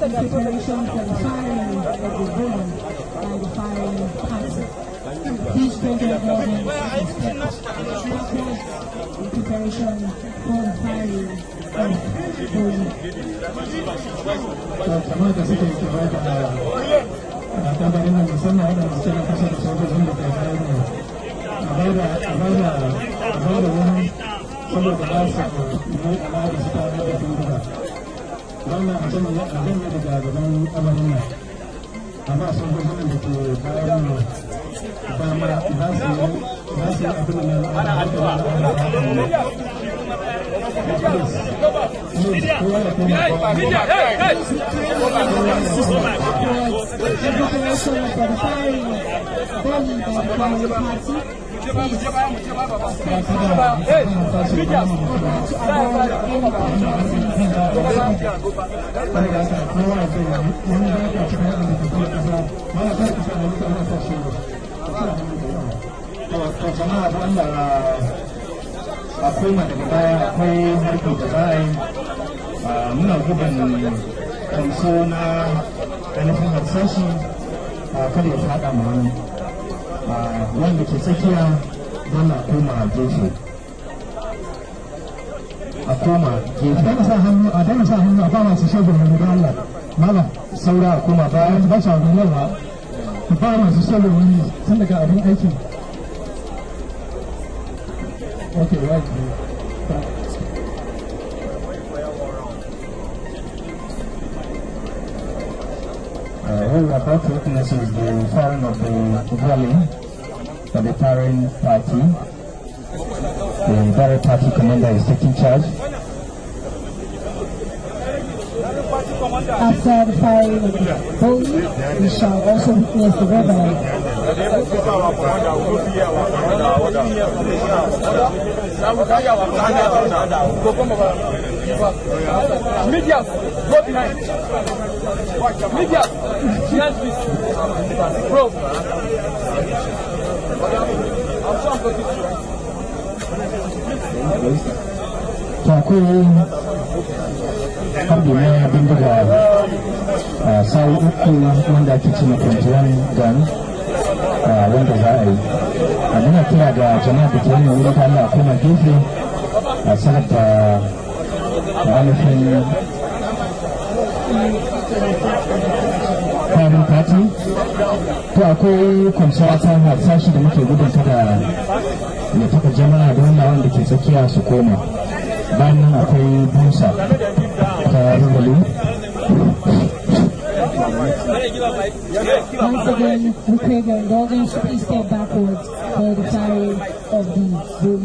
Preparation for the firing of the bomb by the firing party. Please pray for the government in preparation for the firing of wannan mutum ya abin da daga gaban amarin nan amma sun gudunar da ke bayan mu dama za su yi abin da ana addu'a akwai daga baya akwai harkar da za a yi muna gudun kanso na ainihin harsashi kada ya fada ma wani wanda ke tsakiya don a koma gefe dana sa hannu a ba masu shagun hannu da Allah mala saura a koma bayan ba sa wani yawa ba masu shagun hannu tun daga abin aikin okay right what we're about to witness is the firing of the rally for the firing party. The Daura party commander is taking charge. After the firing of the bomb, we shall also witness the rebel. Media, go behind. Media, yes, please. Bro. harbi na bindiga sau uku wanda ake cima 21 gun wanda za a yi muna kira ga jama'a da ke yin wuri ta Allah kuma gefe sanar da ainihin farin kati. To akwai kwanciya ta harsashi da muke gudun kada ya taɓa jama'a da wannan wanda ke tsakiya su koma. Bayan nan akwai busa ta rubalu. Once again, we pray for indulgence. Please step backwards for the firing of the boom.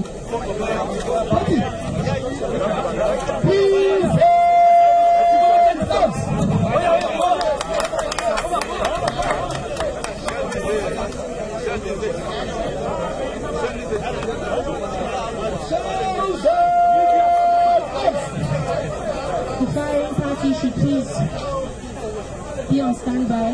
The firing party should please be on standby.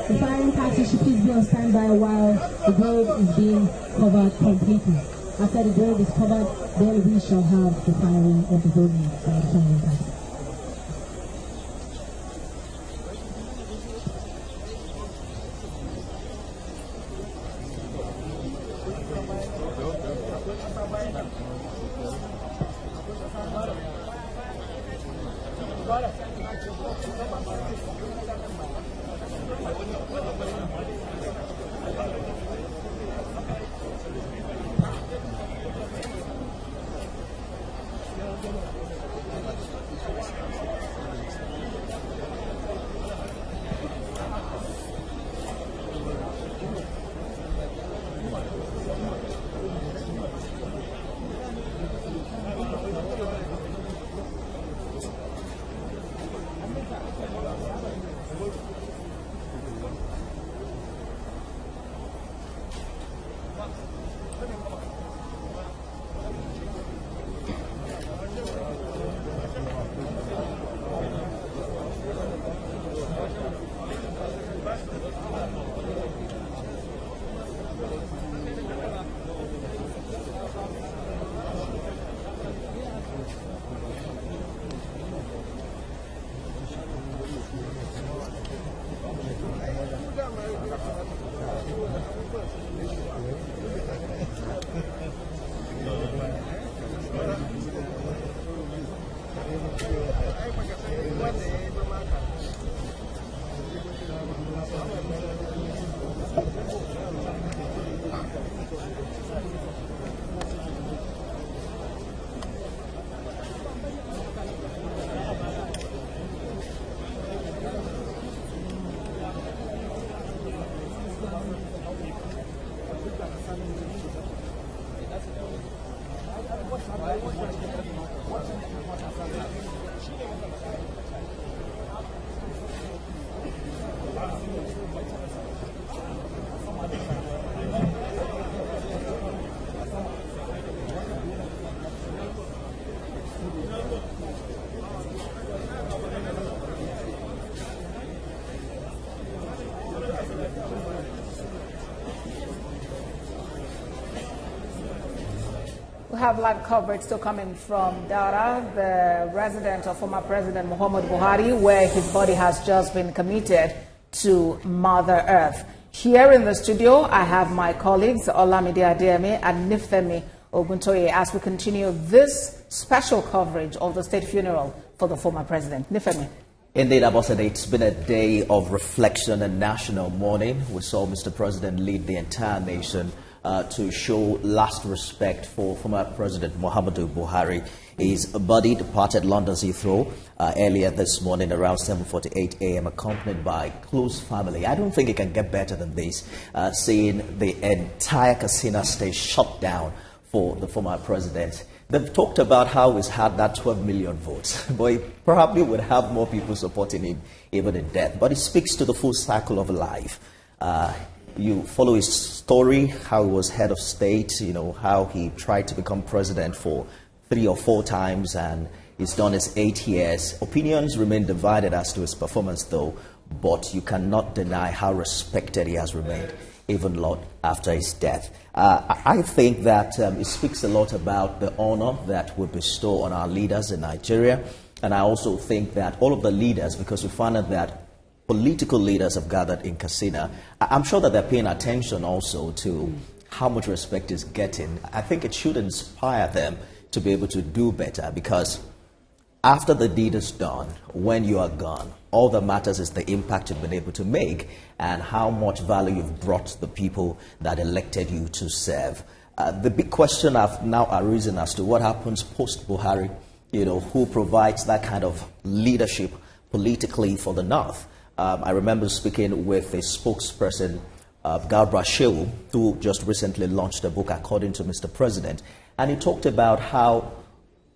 The firing party should please be on standby while the grave is being covered completely. After the grave is covered, then we shall have the firing of the building by the firing party. We have live coverage still coming from Daura, the residence of former President Muhammadu Buhari, where his body has just been committed to Mother Earth. Here in the studio, I have my colleagues Olamide Adeyemi and Nifemi Oguntoye as we continue this special coverage of the state funeral for the former president. Nifemi. Indeed, Abosede, it's been a day of reflection and national mourning. We saw Mr. President lead the entire nation to show last respect for former President Muhammadu Buhari. His body departed London's Heathrow earlier this morning around 7:48 a.m. accompanied by close family. I don't think it can get better than this, seeing the entire Katsina state shut down for the former president. They've talked about how he's had that 12 million votes, but he probably would have more people supporting him even in death. But it speaks to the full cycle of life. You follow his story, how he was head of state, you know, how he tried to become president for 3 or 4 times, and he's done his 8 years. Opinions remain divided as to his performance, though, but you cannot deny how respected he has remained, even long after his death. I think that it speaks a lot about the honor that we bestow on our leaders in Nigeria, and I also think that all of the leaders, because we found out that political leaders have gathered in Katsina. I'm sure that they're paying attention also to how much respect is getting. I think it should inspire them to be able to do better, because after the deed is done, when you are gone, all that matters is the impact you've been able to make and how much value you've brought to the people that elected you to serve. The big question I've now arisen as to what happens post-Buhari, who provides that kind of leadership politically for the North. I remember speaking with a spokesperson, Daura, who just recently launched a book, According to Mr. President, and he talked about how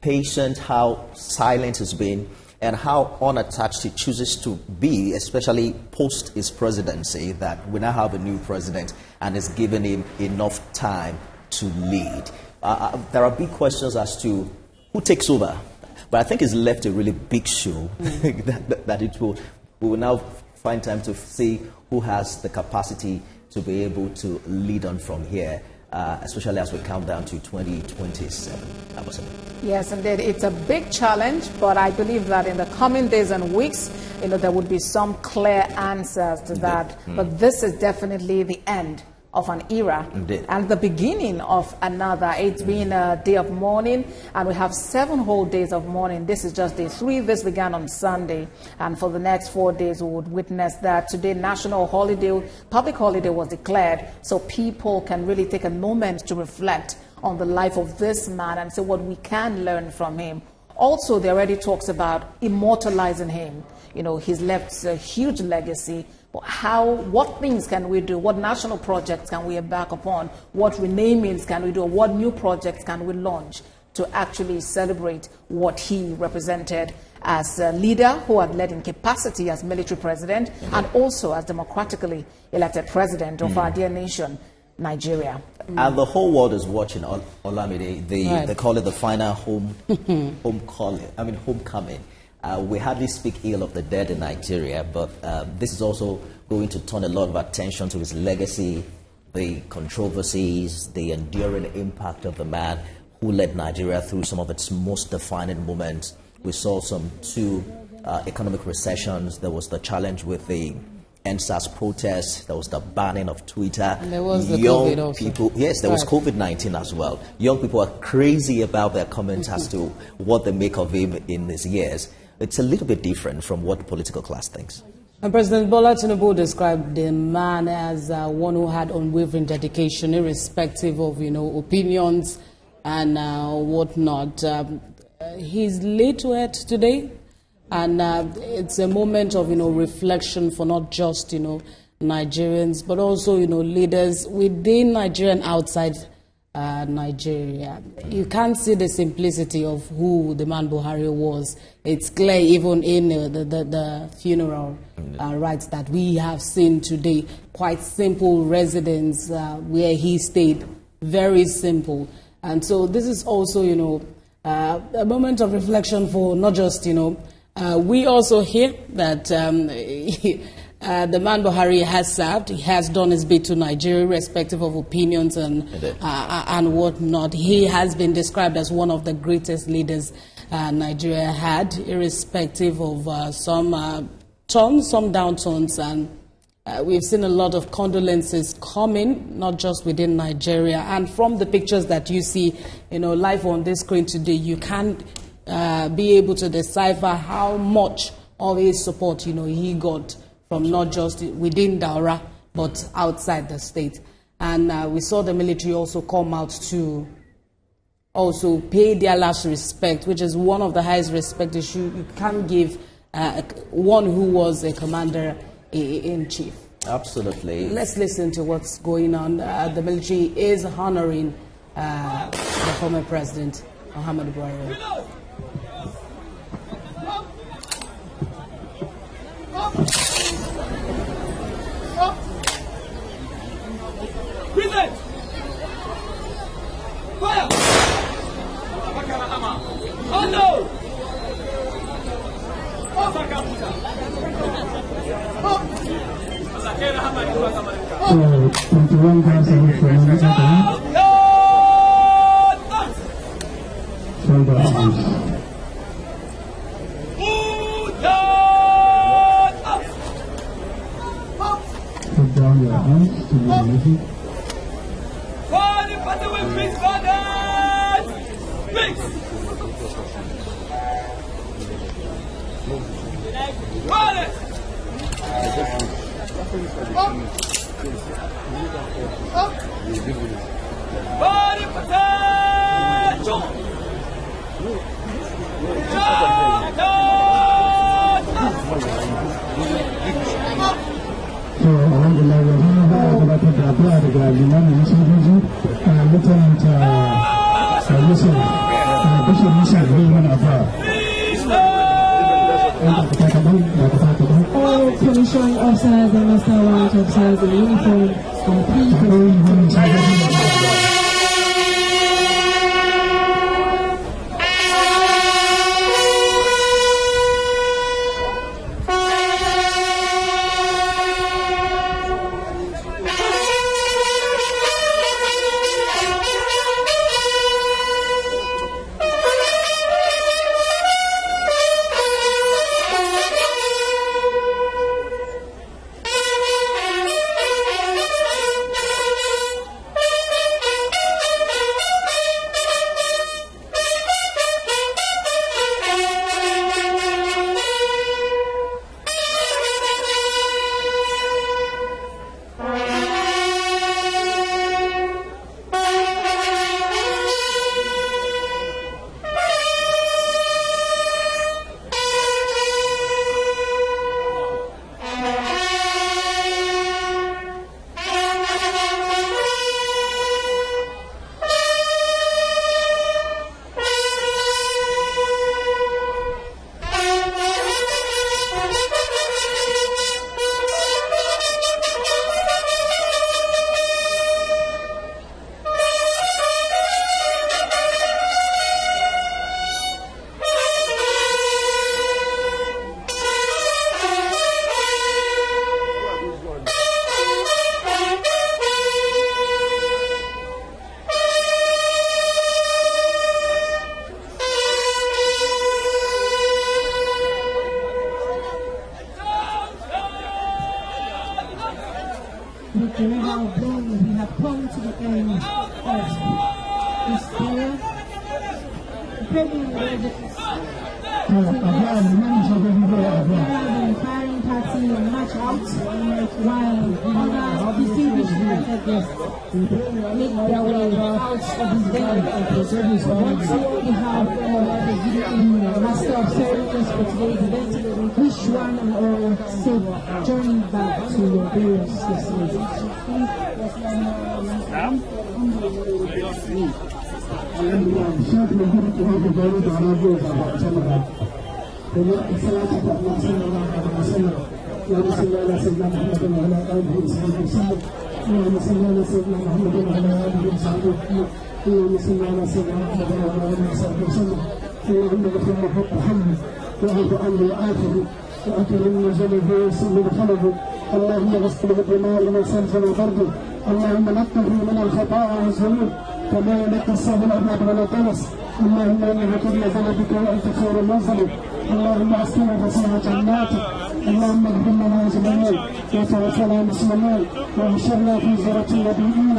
patient, how silent he's been, and how unattached he chooses to be, especially post his presidency, that we now have a new president and is giving him enough time to lead. There are big questions as to who takes over, but I think it's left a really big shoe that we will now find time to see who has the capacity to be able to lead on from here. Especially as we count down to 2027. Yes, indeed. It's a big challenge, but I believe that in the coming days and weeks, there would be some clear answers to that. But this is definitely the end of an era and the beginning of another. It's been a day of mourning, and we have 7 whole days of mourning. This is just day 3. This began on Sunday, and for the next 4 days we would witness that. Today, national holiday, public holiday was declared, so people can really take a moment to reflect on the life of this man and say what we can learn from him. Also, there already talks about immortalizing him. He's left a huge legacy. What things can we do? What national projects can we embark upon? What renamings can we do? What new projects can we launch to actually celebrate what he represented as a leader who had led in capacity as military president and also as democratically elected president of our dear nation, Nigeria. And the whole world is watching Olamide. They call it the final homecoming. We hardly speak ill of the dead in Nigeria, but this is also going to turn a lot of attention to his legacy, the controversies, the enduring impact of the man who led Nigeria through some of its most defining moments. We saw 2 economic recessions. There was the challenge with the NSAS protests. There was the banning of Twitter. And there was the COVID also. People, yes, there was COVID-19 as well. Young people are crazy about their comments as to what they make of him in his years. It's a little bit different from what the political class thinks. And President Bola Tinubu described the man as one who had unwavering dedication, irrespective of, opinions and whatnot. He's laid to it today, and it's a moment of, reflection for not just, Nigerians, but also, leaders within Nigeria and outside Nigeria. You can't see the simplicity of who the man Buhari was. It's clear even in the funeral rites that we have seen today. Quite simple residence where he stayed. Very simple. And so this is also, a moment of reflection for not just, we also hear that the man Buhari has served. He has done his bit to Nigeria, irrespective of opinions and whatnot. He has been described as one of the greatest leaders Nigeria had, irrespective of some turns, some downturns, and we've seen a lot of condolences coming, not just within Nigeria. And from the pictures that you see, live on this screen today, you can't be able to decipher how much of his support, he got from not just within Daura, but outside the state. And we saw the military also come out to also pay their last respect, which is one of the highest respect you can give one who was a commander-in-chief. Absolutely. Let's listen to what's going on. The military is honoring the former president, Muhammadu Buhari. Present! Fire! Oh no! down your hands to the music. So, alhamdulillah, we're going to gabatar da addu'a daga limamin sojoji lieutenant Bishop Musa zai mana addu'a. All commission officers and master warrant officers in uniform and please. We have come to the end of this prayer. The firing party march out while other distinguished invited guests make their way out of this venue. Once more we have the master of ceremonies for today's event. Wish one and all safe journey back to your various destinations. اللهم اغفر بالدماء من سلف وبرد اللهم نقه من الخطايا والذنوب كما ينقى الثوب الابيض من الدنس اللهم انه قد نزل بك وانت خير المنزل اللهم اسكننا فسيح جناتك اللهم اغفر لنا اجمعين وتوفنا مسلمين واحشرنا في زمرة النبيين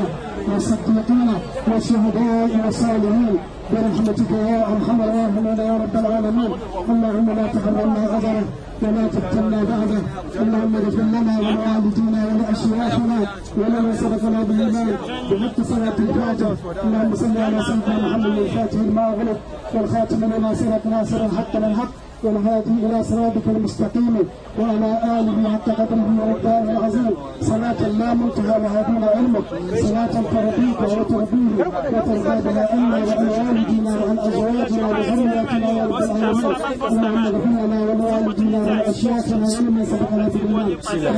والصديقين والشهداء والصالحين برحمتك يا ارحم الراحمين يا رب العالمين اللهم لا تحرمنا اجره ولا تفتنا بعده اللهم اغفر لنا ولوالدينا ولاشياخنا ولمن سبقنا بالايمان بحق صلاه الفاتح اللهم صل على سيدنا محمد الفاتح لما اغلق والخاتم لما سبق ناصر الحق بالحق والهادي الى صراطك المستقيم وعلى اله حق قدره ومقداره العظيم صلاه لا منتهى لها دون علمك صلاه ترضيك وترضيه وترضى بها عنا وعن والدينا وعن ازواجنا وذرياتنا يا رب العالمين اللهم اغفر لنا ولوالدينا ولاشياخنا ولمن سبقنا بالايمان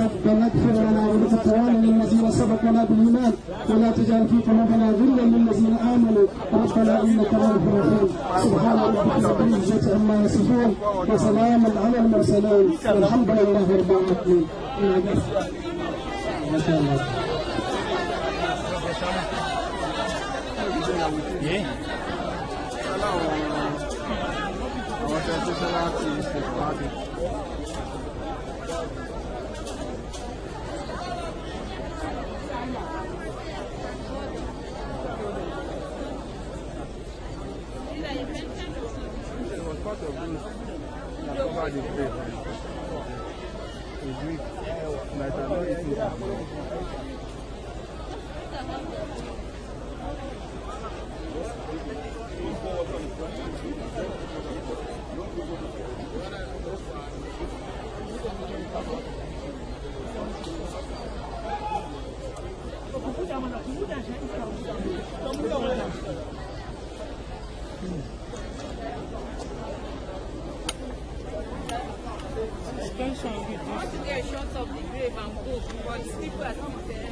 ربنا اغفر لنا ولاخواننا الذين سبقنا بالايمان ولا تجعل في قلوبنا غلا للذين امنوا ربنا انك رؤوف رحيم سبحان ربك رب العزه عما يصفون وسلام على المرسلين والحمد لله رب العالمين. ما شاء الله. cover the grave. It's weak. Like I'm not eating that. I want to get shots of the grave and go, but people are still there.